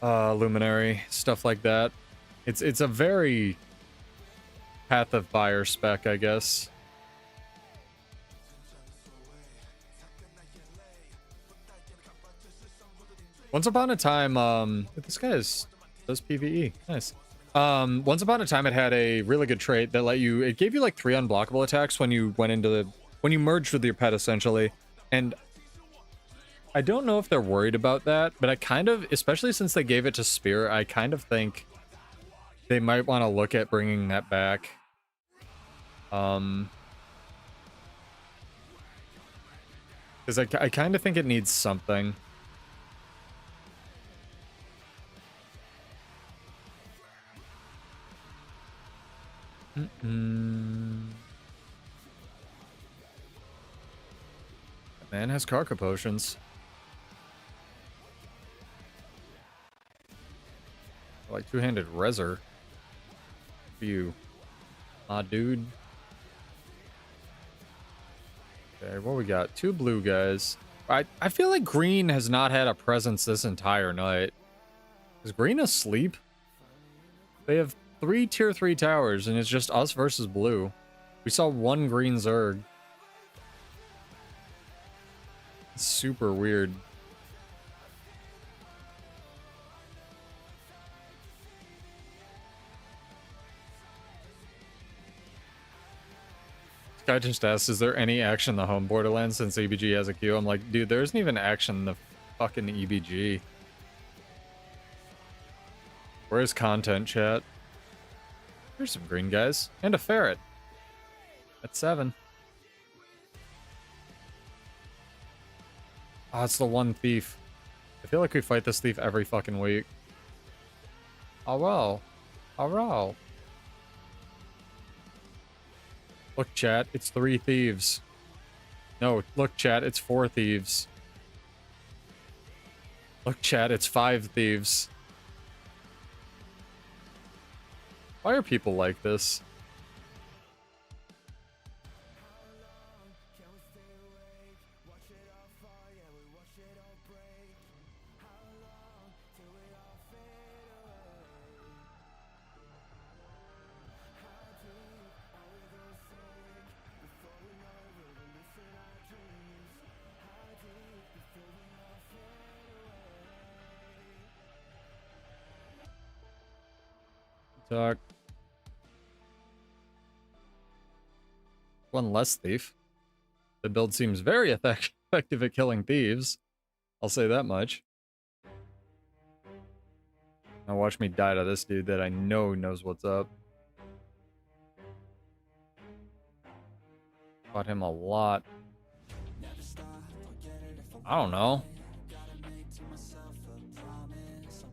Luminary, stuff like that. It's a very Path of Fire spec, I guess. Once upon a time, this guy does PvE. Nice. Once upon a time, it had a really good trait that it gave you like 3 unblockable attacks when you when you merged with your pet, essentially. And I don't know if they're worried about that, but I kind of, especially since they gave it to Spear, I kind of think they might want to look at bringing that back. Because I kind of think it needs something. Man has Karka potions. I like two-handed Rezer. For you, my dude. Okay, what we got? 2 blue guys. I feel like green has not had a presence this entire night. Is green asleep? They have 3 tier 3 towers, and it's just us versus blue. We saw 1 green Zerg. It's super weird. This guy just asked, is there any action in the home Borderlands since EBG has a queue? I'm like, dude, there isn't even action in the fucking EBG. Where's content, chat? There's some green guys. And a ferret. At 7. Oh, it's the one thief. I feel like we fight this thief every fucking week. Oh, wow. Oh, wow. Look, chat, it's 3 thieves. No, look, chat, it's 4 thieves. Look, chat, it's 5 thieves. Why are people like this? Talk. One less thief. The build seems very effective at killing thieves. I'll say that much. Now watch me die to this dude that I know knows what's up. Fought him a lot. I don't know.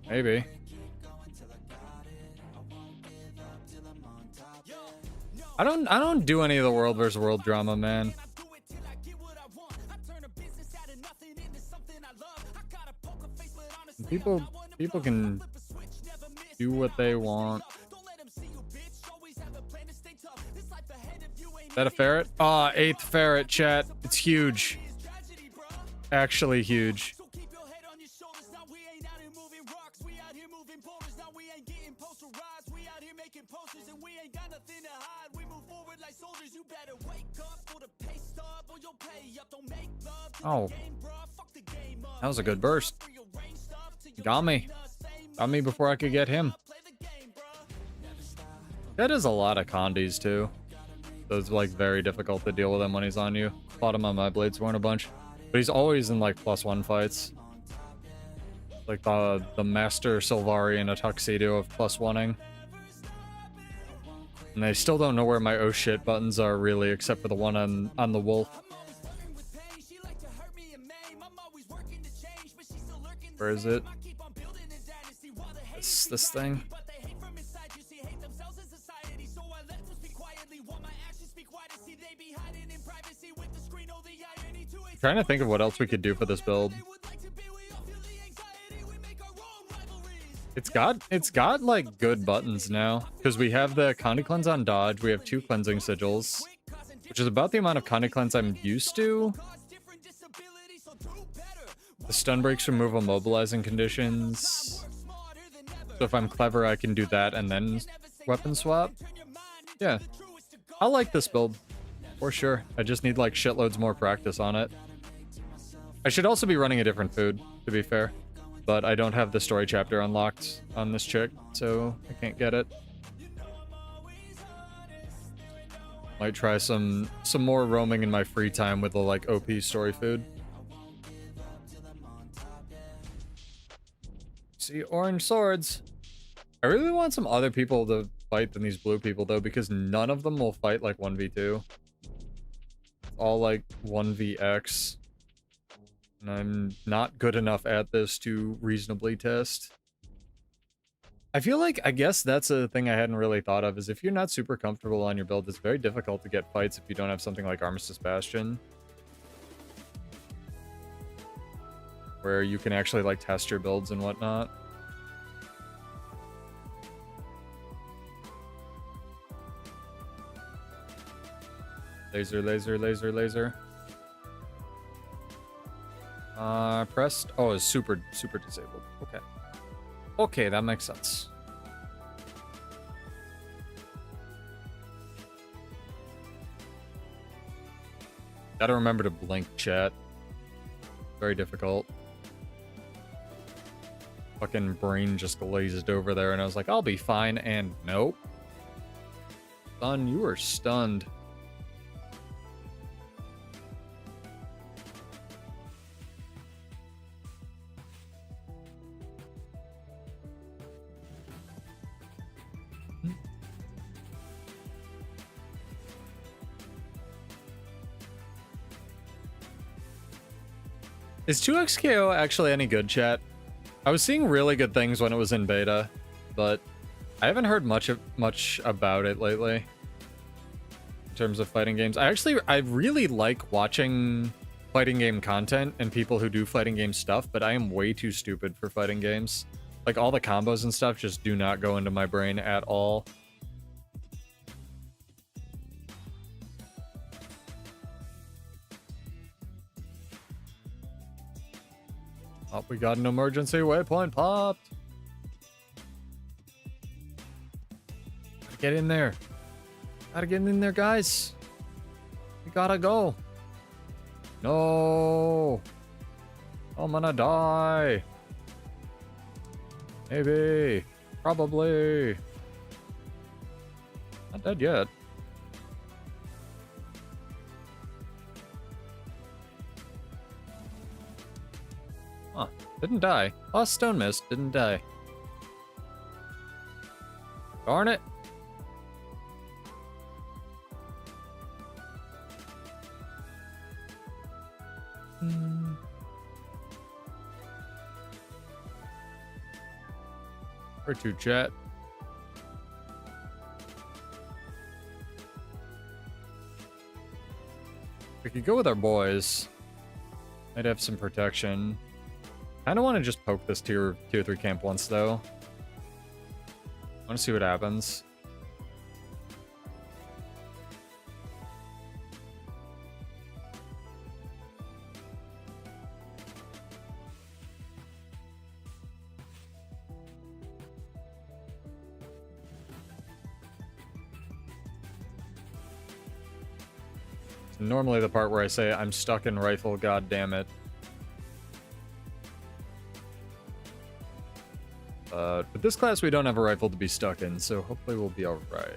Maybe. I don't do any of the world versus world drama, man. People can do what they want. Is that a ferret? Ah, 8th ferret, chat. It's huge. Actually huge. Oh. That was a good burst. Got me. Got me before I could get him. That is a lot of condies too. So it's like very difficult to deal with him when he's on you. Fought him on my Blade Sworn a bunch. But he's always in like +1 fights. Like the Master Sylvari in a tuxedo of +1ing. And I still don't know where my oh shit buttons are really, except for the one on the wolf. Where is it? This thing? I'm trying to think of what else we could do for this build. It's got like good buttons now, because we have the Condy Cleanse on dodge, we have 2 cleansing sigils, which is about the amount of Condy Cleanse I'm used to. The stun breaks remove immobilizing conditions. So if I'm clever, I can do that and then weapon swap. Yeah. I like this build. For sure. I just need like shitloads more practice on it. I should also be running a different food, to be fair. But I don't have the story chapter unlocked on this chick, so I can't get it. Might try some more roaming in my free time with the like OP story food. See, orange swords. I really want some other people to fight than these blue people, though, because none of them will fight like 1v2. It's all like 1vx. And I'm not good enough at this to reasonably test. I feel like, I guess that's a thing I hadn't really thought of, is if you're not super comfortable on your build, it's very difficult to get fights if you don't have something like Armistice Bastion. Where you can actually like test your builds and whatnot. Laser, laser, laser, laser. Pressed. Oh, it's super disabled. Okay. Okay, that makes sense. Gotta remember to blink, chat. Very difficult. Fucking brain just glazed over there, and I was like, I'll be fine, and nope. Son, you are stunned. Is 2xKO actually any good, chat? I was seeing really good things when it was in beta, but I haven't heard much about it lately in terms of fighting games. I really like watching fighting game content and people who do fighting game stuff, but I am way too stupid for fighting games. Like, all the combos and stuff just do not go into my brain at all. Oh, we got an emergency waypoint popped. Gotta get in there. Gotta get in there, guys. We gotta go. No. I'm gonna die. Maybe. Probably. Not dead yet. Huh. Didn't die. Lost stone mist. Didn't die. Darn it. Or two, chat. We could go with our boys. Might have some protection. I don't want to just poke this tier 3 camp once, though. I want to see what happens. It's normally the part where I say, I'm stuck in rifle, god damn it. But this class we don't have a rifle to be stuck in, so hopefully we'll be alright.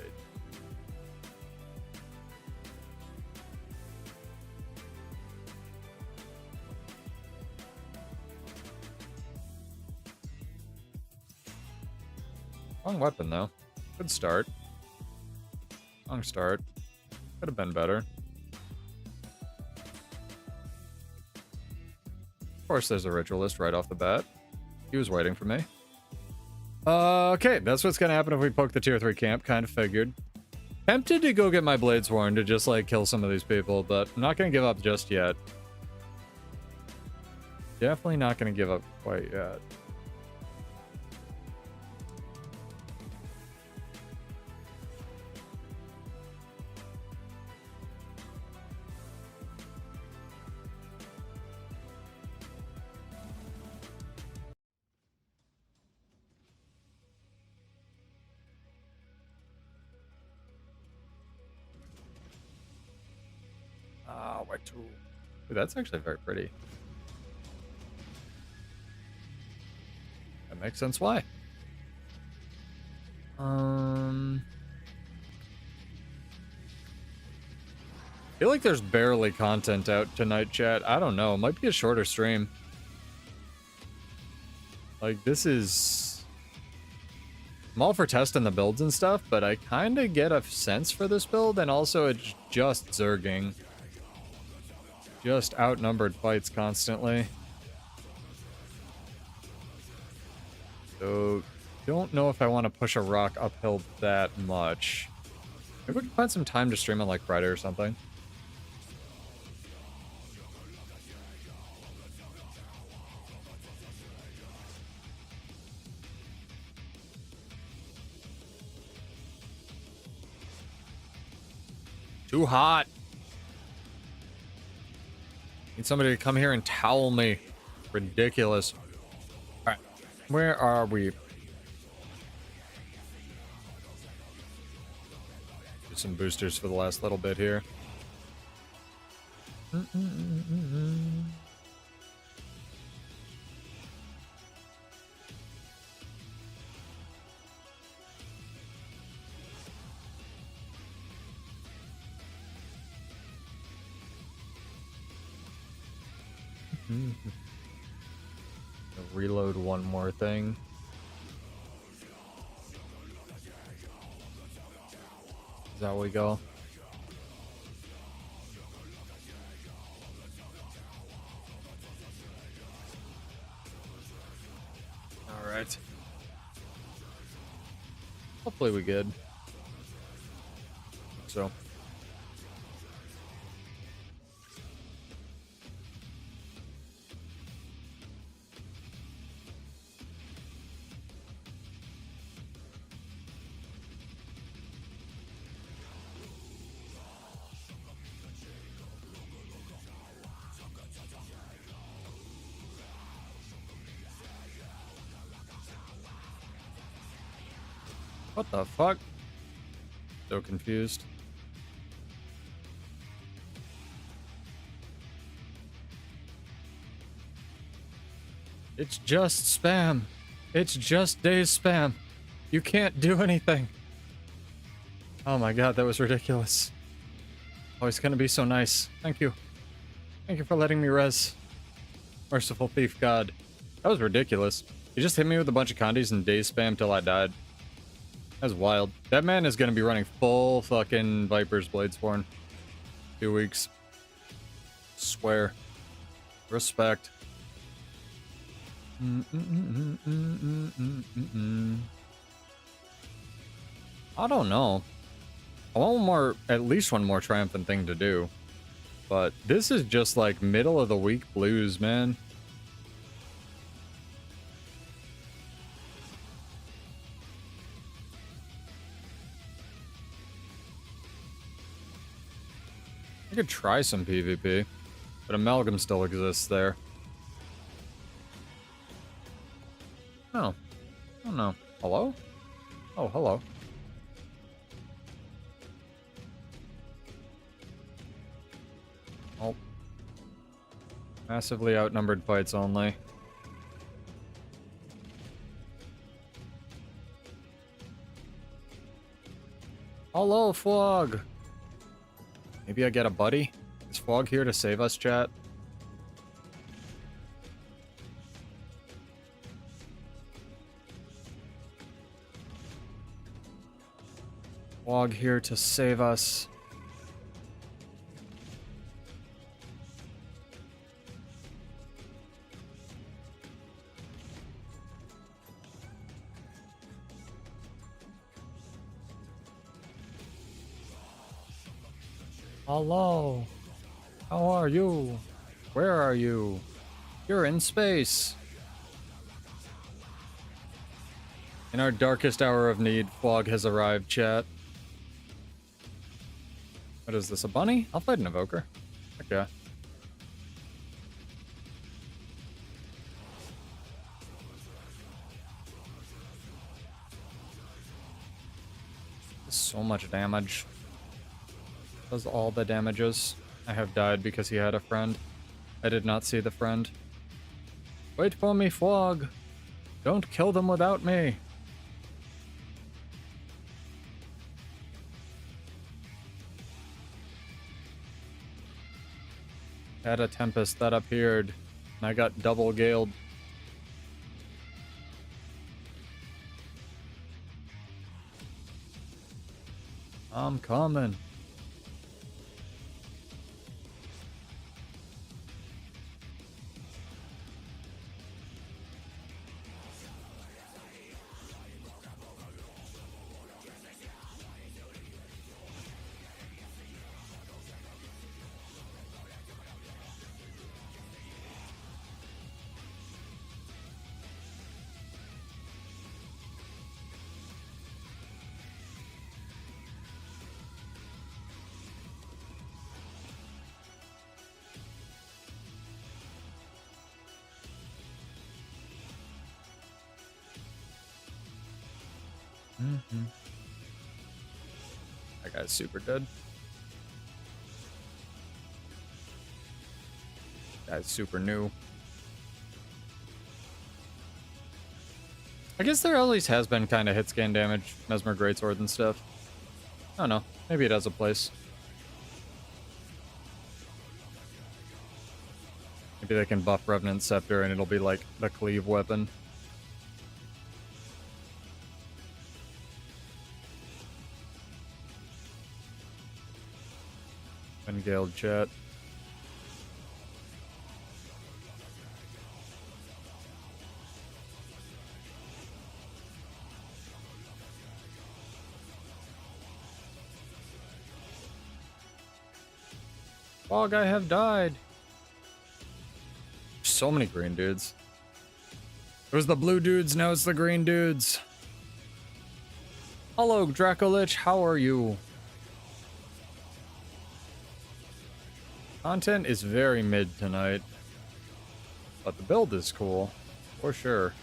Wrong weapon, though. Good start. Wrong start. Could have been better. Of course, there's a ritualist right off the bat. He was waiting for me. Okay, that's what's gonna happen if we poke the tier 3 camp. Kind of figured. Tempted to go get my Bladesworn to just, like, kill some of these people, but I'm not gonna give up just yet. Definitely not gonna give up quite yet. White tool. Ooh, that's actually very pretty. That makes sense why. I feel like there's barely content out tonight, chat. I don't know. It might be a shorter stream. Like, this is... I'm all for testing the builds and stuff, but I kind of get a sense for this build, and also it's just zerging. Just outnumbered fights constantly. So, don't know if I want to push a rock uphill that much. Maybe we can find some time to stream on, like, Friday or something. Too hot. Need somebody to come here and towel me. Ridiculous. Alright. Where are we? Do some boosters for the last little bit here. Reload one more thing. Is that how we go? Alright. Hopefully we good. So. What the fuck? So confused. It's just spam. It's just days spam. You can't do anything. Oh my god, that was ridiculous. Oh, he's gonna be so nice. Thank you. Thank you for letting me res. Merciful thief god. That was ridiculous. He just hit me with a bunch of condies and days spam till I died. That's wild. That man is gonna be running full fucking Viper's Blades for 2 weeks. Swear. Respect. I don't know. I want at least one more triumphant thing to do. But this is just like middle of the week blues, man. I could try some PvP, but Amalgam still exists there. Oh. Oh no. Hello? Oh, hello. Oh. Massively outnumbered fights only. Hello, Fog! Maybe I get a buddy? Is Fog here to save us, chat? Fog here to save us. Hello. How are you? Where are you? You're in space. In our darkest hour of need, Fog has arrived, chat. What is this, a bunny? I'll fight an evoker. Okay. So much damage. Does all the damages. I have died because he had a friend. I did not see the friend. Wait for me, Fog. Don't kill them without me. Had a tempest that appeared, and I got double galed. I'm coming. That guy's super dead. Guy's super new. I guess there always has been kind of hit scan damage, Mesmer Greatsword and stuff. I don't know. Maybe it has a place. Maybe they can buff Revenant Scepter and it'll be like the cleave weapon. Gale chat. Fog, I have died. So many green dudes. It was the blue dudes, now it's the green dudes. Hello, Dracolich, how are you? Content is very mid tonight. But the build is cool, for sure.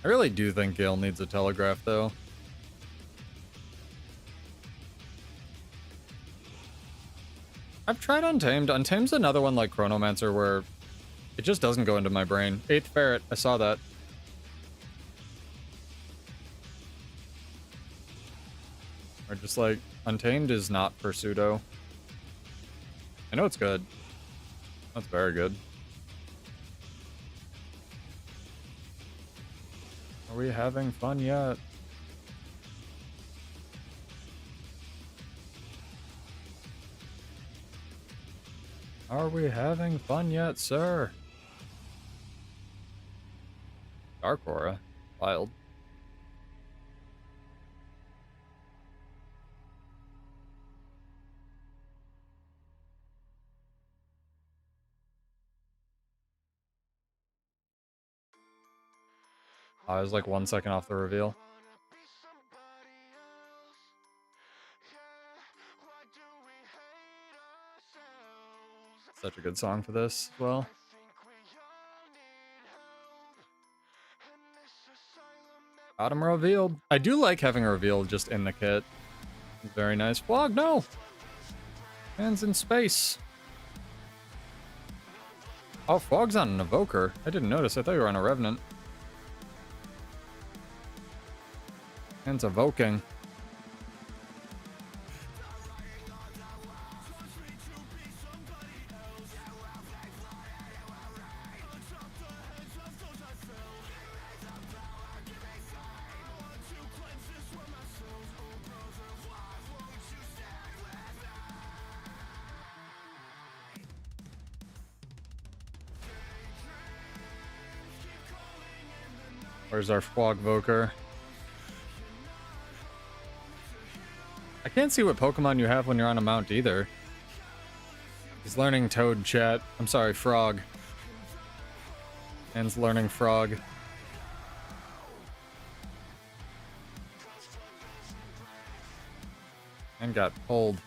I really do think Gale needs a telegraph, though. I've tried Untamed. Untamed's another one like Chronomancer where it just doesn't go into my brain. 8th Ferret, I saw that. Or just like, Untamed is not for pseudo. I know it's good. That's very good. Are we having fun yet? Are we having fun yet, sir? Dark Aura. Wild. I was like 1 second off the reveal. Such a good song for this as well. Got him revealed. I do like having a reveal just in the kit. Very nice. Flog, no! Hands in space. Oh, Fog's on an Evoker. I didn't notice. I thought you were on a Revenant. Hands evoking. Where's our Fogvoker? I can't see what Pokemon you have when you're on a mount either. He's learning Toad, chat. I'm sorry, Frog. Man's learning Frog. And got pulled.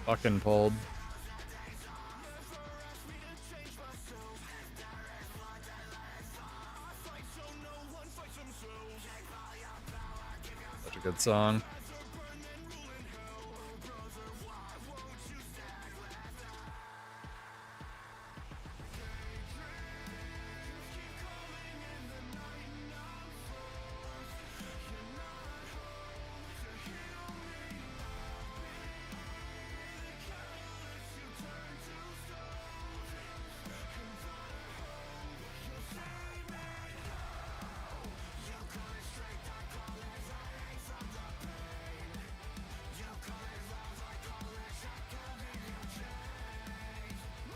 Fucking pulled. Such a good song.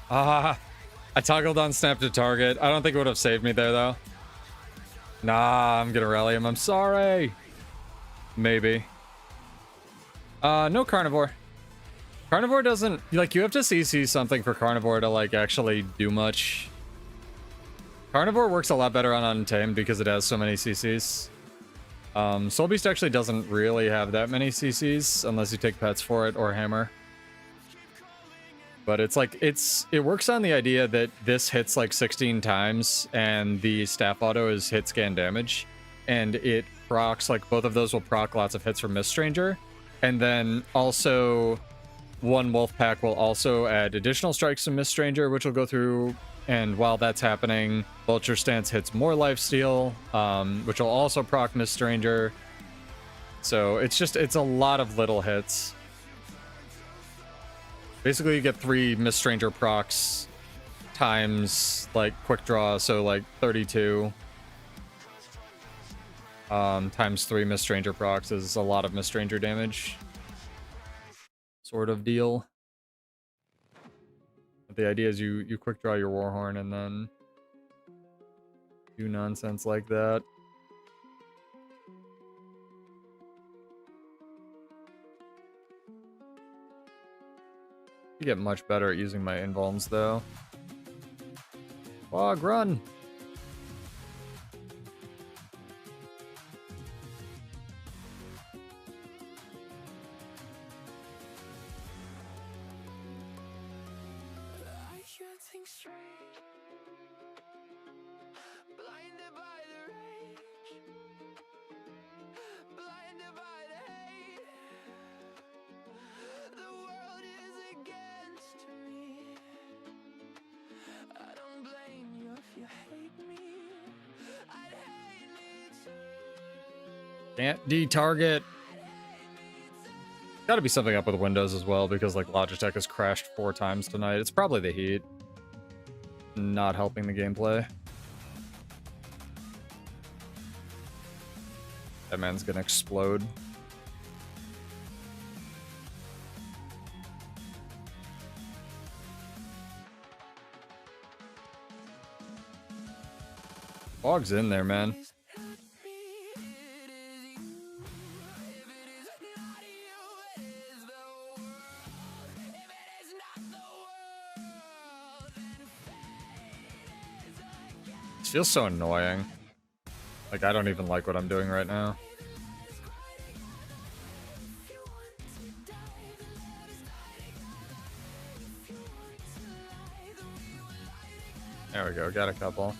I toggled on snap to target. I don't think it would have saved me there, though. Nah, I'm gonna rally him. I'm sorry. Maybe. No Carnivore. Carnivore doesn't... Like, you have to CC something for Carnivore to, like, actually do much. Carnivore works a lot better on Untamed because it has so many CCs. Soulbeast actually doesn't really have that many CCs unless you take pets for it or Hammer. But it's like, it works on the idea that this hits like 16 times and the staff auto is hit scan damage. And it procs, like both of those will proc lots of hits from Mist Stranger. And then also one wolf pack will also add additional strikes to Mist Stranger, which will go through. And while that's happening, Vulture Stance hits more lifesteal, which will also proc Mist Stranger. So it's a lot of little hits. Basically, you get 3 Mist Stranger procs times, like, quick draw, so, like, 32. Times 3 Mist Stranger procs is a lot of Mist Stranger damage. Sort of deal. But the idea is you quick draw your Warhorn and then do nonsense like that. I get much better at using my invulns though. Fog, run! Can't de-target. Gotta be something up with Windows as well, because like Logitech has crashed 4 times tonight. It's probably the heat. Not helping the gameplay. That man's gonna explode. Fog's in there, man. It feels so annoying. Like, I don't even like what I'm doing right now. There we go, got a couple.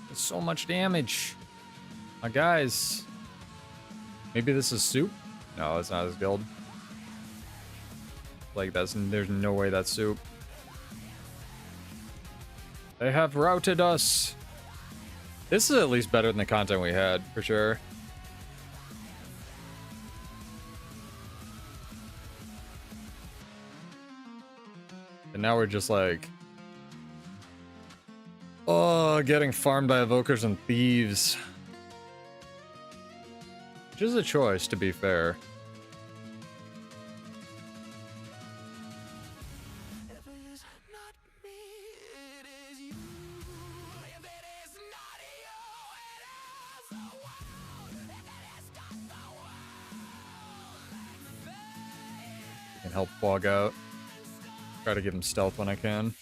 There's so much damage. My guys. Maybe this is soup? No, it's not his guild. Like, there's no way that's soup. They have routed us. This is at least better than the content we had, for sure. And now we're just like... oh, getting farmed by evokers and thieves. Which is a choice, to be fair. I can help Fog out. Try to give him stealth when I can.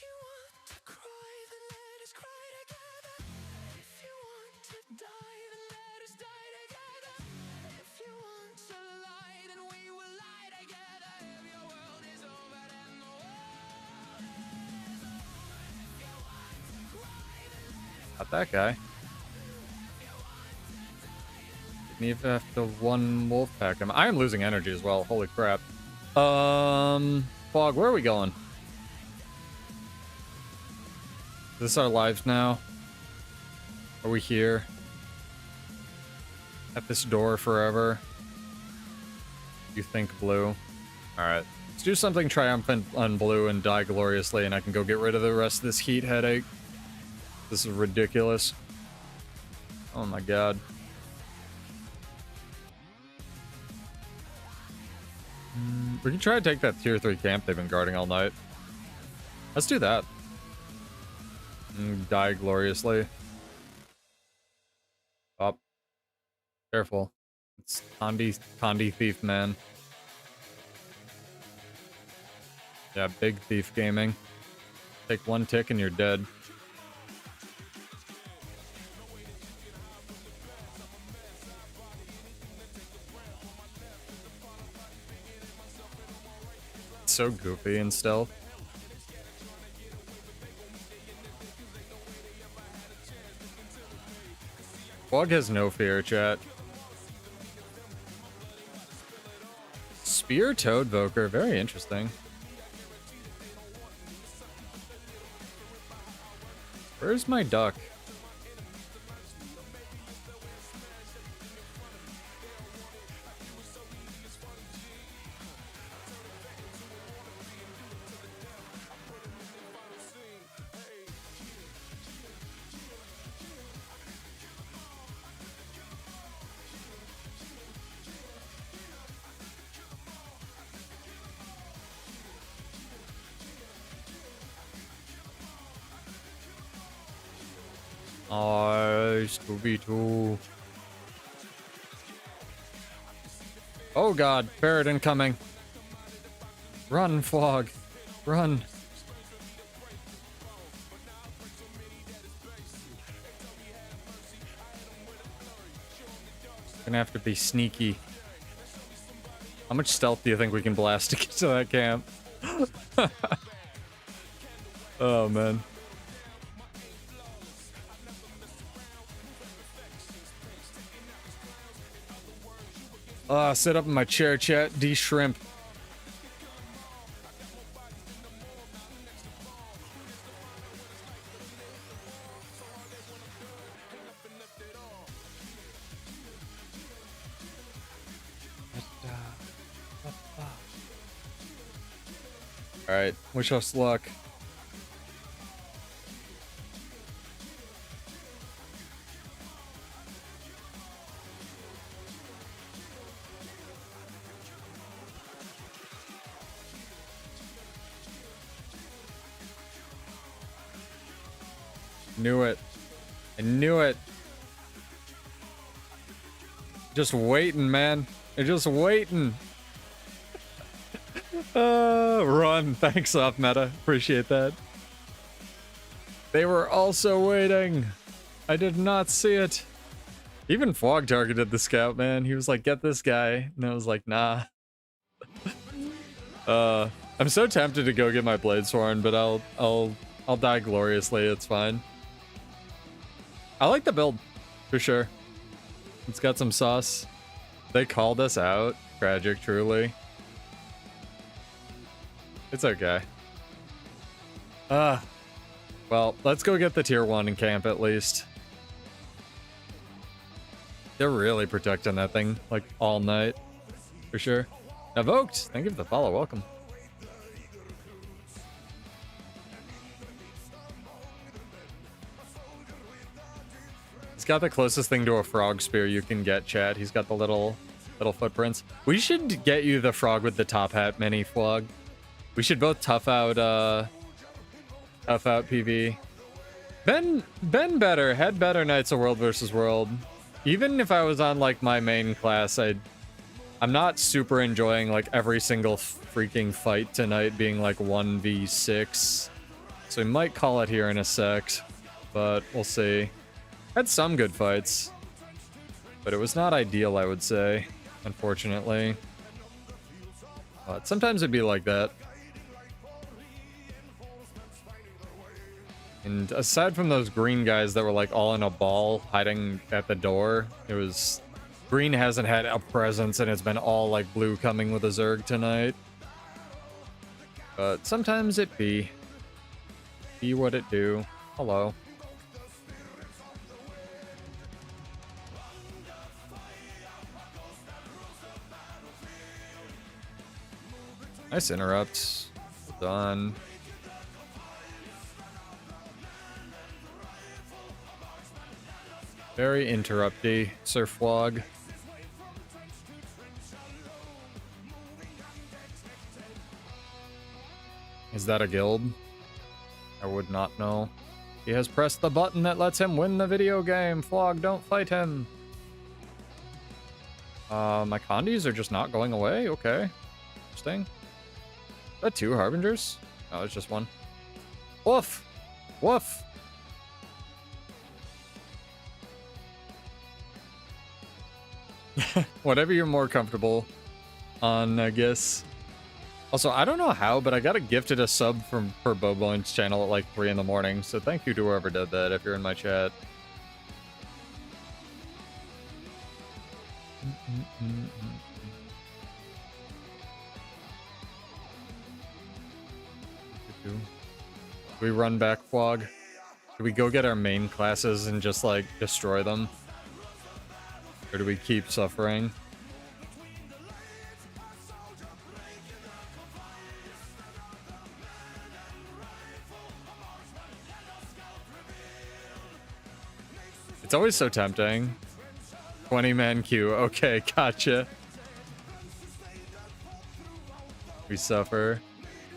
Not that guy. Didn't even have to one wolf pack him. I am losing energy as well. Holy crap. Fog, where are we going? Is this our lives now? Are we here? At this door forever? You think blue? Alright. Let's do something triumphant on blue and die gloriously, and I can go get rid of the rest of this heat headache. This is ridiculous. Oh my god. We can try to take that tier 3 camp they've been guarding all night. Let's do that. Die gloriously. Up. Careful. It's Condi Thief, man. Yeah, big thief gaming. Take one tick and you're dead. So goofy in stealth. Fog has no fear, chat. Spear Toad Voker, very interesting. Where's my duck? Nice, 2v2. Oh god, ferret incoming. Run, Flog. Run. Gonna have to be sneaky. How much stealth do you think we can blast to get to that camp? Oh, man. Sit up in my chair, chat. D-shrimp. Alright, wish us luck. Knew it. I knew it. Just waiting, man. They're just waiting. Run. Thanks, off meta. Appreciate that. They were also waiting. I did not see it. Even Fog targeted the scout, man. He was like, get this guy. And I was like, nah. I'm so tempted to go get my blade sworn, but I'll die gloriously. It's fine. I like the build, for sure. It's got some sauce. They called us out. Tragic, truly. It's okay. Well, let's go get the tier 1 and camp at least. They're really protecting that thing, like, all night. For sure. Evoked! Thank you for the follow. Welcome. He's got the closest thing to a frog spear you can get, chat. He's got the little footprints. We should get you the frog with the top hat mini, Flog. We should both tough out PV. Been better, had better nights of World versus World. Even if I was on like my main class, I'm not super enjoying like every single freaking fight tonight being like 1v6. So we might call it here in a sec, but we'll see. Had some good fights, but it was not ideal, I would say, unfortunately. But sometimes it'd be like that. And aside from those green guys that were like all in a ball hiding at the door, it was... Green hasn't had a presence and it's been all like blue coming with a Zerg tonight. But sometimes it be what it do. Hello. Nice interrupt. Done. Very interrupty, Sir Flog. Is that a guild? I would not know. He has pressed the button that lets him win the video game. Flog, don't fight him. My condies are just not going away? Okay. Interesting. Is that 2 Harbingers? No, it's just 1. Woof! Woof! Whatever you're more comfortable on, I guess. Also, I don't know how, but I got gifted a sub for Boboin's channel at like 3 in the morning, so thank you to whoever did that if you're in my chat. Do we run back, Flog? Do we go get our main classes and just like destroy them? Or do we keep suffering? It's always so tempting. 20-man queue. Okay, gotcha. We suffer.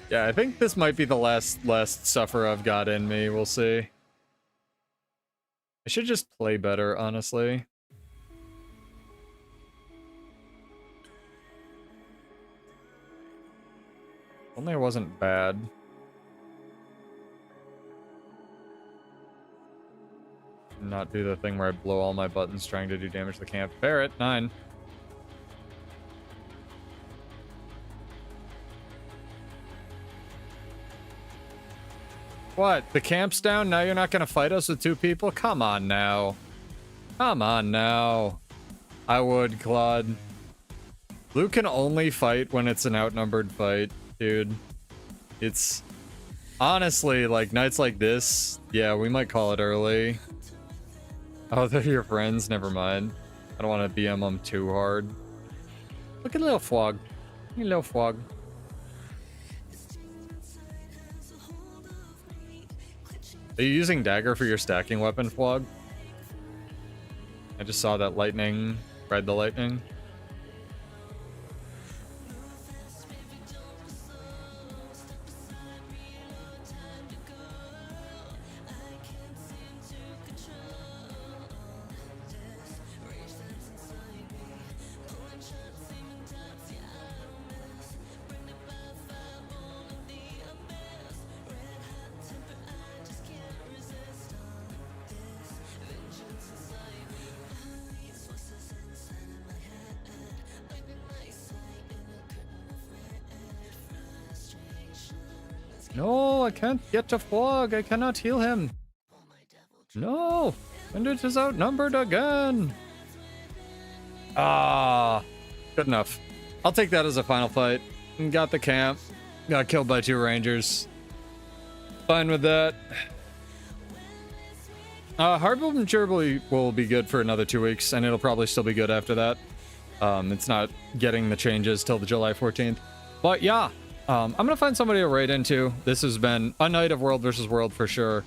Yeah, I think this might be the last suffer I've got in me. We'll see. I should just play better, honestly. Only it wasn't bad. Not do the thing where I blow all my buttons trying to do damage to the camp. Barrett, 9. What? The camp's down? Now you're not gonna fight us with 2 people? Come on now. Come on now. I would, Claude. Blue can only fight when it's an outnumbered fight, dude. It's... Honestly, like, nights like this, yeah, we might call it early. Oh, they're your friends? Never mind. I don't want to BM them too hard. Look at little Fwog. Look at little Fwog. Are you using dagger for your stacking weapon, Fwog? I just saw that lightning. Ride the lightning. No, I can't get to Fwog. I cannot heal him. No, and it is outnumbered again. Ah, good enough. I'll take that as a final fight. Got the camp. Got killed by 2 rangers. Fine with that. Hardboiled and Gerbil will be good for another 2 weeks, and it'll probably still be good after that. It's not getting the changes till the July 14th. But yeah, I'm gonna find somebody to raid into. This has been a night of World versus World for sure.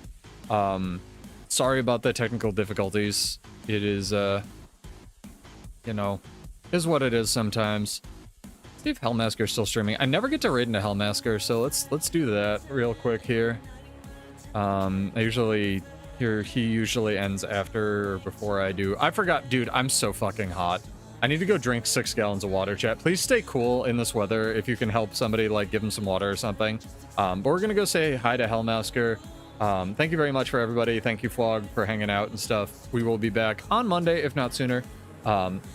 Sorry about the technical difficulties. It is, you know, is what it is sometimes. See if Hellmasker's still streaming. I never get to raid into Hellmasker, so let's do that real quick here. He usually ends after or before I do. I forgot, dude, I'm so fucking hot. I need to go drink 6 gallons of water, chat. Please stay cool in this weather. If you can help somebody, like, give them some water or something. But we're gonna go say hi to Hellmasker. Thank you very much for everybody. Thank you, Flog, for hanging out and stuff. We will be back on Monday, if not sooner.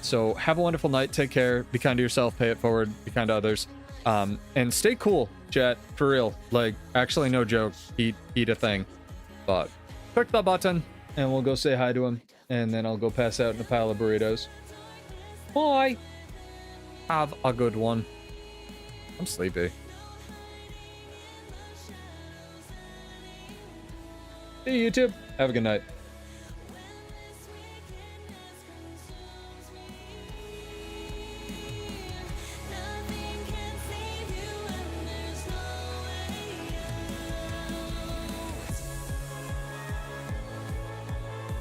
So have a wonderful night. Take care. Be kind to yourself. Pay it forward. Be kind to others. And stay cool, chat. For real. Like, actually, no joke. Eat a thing. But click the button, and we'll go say hi to him. And then I'll go pass out in a pile of burritos. Bye. Have a good one. I'm sleepy. Hey, YouTube. Have a good night.